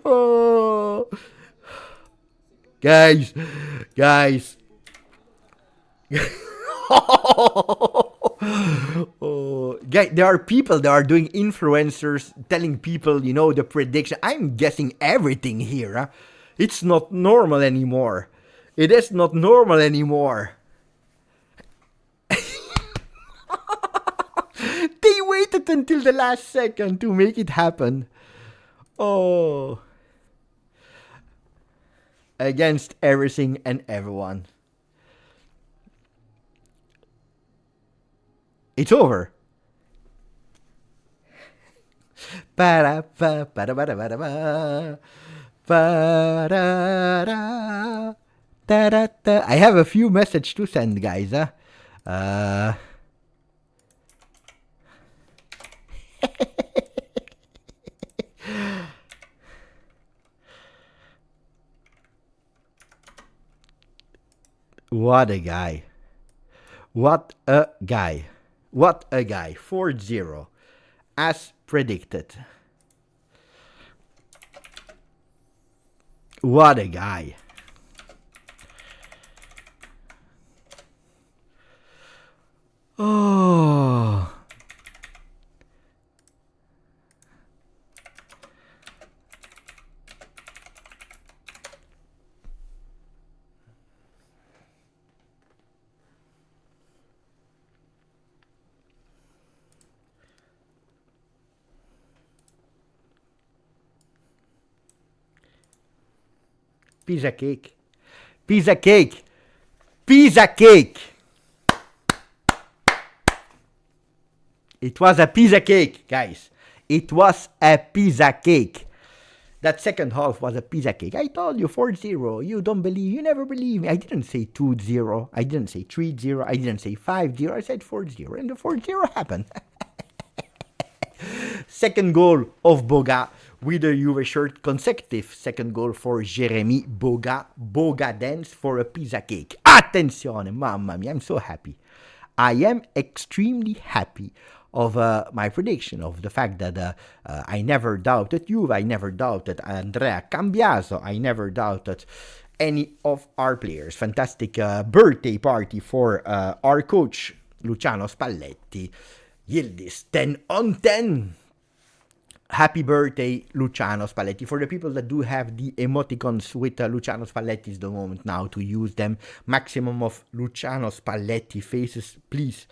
Oh, guys. Oh, guys, there are people that are doing influencers telling people, the prediction. I'm guessing everything here. Huh? It's not normal anymore. It is not normal anymore. They waited until the last second to make it happen. Oh. Against everything and everyone. It's over. I have a few messages to send, guys. What a guy. 4-0. As predicted. What a guy. Oh. Pizza cake. Pizza cake. Pizza cake. It was a pizza cake, guys. It was a pizza cake. That second half was a pizza cake. I told you 4-0. You don't believe. You never believe me. I didn't say 2-0. I didn't say 3-0. I didn't say 5-0. I said 4-0. And the 4-0 happened. Second goal of Boga with a Juve shirt. Consecutive second goal for Jeremy Boga. Boga dance for a pizza cake. Attenzione, mamma mia. I'm so happy. I am extremely happy of my prediction, of the fact that I never doubted Juve, I never doubted Andrea Cambiaso, I never doubted any of our players. Fantastic birthday party for our coach, Luciano Spalletti. Yildiz, 10 on 10. Happy birthday, Luciano Spalletti. For the people that do have the emoticons with Luciano Spalletti, is the moment now to use them. Maximum of Luciano Spalletti faces, please.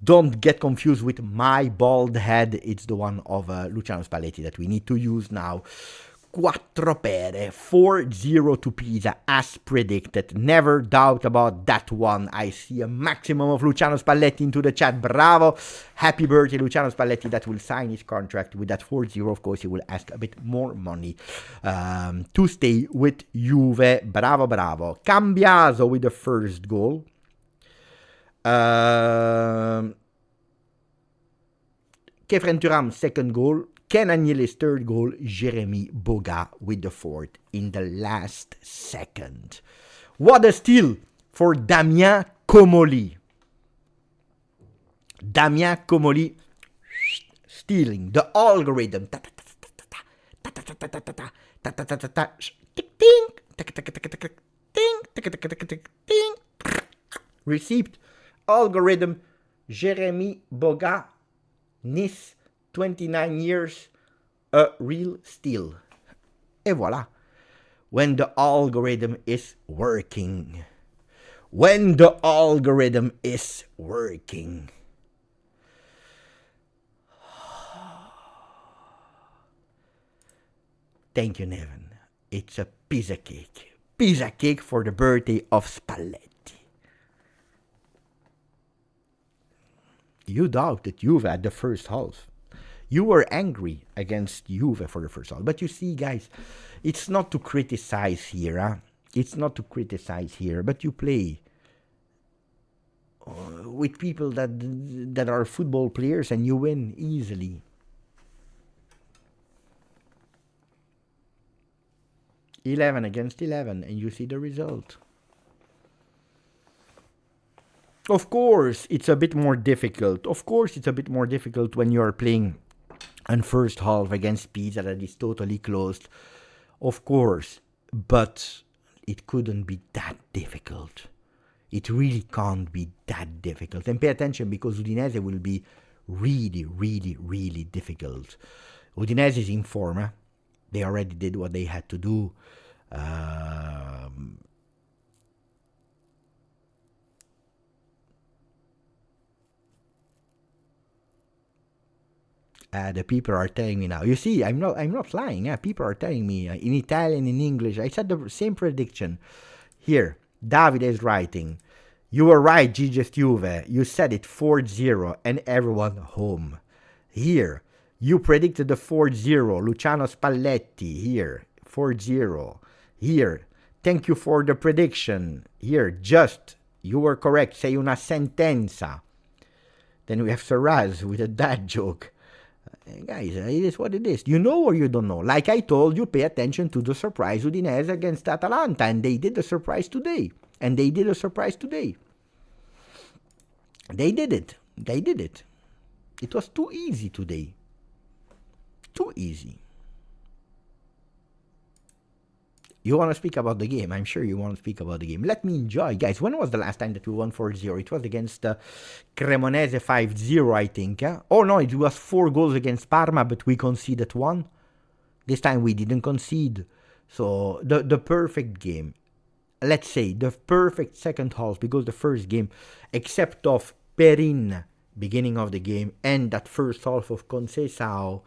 Don't get confused with my bald head. It's the one of Luciano Spalletti that we need to use now. 4 pere, 4-0 to Pisa, as predicted. Never doubt about that one. I see a maximum of Luciano Spalletti into the chat. Bravo. Happy birthday, Luciano Spalletti, that will sign his contract with that 4-0. Of course, he will ask a bit more money to stay with Juve. Bravo, bravo. Cambiaso with the first goal. Kefren Thuram, second goal. Kenan Yildiz, third goal. Jeremy Boga with the fourth in the last second. What a steal for Damien Comolli. Damien Comolli stealing the algorithm. Received algorithm. Jeremy Boga, Nice, 29 years, a real steal. Et voilà. When the algorithm is working. When the algorithm is working. Thank you, Neven. It's a pizza cake. Pizza cake for the birthday of Spalletti. You doubted Juve at the first half. You were angry against Juve for the first half. But you see, guys, it's not to criticize here. Huh? It's not to criticize here. But you play with people that are football players and you win easily. $11 against 11, and you see the result. Of course, it's a bit more difficult. Of course, it's a bit more difficult when you are playing in first half against Pisa that is totally closed. Of course, but it couldn't be that difficult. It really can't be that difficult. And pay attention, because Udinese will be really, really, really difficult. Udinese is in form. Huh? They already did what they had to do. The people are telling me now. You see, I'm not lying. People are telling me in Italian, in English. I said the same prediction. Here, Davide is writing. You were right, Gjustjuve. You said it 4-0 and everyone home. Here, you predicted the 4-0. Luciano Spalletti. Here, 4-0. Here, thank you for the prediction. Here, just, you were correct. Sei una sentenza. Then we have Saraz with a dad joke. Guys, it is what it is. You know or you don't know. Like I told you, pay attention to the surprise Udinese against Atalanta. And they did the surprise today. And they did a surprise today. They did it. They did it. It was too easy today. Too easy. You want to speak about the game? I'm sure you want to speak about the game. Let me enjoy. Guys, when was the last time that we won 4-0? It was against Cremonese 5-0, I think. Oh, no, it was 4 goals against Parma, but we conceded 1. This time we didn't concede. So, the perfect game. Let's say, the perfect second half, because the first game, except of Perin, beginning of the game, and that first half of Conceição,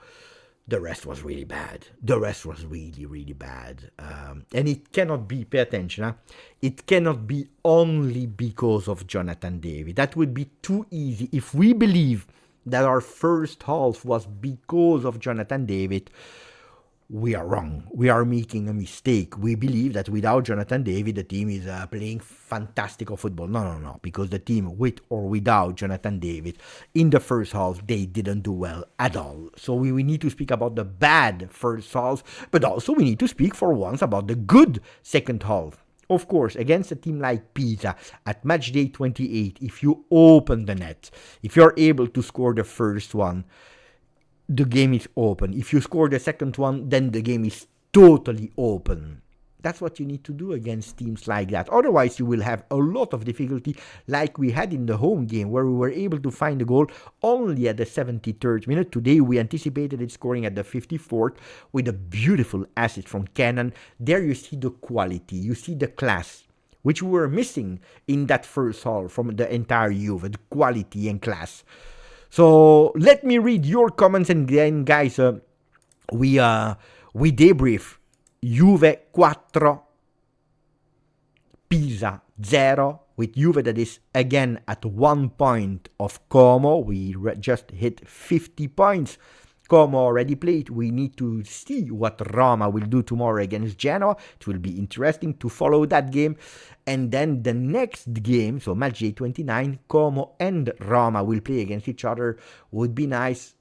The rest was really bad. The rest was really, really bad. And it cannot be, pay attention, huh? It cannot be only because of Jonathan David. That would be too easy. If we believe that our first half was because of Jonathan David, we are wrong. We are making a mistake. We believe that without Jonathan David, the team is playing fantastic football. No. Because the team, with or without Jonathan David, in the first half, they didn't do well at all. So we need to speak about the bad first half, but also we need to speak for once about the good second half. Of course, against a team like Pisa at Matchday 28, if you open the net, if you're able to score the first one, the game is open. If you score the second one, then the game is totally open. That's what you need to do against teams like that. Otherwise, you will have a lot of difficulty like we had in the home game where we were able to find the goal only at the 73rd minute. Today, we anticipated it scoring at the 54th with a beautiful assist from Cannon. There you see the quality, you see the class, which we were missing in that first half from the entire Juve, the quality and class. So let me read your comments, and then guys, we debrief Juve 4, Pisa 0, with Juve that is again at 1 point of Como. We just hit 50 points. Como already played. We need to see what Roma will do tomorrow against Genoa. It will be interesting to follow that game. And then the next game, so Matchday 29, Como and Roma will play against each other. Would be nice.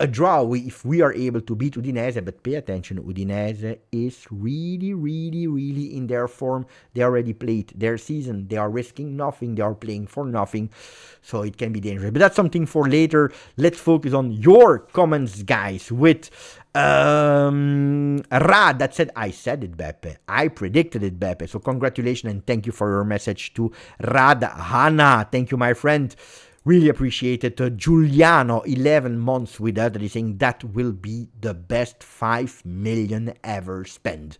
A draw if we are able to beat Udinese, but pay attention, Udinese is really, really, really in their form. They already played their season. They are risking nothing. They are playing for nothing. So it can be dangerous. But that's something for later. Let's focus on your comments, guys, with Rad that said, I said it, Beppe. I predicted it, Beppe. So congratulations and thank you for your message to Rad Hana. Thank you, my friend. Really appreciate it. Giuliano, 11 months with us, that is saying that will be the best 5 million ever spent.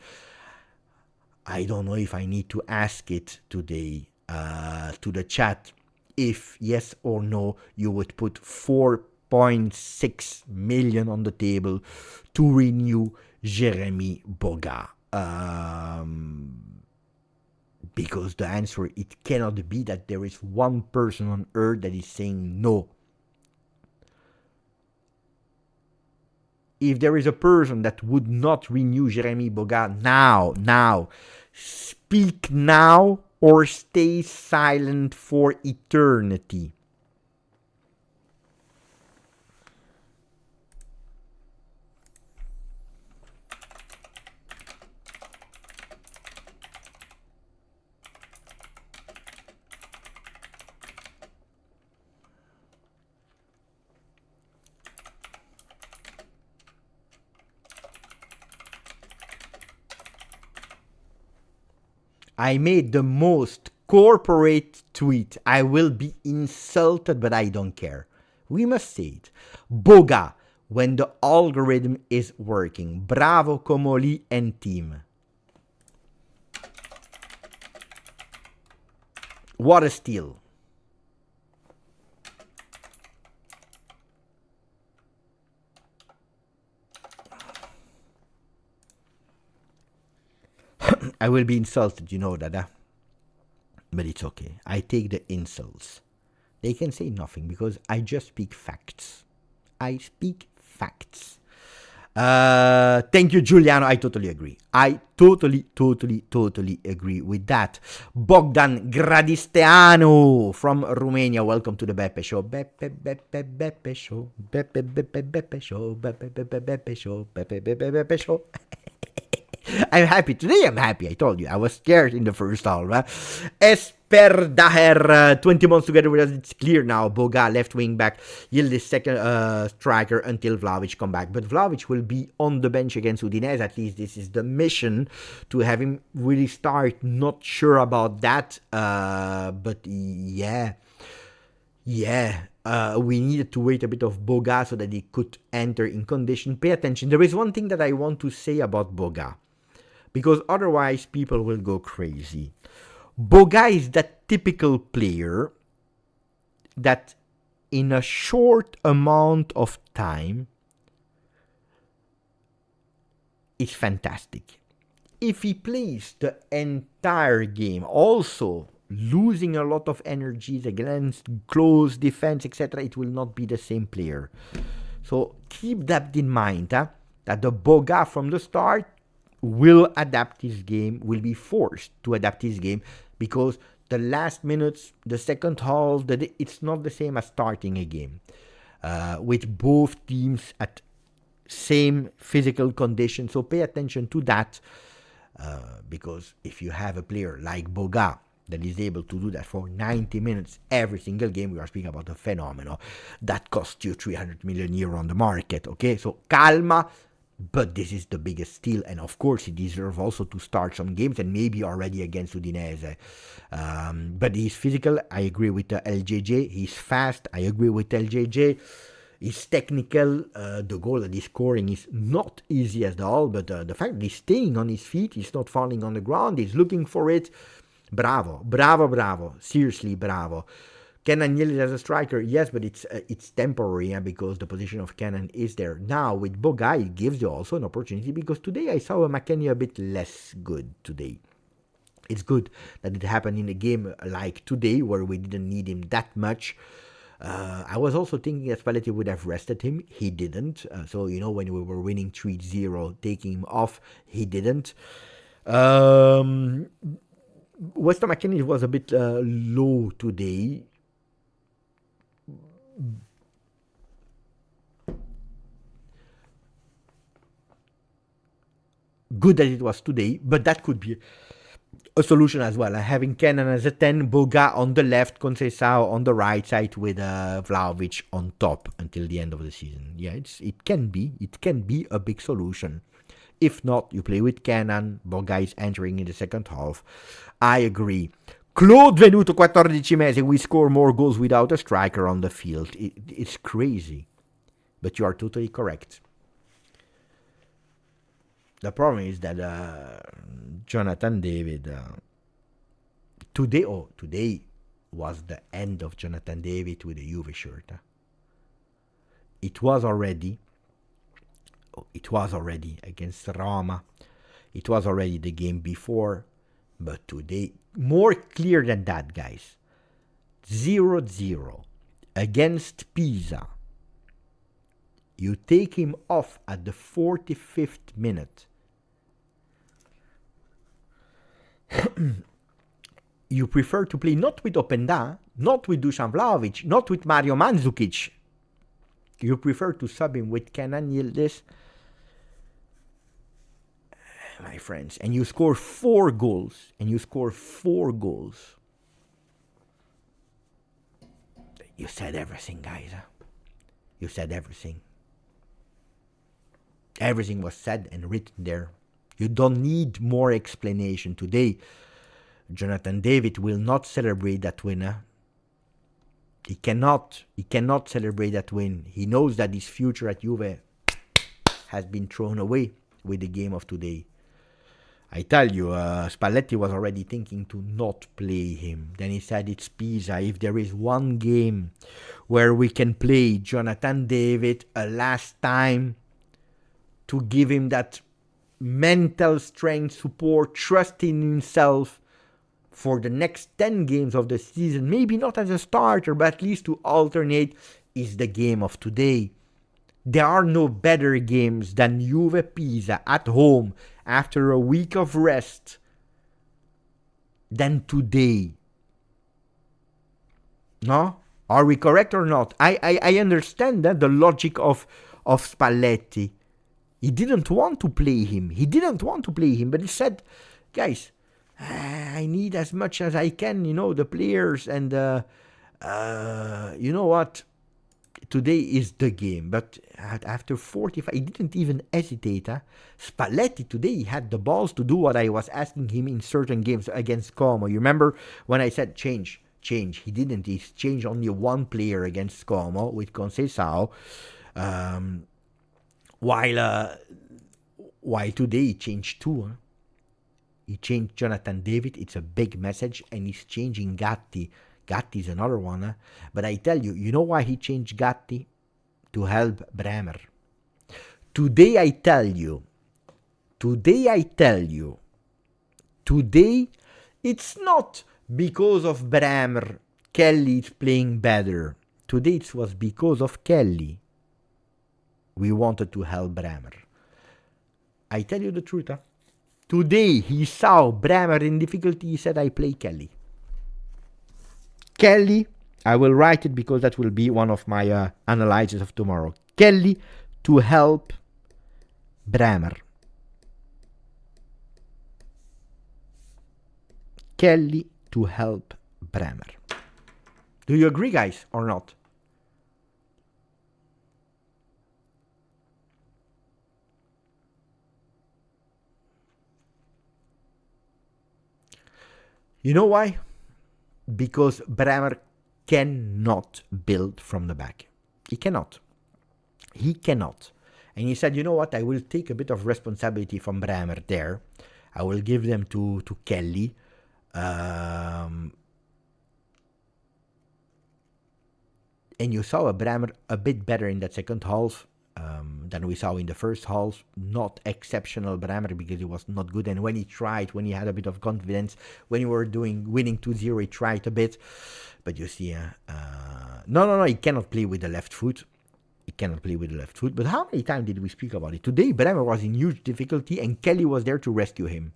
I don't know if I need to ask it today to the chat. If yes or no, you would put 4.6 million on the table to renew Jeremy Boga. Because the answer, it cannot be that there is one person on earth that is saying no. If there is a person that would not renew Jeremy Boga now, speak now or stay silent for eternity. I made the most corporate tweet. I will be insulted, but I don't care. We must say it. Boga, when the algorithm is working. Bravo Comoli and team. What a steal. I will be insulted, you know that, but it's okay. I take the insults. They can say nothing because I just speak facts. I speak facts. Thank you, Giuliano. I totally agree. I totally agree with that. Bogdan Gradisteanu from Romania. Welcome to the Beppe Show. Beppe Show. Beppe Show. Beppe Show. Beppe Show. I'm happy. Today I'm happy. I told you. I was scared in the first half. Esper Daher, 20 months together with us. It's clear now. Boga, left wing back. Yildiz, second striker until Vlahovic come back. But Vlahovic will be on the bench against Udinese. At least this is the mission, to have him really start. Not sure about that. But yeah. We needed to wait a bit of Boga so that he could enter in condition. Pay attention. There is one thing that I want to say about Boga, because otherwise people will go crazy. Boga is that typical player that in a short amount of time is fantastic. If he plays the entire game, also losing a lot of energies against close defense, etc., it will not be the same player. So keep that in mind, that the Boga from the start will adapt his game, will be forced to adapt his game, because the last minutes, the second half, it's not the same as starting a game with both teams at same physical condition. So pay attention to that, because if you have a player like Boga that is able to do that for 90 minutes every single game, we are speaking about a phenomenon that costs you 300 million euro on the market. Okay, so calma, but this is the biggest steal, and of course he deserves also to start some games, and maybe already against Udinese. But he's physical, I agree with LJJ. He's fast, I agree with LJJ. He's technical. The goal that he's scoring is not easy at all, but the fact that he's staying on his feet, he's not falling on the ground, he's looking for it. Bravo, bravo, bravo. Seriously, bravo. Kenan Yildiz as a striker, yes, but it's temporary, because the position of Kenan is there. Now, with Boga, it gives you also an opportunity, because today I saw McKennie a bit less good today. It's good that it happened in a game like today, where we didn't need him that much. I was also thinking that Spalletti would have rested him. He didn't. So, when we were winning 3-0, taking him off, he didn't. Weston McKennie was a bit low today. Good that it was today, but that could be a solution as well. Having Kenan as a 10, Boga on the left, Conceição on the right side with Vlahovic on top until the end of the season. Yeah, it can be a big solution. If not, you play with Kenan, Boga is entering in the second half. I agree. Claude Venuto, 14 mesi, we score more goals without a striker on the field. It's crazy. But you are totally correct. The problem is that Jonathan David, today was the end of Jonathan David with the Juve shirt. It was already against Roma. It was already the game before. But today, more clear than that, guys. 0-0 against Pisa. You take him off at the 45th minute. You prefer to play not with Openda, not with Dusan Vlahovic, not with Mario Mandzukic. You prefer to sub him with Kenan Yildiz, my friends, and you score 4 goals. You said everything, guys. You said everything. Everything was said and written there. You don't need more explanation today. Jonathan David will not celebrate that win. He cannot celebrate that win. He knows that his future at Juve has been thrown away with the game of today. I tell you, Spalletti was already thinking to not play him. Then he said it's Pisa. If there is one game where we can play Jonathan David a last time to give him that mental strength, support, trust in himself for the next 10 games of the season, maybe not as a starter, but at least to alternate, is the game of today. There are no better games than Juve Pisa at home after a week of rest than today. No? Are we correct or not? I understand that the logic of Spalletti. He didn't want to play him. But he said, guys, I need as much as I can, the players, and you know what? Today is the game. But after 45, he didn't even hesitate. Spalletti today, he had the balls to do what I was asking him in certain games against Como. You remember when I said change? He didn't. He changed only one player against Como with Conceição. While today he changed 2. He changed Jonathan David. It's a big message. And he's changing Gatti. Gatti is another one. But I tell you, you know why he changed Gatti? To help Bremer. Today I tell you, today it's not because of Bremer Kelly is playing better. Today it was because of Kelly we wanted to help Bremer. I tell you the truth. Today he saw Bremer in difficulty. He said, I play Kelly. Kelly, I will write it because that will be one of my analyses of tomorrow. Kelly to help Bremer. Kelly to help Bremer. Do you agree, guys, or not? You know why? Because Bremer cannot build from the back. He cannot. And he said, you know what? I will take a bit of responsibility from Bremer there. I will give them to Kelly. And you saw a Bremer a bit better in that second half than we saw in the first half. Not exceptional Bremer because he was not good. And when he tried, when he had a bit of confidence, when he were winning 2-0, he tried a bit. But you see, no, he cannot play with the left foot. But how many times did we speak about it? Today, Bremer was in huge difficulty and Kelly was there to rescue him.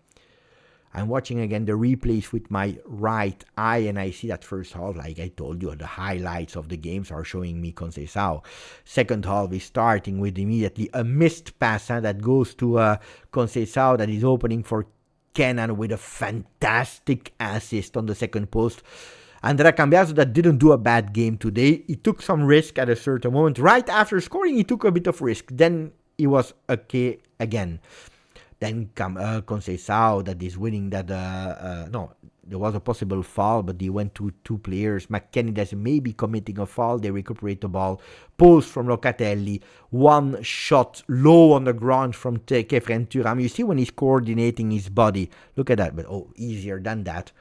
I'm watching again the replays with my right eye and I see that first half, like I told you, the highlights of the games are showing me Conceição. Second half is starting with immediately a missed pass that goes to Conceição that is opening for Kenan with a fantastic assist on the second post. Andrea Cambiaso that didn't do a bad game today. He took some risk at a certain moment. Right after scoring, he took a bit of risk. Then he was okay again. Then Conceição that is winning that. No, there was a possible foul, but they went to two players. McKennie that's maybe committing a foul. They recuperate the ball. Post from Locatelli. One shot low on the ground from Kefren Thuram. You see when he's coordinating his body. Look at that. But easier than that.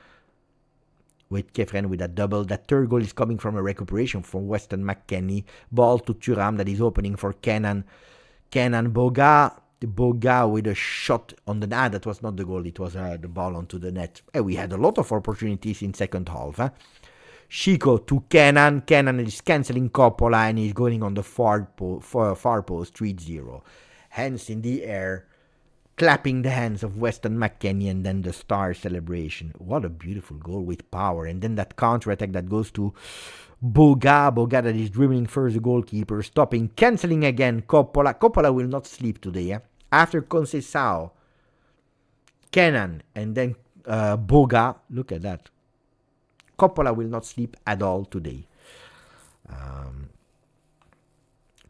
With Kefren with that double. That third goal is coming from a recuperation from Weston McKennie. Ball to Thuram that is opening for Kenan Boga. Boga with a shot on the net. That was not the goal. It was the ball onto the net. We had a lot of opportunities in second half. Chico to Kenan. Kenan is cancelling Coppola and he's going on the far post 3-0. Hands in the air. Clapping the hands of Weston McKennie and then the star celebration. What a beautiful goal with power. And then that counter-attack that goes to Boga. Boga that is dribbling first the goalkeeper. Stopping, cancelling again Coppola. Coppola will not sleep today. After Conceição, Kenan and then Boga. Look at that. Coppola will not sleep at all today.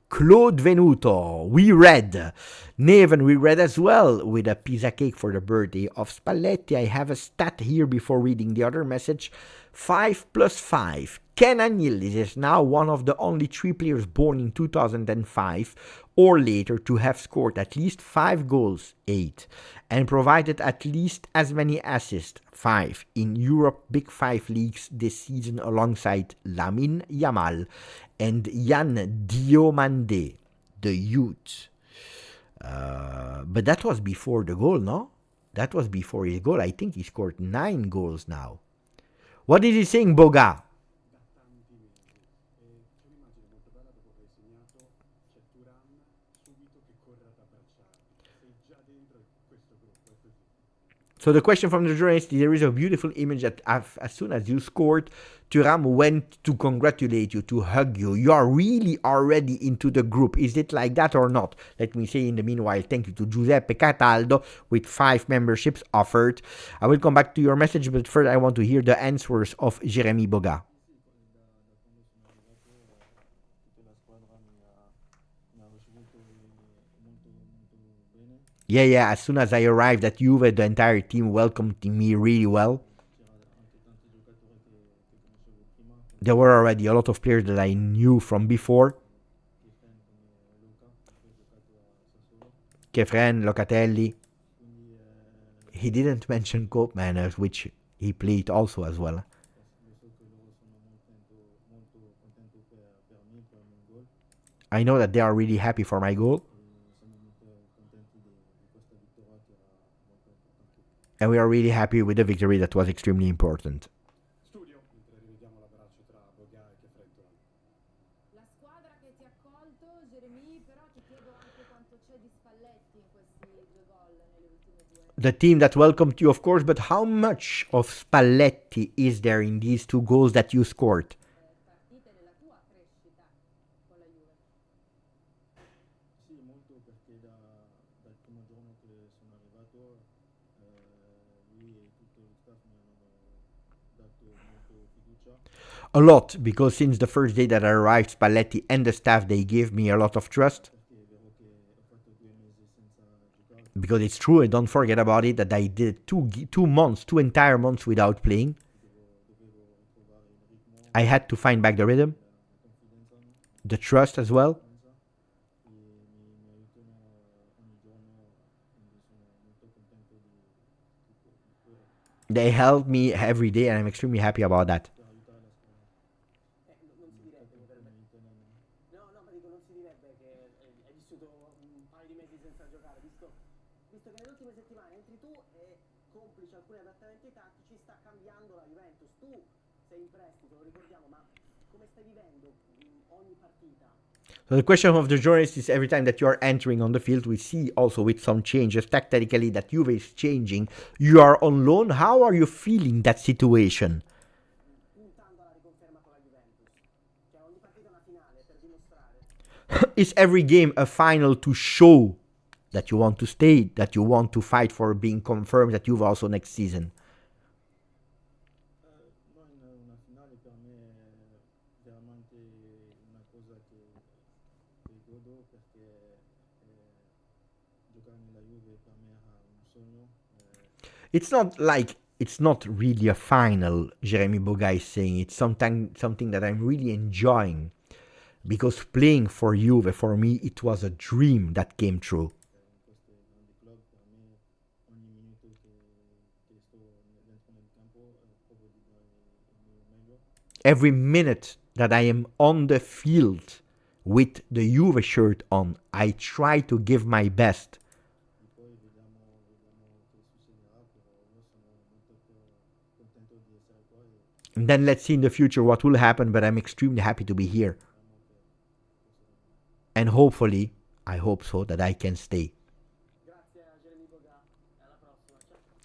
Claude Venuto, we read. Neven, we read as well with a pizza cake for the birthday of Spalletti. I have a stat here before reading the other message. 5 plus 5. Kenan Yildiz is now one of the only 3 players born in 2005 or later to have scored at least 5 goals, 8, and provided at least as many assists, 5, in Europe Big 5 leagues this season alongside Lamine Yamal and Yan Diomande, the youth. But that was before the goal, no? That was before his goal. I think he scored 9 goals now. What is he saying, Boga? So the question from the journalist, there is a beautiful image that as soon as you scored, Thuram went to congratulate you, to hug you. You are really already into the group. Is it like that or not? Let me say in the meanwhile, thank you to Giuseppe Cataldo with 5 memberships offered. I will come back to your message, but first I want to hear the answers of Jérémy Boga. Yeah, as soon as I arrived at Juve, the entire team welcomed me really well. There were already a lot of players that I knew from before. Kefren, Locatelli. He didn't mention Koopman, which he played also as well. I know that they are really happy for my goal. And we are really happy with the victory that was extremely important. The team that welcomed you, of course, but how much of Spalletti is there in these 2 goals that you scored? A lot, because since the first day that I arrived, Spalletti and the staff, they gave me a lot of trust. Because it's true, and don't forget about it, that I did 2 entire months without playing. I had to find back the rhythm, the trust as well. They help me every day, and I'm extremely happy about that. So the question of the journalist is every time that you are entering on the field, we see also with some changes tactically that Juve is changing. You are on loan. How are you feeling that situation? Is every game a final to show that you want to stay, that you want to fight for being confirmed that Juve also next season? It's not really a final, Jeremy Boga is saying. It's something that I'm really enjoying. Because playing for Juve, for me, it was a dream that came true. Every minute that I am on the field with the Juve shirt on, I try to give my best. And then let's see in the future what will happen, but I'm extremely happy to be here. And hopefully, I hope so, that I can stay.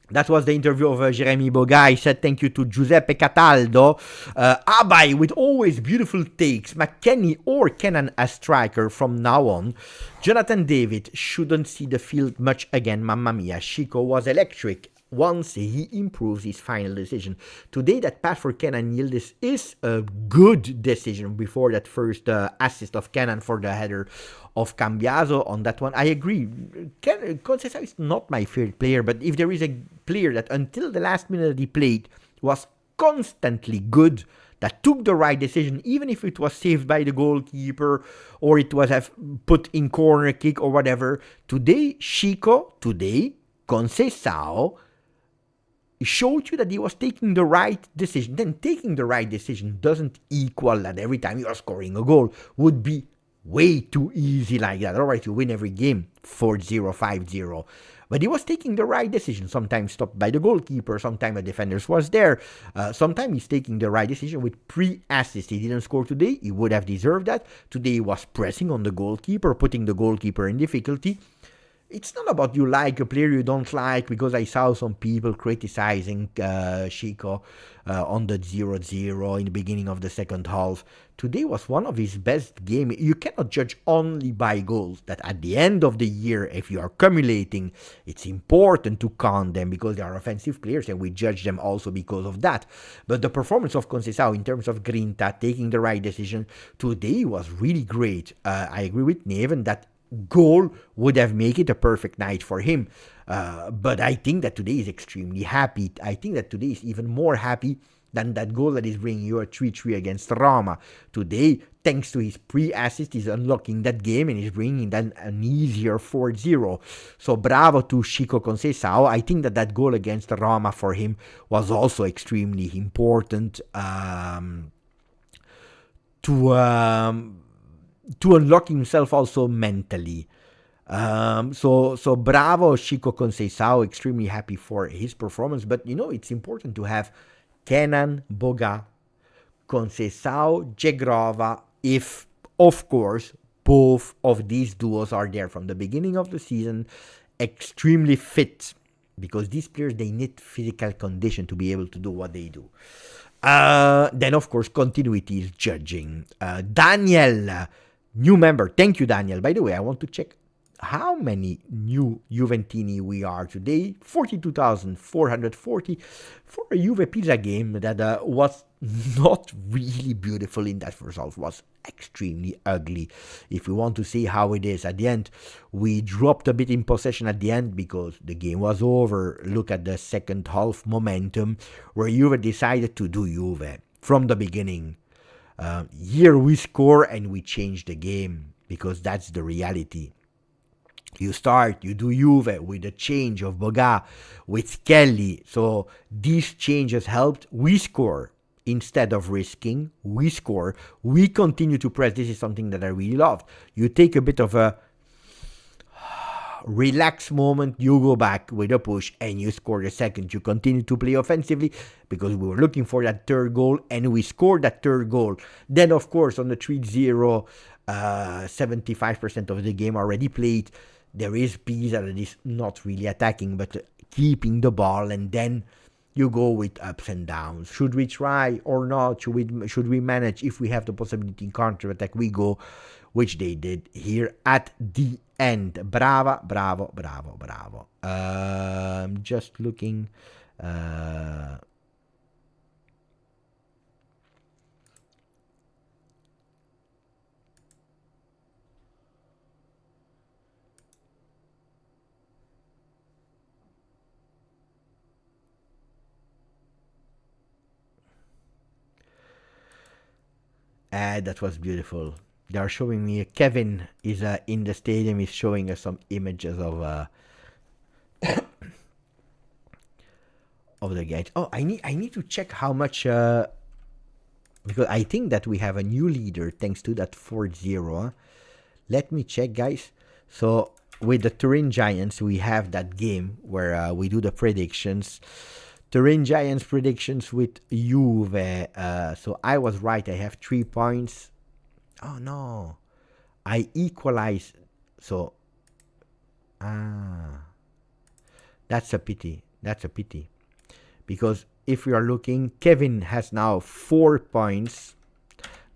That was the interview of Jeremy Boga. I said thank you to Giuseppe Cataldo. Abai with always beautiful takes. McKennie or Kenan as striker from now on. Jonathan David shouldn't see the field much again. Mamma mia. Chico was electric once he improves his final decision. Today that pass for Kenan Yildiz is a good decision before that first assist of Kenan for the header of Cambiaso on that one. I agree. Conceição is not my favorite player, but if there is a player that until the last minute that he played was constantly good, that took the right decision, even if it was saved by the goalkeeper or it was put in corner kick or whatever. Today, Chico, Conceição showed you that he was taking the right decision. Then taking the right decision doesn't equal that every time you are scoring a goal would be way too easy like that. Otherwise, you win every game 4-0, 5-0. But he was taking the right decision. Sometimes stopped by the goalkeeper. Sometimes the defenders was there. Sometimes he's taking the right decision with pre-assist. He didn't score today. He would have deserved that. Today he was pressing on the goalkeeper, putting the goalkeeper in difficulty. It's not about you like a player you don't like, because I saw some people criticizing Chico on the 0-0 in the beginning of the second half. Today was one of his best games. You cannot judge only by goals. That at the end of the year, if you are accumulating, it's important to count them because they are offensive players and we judge them also because of that. But the performance of Conceição in terms of Grinta, taking the right decision today was really great. I agree with Neven that goal would have made it a perfect night for him. But I think that today is extremely happy. I think that today is even more happy than that goal that is bringing you a 3-3 against Roma. Today, thanks to his pre-assist, he's unlocking that game and he's bringing then an easier 4-0. So bravo to Chico Conceição. I think that that goal against Roma for him was also extremely important. to unlock himself also mentally. So bravo Chico Conceição, extremely happy for his performance. But it's important to have Kenan, Boga, Conceição, Jegrova, if of course both of these duos are there from the beginning of the season, extremely fit, because these players, they need physical condition to be able to do what they do. Then of course continuity is judging. Daniel, new member, thank you Daniel. By the way, I want to check how many new Juventini we are today. 42,440 for a Juve Pisa game that was not really beautiful in that first half, was extremely ugly. If we want to see how it is at the end, we dropped a bit in possession at the end because the game was over. Look at the second half momentum where Juve decided to do Juve from the beginning. Here we score and we change the game, because that's the reality. You do Juve with the change of Boga, with Kelly. So these changes helped. We score. Instead of risking, we score. We continue to press. This is something that I really loved. You take a bit of a relaxed moment, you go back with a push, and you score the second. You continue to play offensively, because we were looking for that third goal, and we scored that third goal. Then, of course, on the 3-0, 75% of the game already played. There is Pisa that is not really attacking, but keeping the ball, and then you go with ups and downs. Should we try or not? Should we manage? If we have the possibility in counter-attack, we go, which they did here at the end. Bravo. Just looking. That was beautiful. They are showing me, Kevin is in the stadium, is showing us some images of of the gates. Oh, I need to check how much, because I think that we have a new leader thanks to that 4-0. Let me check, guys. So with the Turin Giants, we have that game where we do the predictions. Turin Giants predictions with Juve. So I was right. I have 3 points. Oh no, I equalized. So that's a pity. Because if we are looking, Kevin has now 4 points.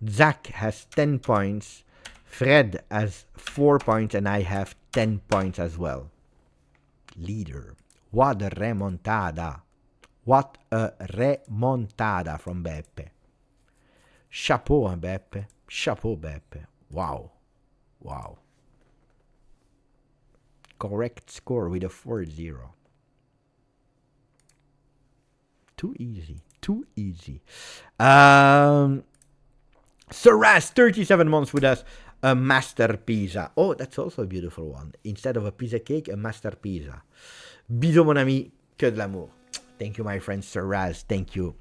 Zach has 10 points. Fred has 4 points, and I have 10 points as well. Leader. What a remontada. What a remontada from Beppe. Chapeau, Beppe. Chapeau, Beppe. Wow. Correct score with a 4-0. Too easy. Saras, 37 months with us. A Master Pisa. Oh, that's also a beautiful one. Instead of a pizza cake, a Master Pisa. Bisous, mon ami. Que de l'amour. Thank you, my friend Saraz. Thank you.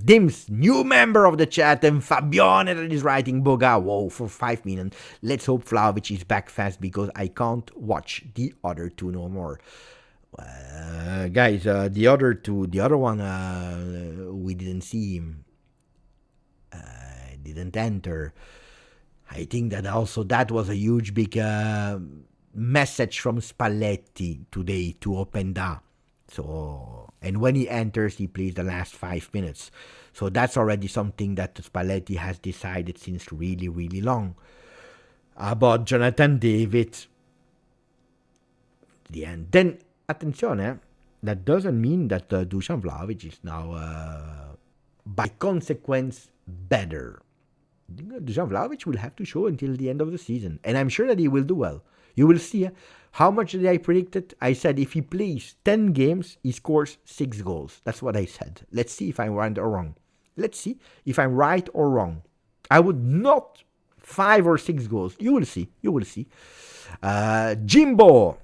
Dims, new member of the chat, and Fabione that is writing Boga. Whoa, for 5 minutes. Let's hope Vlahovic is back fast, because I can't watch the other two no more. Guys, the other one, we didn't see him. Didn't enter. I think that also that was a huge big message from Spalletti today to Openda. So, and when he enters, he plays the last 5 minutes. So that's already something that Spalletti has decided since really, really long. About Jonathan David, the end. Then, attenzione, that doesn't mean that Dusan Vlahovic is now, by consequence, better. Dusan Vlahovic will have to show until the end of the season. And I'm sure that he will do well. You will see. How much did I predict it? I said if he plays 10 games, he scores 6 goals. That's what I said. Let's see if I'm right or wrong. Let's see if I'm right or wrong. I would not 5 or 6 goals. You will see. Jimbo.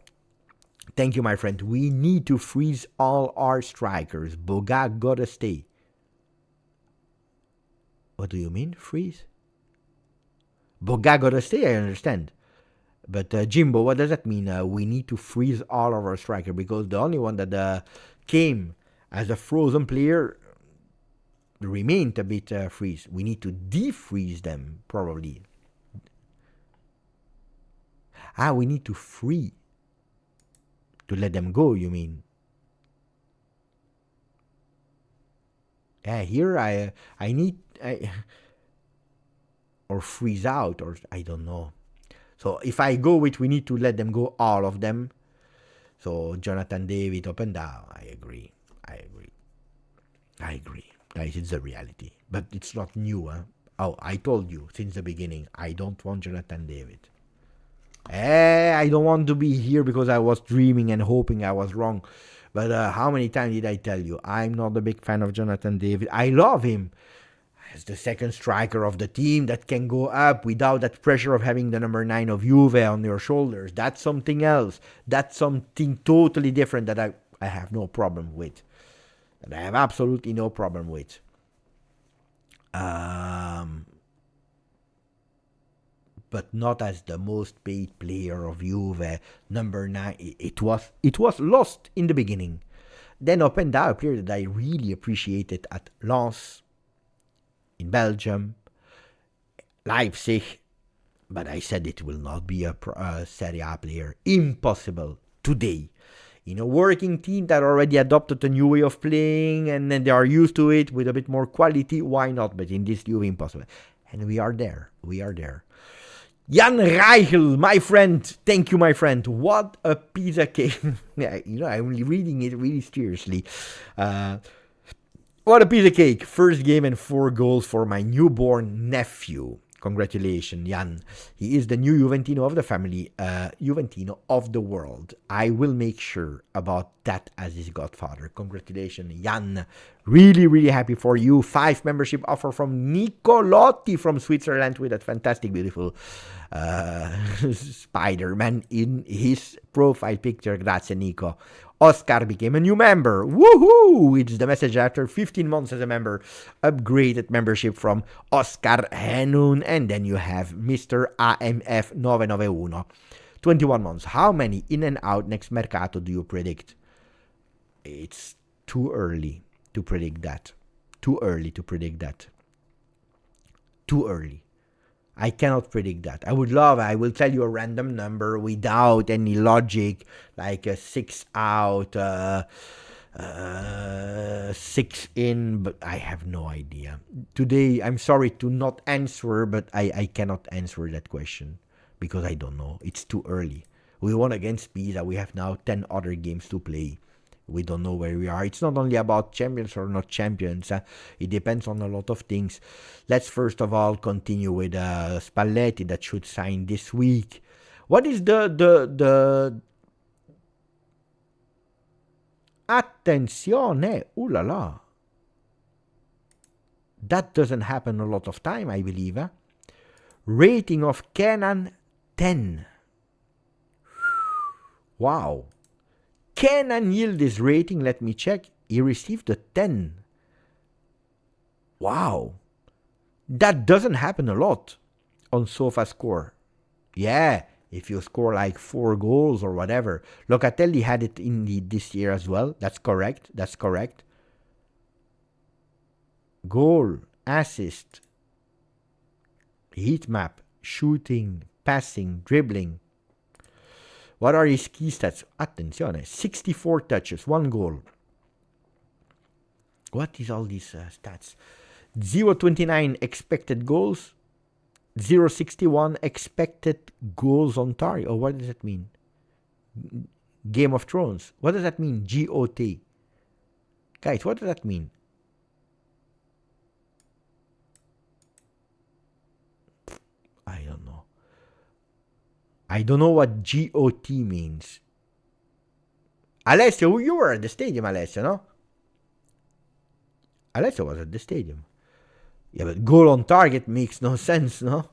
Thank you, my friend. We need to freeze all our strikers. Boga gotta stay. What do you mean, freeze? Boga gotta stay, I understand. But Jimbo, what does that mean? We need to freeze all of our striker because the only one that came as a frozen player remained a bit freeze. We need to defreeze them, probably. We need to free. To let them go, you mean? Yeah, here I need... or freeze out, or I don't know. So if I go with we need to let them go, all of them. So Jonathan David up and down. I agree. That is the reality. But it's not new. I told you since the beginning, I don't want Jonathan David. I don't want to be here because I was dreaming and hoping I was wrong. But how many times did I tell you? I'm not a big fan of Jonathan David. I love him as the second striker of the team that can go up without that pressure of having the number 9 of Juve on your shoulders. That's something else. That's something totally different that I have no problem with. That I have absolutely no problem with. But not as the most paid player of Juve, number 9. It was lost in the beginning. Then up and down, a player that I really appreciated at Lens, in Belgium, Leipzig, but I said it will not be a Serie A player. Impossible today. In a working team that already adopted a new way of playing and then they are used to it with a bit more quality, why not? But in this Juve, impossible. And we are there. Jan Reichel, my friend. Thank you, my friend. What a Pisa cake. I'm reading it really seriously. What a piece of cake. First game and 4 goals for my newborn nephew. Congratulations, Jan. He is the new Juventino of the family, Juventino of the world. I will make sure about that as his godfather. Congratulations, Jan. Really, really happy for you. 5 membership offer from Nicolotti from Switzerland with that fantastic, beautiful Spider-Man in his profile picture. Grazie, Nico. Oscar became a new member. Woohoo! It's the message after 15 months as a member. Upgraded membership from Oscar Henun. And then you have Mr. AMF 991. 21 months. How many in and out next Mercato do you predict? It's too early to predict that. Too early. I cannot predict that. I will tell you a random number without any logic, like a 6 out, 6 in, but I have no idea. Today, I'm sorry to not answer, but I cannot answer that question because I don't know. It's too early. We won against Pisa. We have now 10 other games to play. We don't know where we are. It's not only about champions or not champions. It depends on a lot of things. Let's first of all continue with Spalletti that should sign this week. What is the Attenzione! Ooh la la. That doesn't happen a lot of time, I believe. Rating of Kenan 10. Wow. Kenan Yildiz rating, let me check. He received a 10. Wow. That doesn't happen a lot on SofaScore. Yeah, if you score like 4 goals or whatever. Locatelli had it in this year as well. That's correct. Goal, assist, heat map, shooting, passing, dribbling. What are his key stats? Attenzione, 64 touches, 1 goal. What is all these stats? 0.29 expected goals, 0.61 expected goals on target. Oh, what does that mean? Game of Thrones. What does that mean? GOT. Guys, what does that mean? I don't know. I don't know what GOT means. Alessio, you were at the stadium, Alessio, no? Alessio was at the stadium. Yeah, but goal on target makes no sense, no?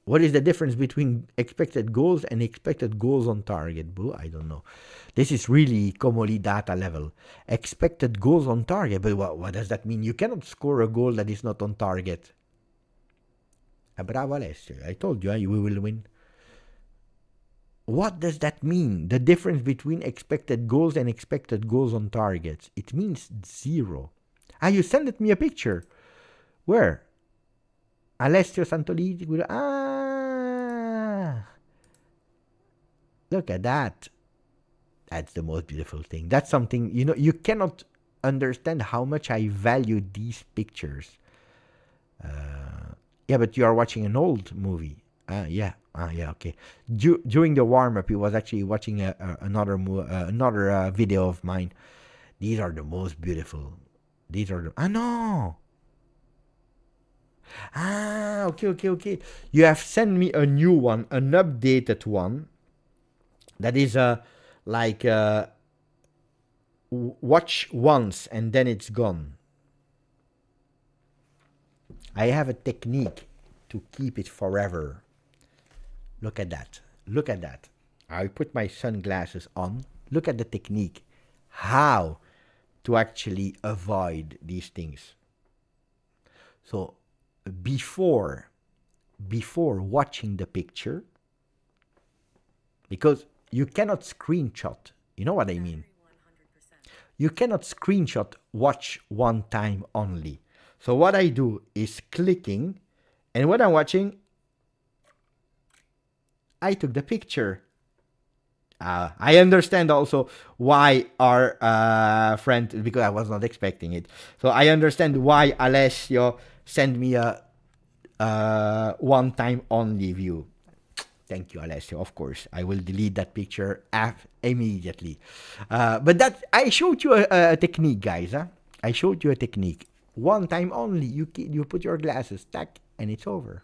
What is the difference between expected goals and expected goals on target? Boo, I don't know. This is really Comoli data level. Expected goals on target, but what does that mean? You cannot score a goal that is not on target. Bravo Alessio. I told you we will win. What does that mean? The difference between expected goals and expected goals on targets. It means 0. You sent me a picture. Where? Alessio Santoliti. Look at that. That's the most beautiful thing. That's something, you cannot understand how much I value these pictures. Yeah, but you are watching an old movie. Yeah, okay. During the warm-up, he was actually watching another video of mine. These are the most beautiful. These are the... no! Okay. You have sent me a new one, an updated one. That is watch once and then it's gone. I have a technique to keep it forever. Look at that. I put my sunglasses on. Look at the technique. How to actually avoid these things. So before watching the picture, because you cannot screenshot. You know what I mean? You cannot screenshot watch one time only. So what I do is clicking, and when I'm watching, I took the picture. I understand also why our friend, because I was not expecting it. So I understand why Alessio sent me a one-time only view. Thank you, Alessio. Of course, I will delete that picture immediately. But that I showed you a technique, guys. I showed you a technique. One time only. You put your glasses, tack, and it's over.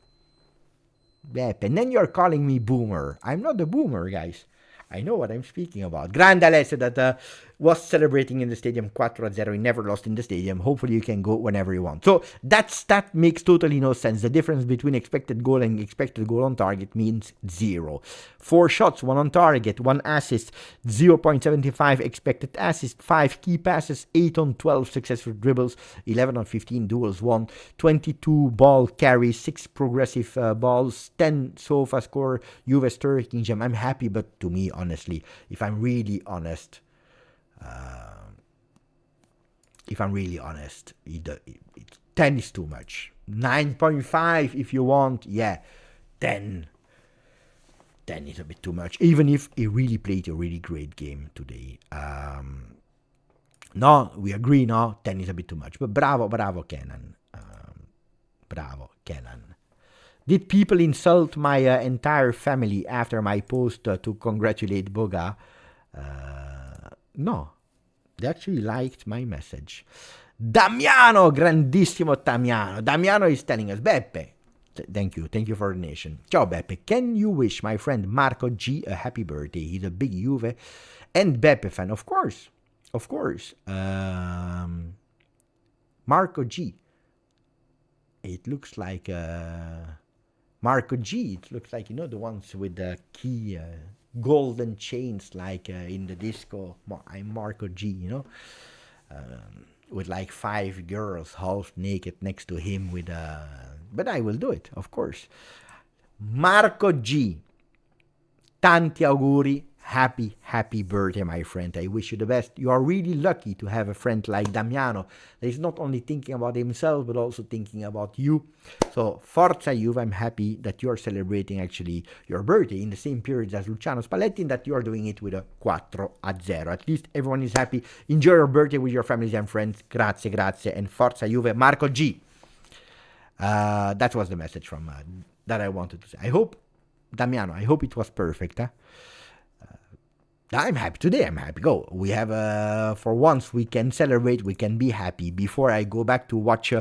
And then you're calling me boomer. I'm not a boomer, guys. I know what I'm speaking about. Grande Alessio that was celebrating in the stadium 4-0. He never lost in the stadium. Hopefully you can go whenever you want. So that stat makes totally no sense. The difference between expected goal and expected goal on target means 0. 4 shots, 1 on target, 1 assist, 0.75 expected assist, 5 key passes, 8 on 12 successful dribbles, 11 on 15 duels won, 22 ball carries, 6 progressive balls, 10 so far score, Juve striking gem. I'm happy, but to me, honestly, if I'm really honest, 10 is too much. 9.5 if you want. Yeah, 10 is a bit too much. Even if he really played a really great game today. No, we agree, no? 10 is a bit too much. But bravo, Kenan. Bravo, Kenan. Did people insult my entire family after my post to congratulate Boga? No, they actually liked my message. Damiano, grandissimo Damiano. Damiano is telling us, Beppe, thank you for the nation. Ciao Beppe, can you wish my friend Marco G a happy birthday? He's a big Juve and Beppe fan, of course. Marco G. It looks like Marco G. It looks like, the ones with the key golden chains like in the disco. I'm Marco G, with like 5 girls half naked next to him with but I will do it, of course. Marco G, tanti auguri, happy birthday, my friend. I wish you the best. You are really lucky to have a friend like Damiano that is not only thinking about himself but also thinking about you. So Forza Juve, I'm happy that you are celebrating actually your birthday in the same period as Luciano Spalletti and that you are doing it with a 4-0. At least everyone is happy. Enjoy your birthday with your families and friends. Grazie, and Forza Juve, Marco G. That was the message from that I wanted to say. I hope, Damiano, it was perfect. I'm happy today. I'm happy. Go. We have, for once, we can celebrate. We can be happy. Before I go back to watch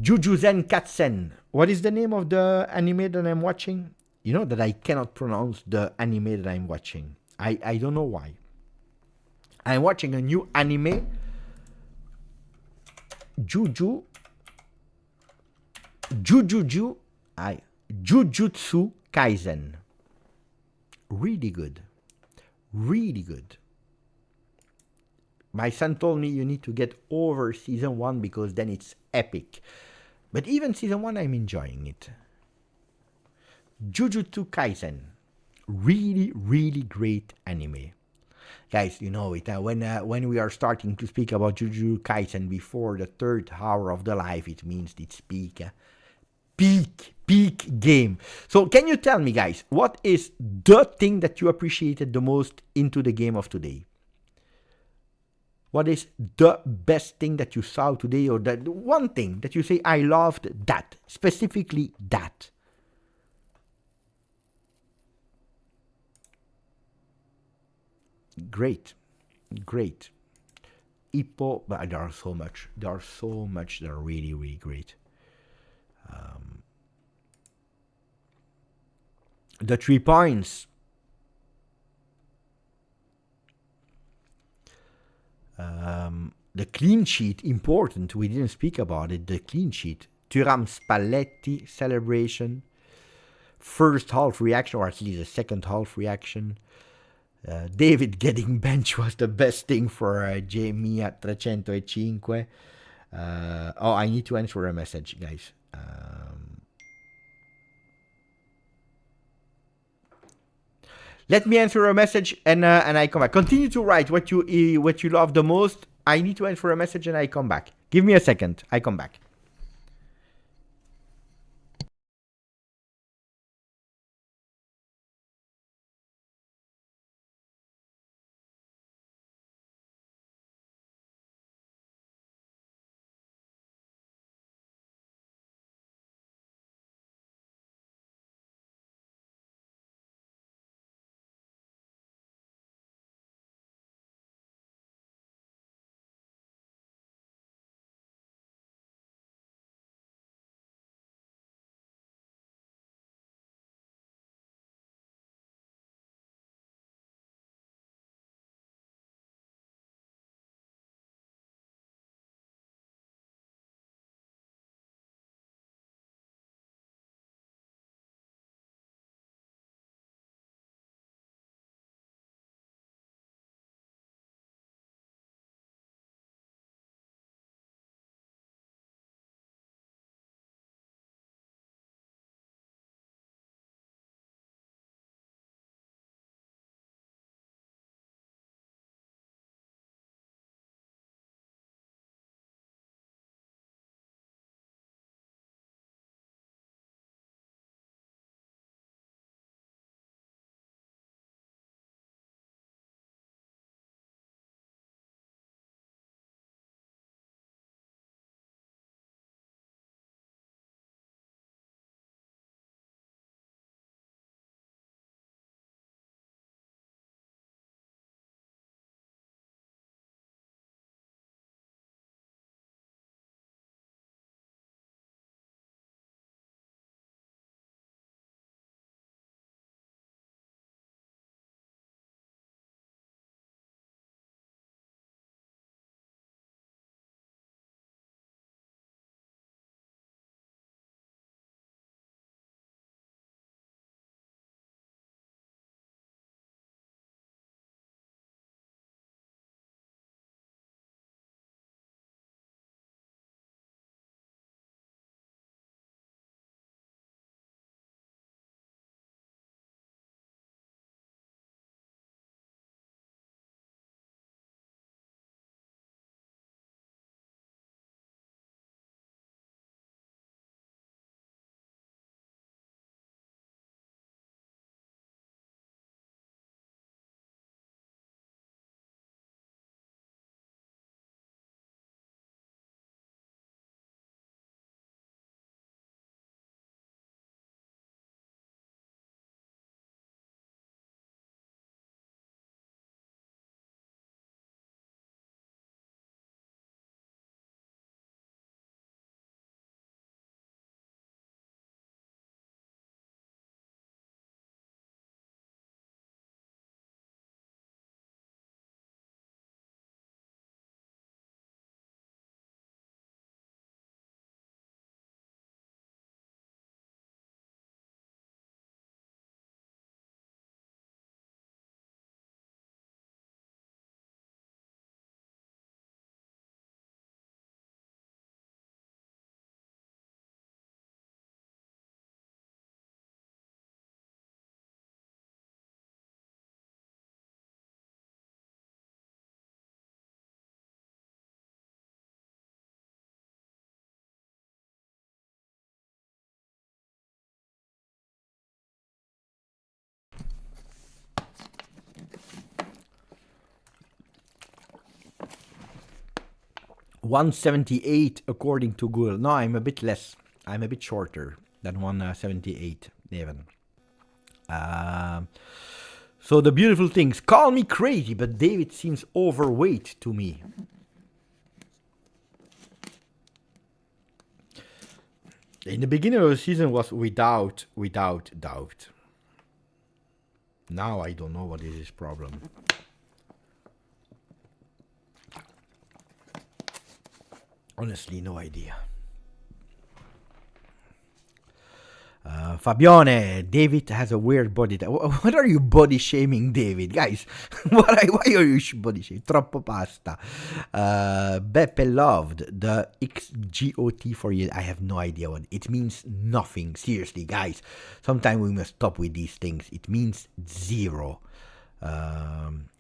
Jujuzen Katzen. What is the name of the anime that I'm watching? You know that I cannot pronounce the anime that I'm watching. I don't know why. I'm watching a new anime. Jujutsu Kaisen. Really good. My son told me you need to get over season 1 because then it's epic. But even season 1, I'm enjoying it. Jujutsu Kaisen. Really, really great anime. Guys, you know it. When we are starting to speak about Jujutsu Kaisen before the third hour of the life, it means it's peak. Peak game. So can you tell me, guys, what is the thing that you appreciated the most into the game of today? What is the best thing that you saw today, or the one thing that you say, I loved that, specifically that? Great. Hippo, but there are so much. There are so much that are really, really great. The 3 points. The clean sheet, important. We didn't speak about it. The clean sheet. Thuram Spalletti celebration. First half reaction, or at least the second half reaction. David getting bench was the best thing for Jamie at 305. Oh, I need to answer a message, guys. Let me answer a message and I come back. Continue to write what you love the most. I need to answer a message and I come back. Give me a second. I come back. 178 according to Google. No, I'm a bit less. I'm a bit shorter than 178 even. So the beautiful things. Call me crazy, but David seems overweight to me. In the beginning of the season was without doubt. Now I don't know what is his problem. Honestly, no idea. Fabione, David has a weird body. What are you body shaming, David? Guys, why are you body shaming? Troppo pasta. Beppe loved the XGOT for you. I have no idea what it means. Nothing. Seriously, guys. Sometimes we must stop with these things. It means zero.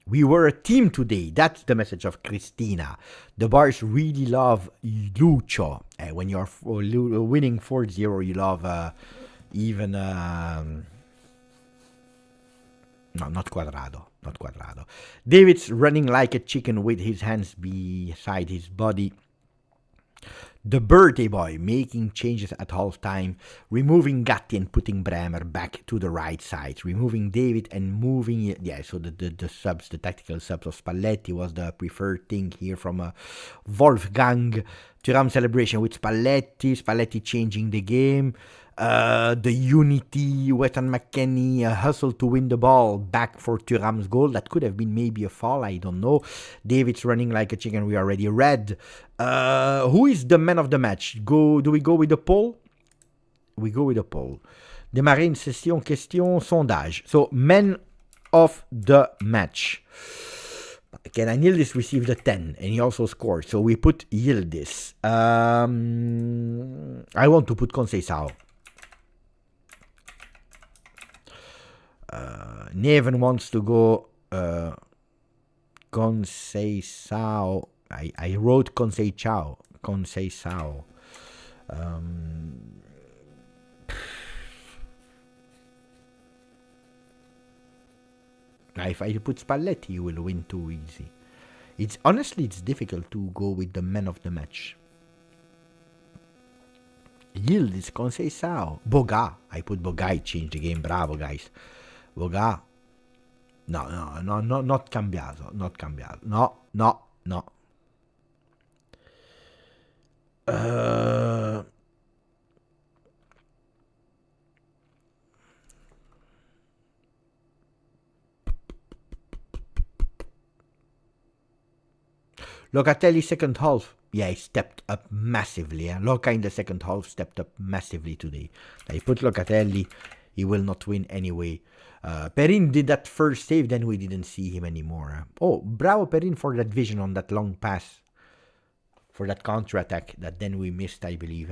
We were a team today. That's the message of Christina. The Bars really love Lucio. When you're winning 4-0, you love even... no, not Quadrado. Not Quadrado. David's running like a chicken with his hands beside his body. The birthday boy making changes at halftime, removing Gatti and putting Bremer back to the right side, removing David and moving, so the subs, the tactical subs of Spalletti was the preferred thing here from Wolfgang. Thuram celebration with Spalletti changing the game. The unity, Weston McKennie hustle to win the ball back for Thuram's goal. That could have been maybe a foul, I don't know. David's running like a chicken, we already read. Who is the man of the match? Do we go with the poll? We go with the poll. Démarrer une session, question, sondage. So, man of the match. Kenan Yildiz received a 10 and he also scored. So we put Yildiz. I want to put Conceição. Neven wants to go Conceição. I wrote Conceição. If I put Spalletti, you will win too easy. It's difficult to go with the man of the match. Yildiz, Conceição, Boga. I put Boga, I changed the game. Bravo, guys. Boga. No, not cambiato. No. Locatelli second half. Yeah, he stepped up massively. Loca in the second half stepped up massively today. I put Locatelli. He will not win anyway. Perin did that first save, then we didn't see him anymore. Oh, bravo Perin for that vision on that long pass. For that counter-attack that then we missed, I believe.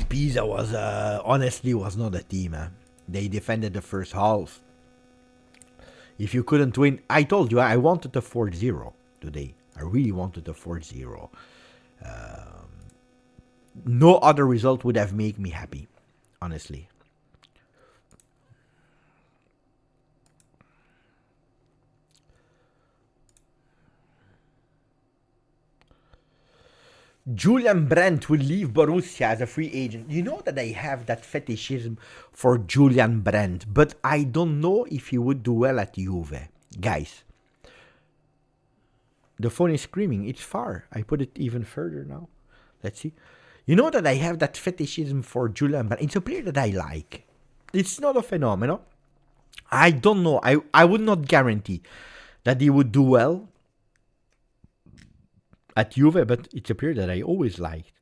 Pisa was honestly was not a team. They defended the first half. If you couldn't win, I told you I wanted a 4-0 today. I really wanted a 4-0. No other result would have made me happy, honestly. Julian Brandt will leave Borussia as a free agent. You know that I have that fetishism for Julian Brandt, but I don't know if he would do well at Juve. Guys, the phone is screaming. It's far. I put it even further now. Let's see. You know that I have that fetishism for Julian Brandt. It's a player that I like. It's not a phenomenon. I don't know. I would not guarantee that he would do well at Juve, but it's a player that I always liked.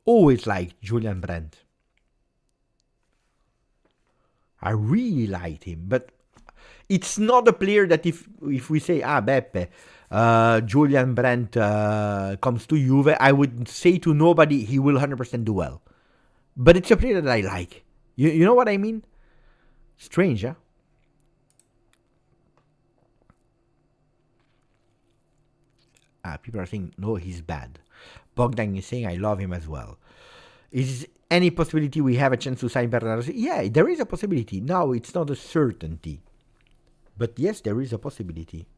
Always liked Julian Brandt. I really liked him, but it's not a player that if we say, Beppe, Julian Brandt comes to Juve, I would say to nobody he will 100% do well. But it's a player that I like. You know what I mean? Strange, huh? People are saying, no, he's bad. Bogdan is saying I love him as well. Is any possibility we have a chance to sign Bernardo Silva? Yeah, there is a possibility. Now it's not a certainty. But yes, there is a possibility.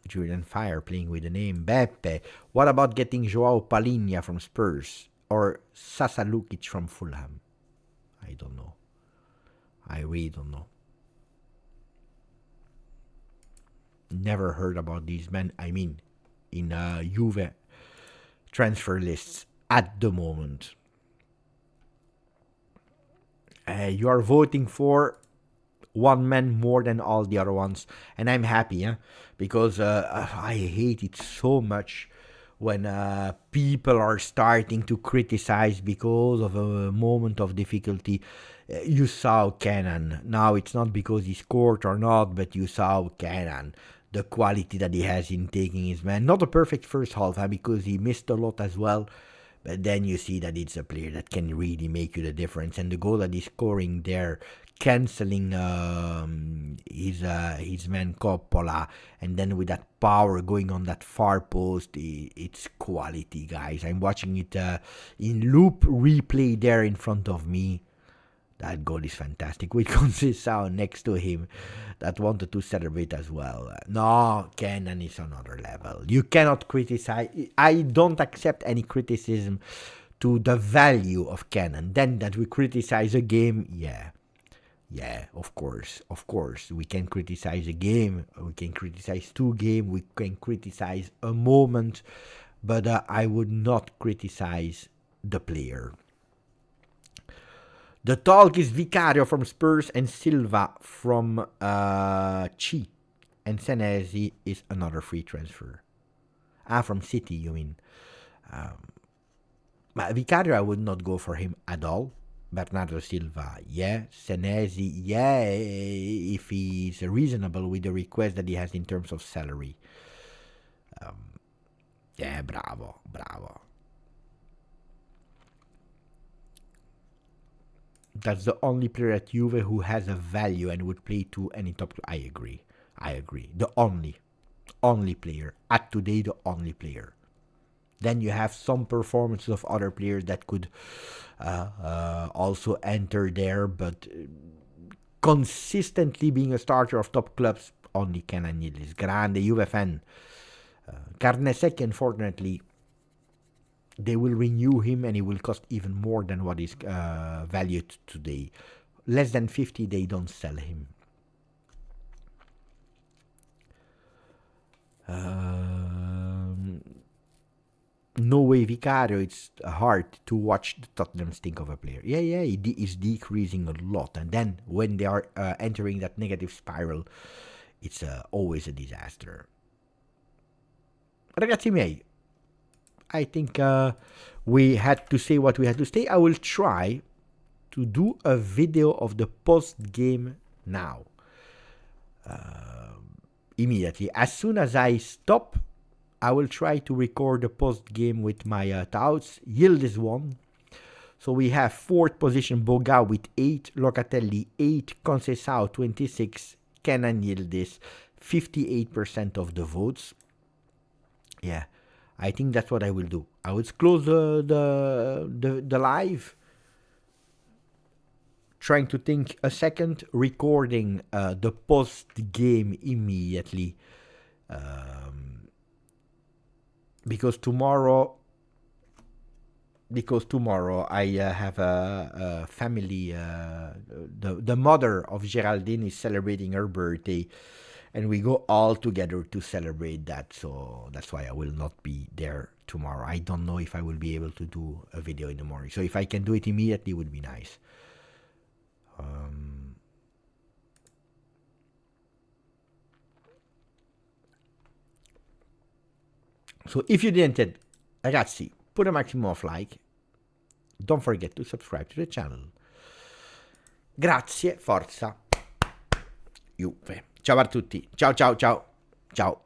Julian Fire playing with the name Beppe. What about getting Joao Palinha from Spurs? Or Sasa Lukic from Fulham? I don't know. I really don't know. Never heard about these men. I mean, in Juve transfer lists at the moment. You are voting for one man more than all the other ones, and I'm happy, because I hate it so much when people are starting to criticize because of a moment of difficulty. You saw Kenan. Now it's not because he scored or not, but you saw Kenan. The quality that he has in taking his man. Not a perfect first half, because he missed a lot as well. But then you see that it's a player that can really make you the difference. And the goal that he's scoring there, cancelling his man Coppola, and then with that power going on that far post, it's quality, guys. I'm watching it in loop replay there in front of me. That goal is fantastic. With Conceição next to him that wanted to celebrate as well. No, Kenan is another level. You cannot criticize. I don't accept any criticism to the value of Kenan. Then that we criticize a game, yeah, of course. We can criticize a game. We can criticize two games. We can criticize a moment. But I would not criticize the player. The talk is Vicario from Spurs and Silva from Chi. And Senesi is another free transfer. From City, you mean. Vicario, I would not go for him at all. Bernardo Silva, yeah. Senesi, yeah, if he's reasonable with the request that he has in terms of salary. Yeah, bravo. That's the only player at Juve who has a value and would play to any top. I agree. The only player. At today, the only player. Then you have some performances of other players that could also enter there, but consistently being a starter of top clubs, only Kenan Yildiz. Grande Juve fan. Carnesecchi, unfortunately, they will renew him and he will cost even more than what is valued today. Less than 50, they don't sell him. No way, Vicario. It's hard to watch the Tottenham stink of a player. Yeah, he is decreasing a lot. And then when they are entering that negative spiral, it's always a disaster. Ragazzi miei, I think we had to say what we had to say. I will try to do a video of the post-game now. Immediately. As soon as I stop, I will try to record the post-game with my touts. Yildiz won. So we have 4th position Boga with 8, Locatelli 8, Conceição 26, Kenan Yildiz 58% of the votes. Yeah, I think that's what I will do. I will close the live. Trying to think a second, recording the post-game immediately. Because tomorrow I have a family. The mother of Geraldine is celebrating her birthday, and we go all together to celebrate that. So that's why I will not be there tomorrow. I don't know if I will be able to do a video in the morning. So if I can do it immediately, it would be nice. So if you didn't, ragazzi, put a maximum of like. Don't forget to subscribe to the channel. Grazie, forza, Juve. Ciao a tutti. Ciao.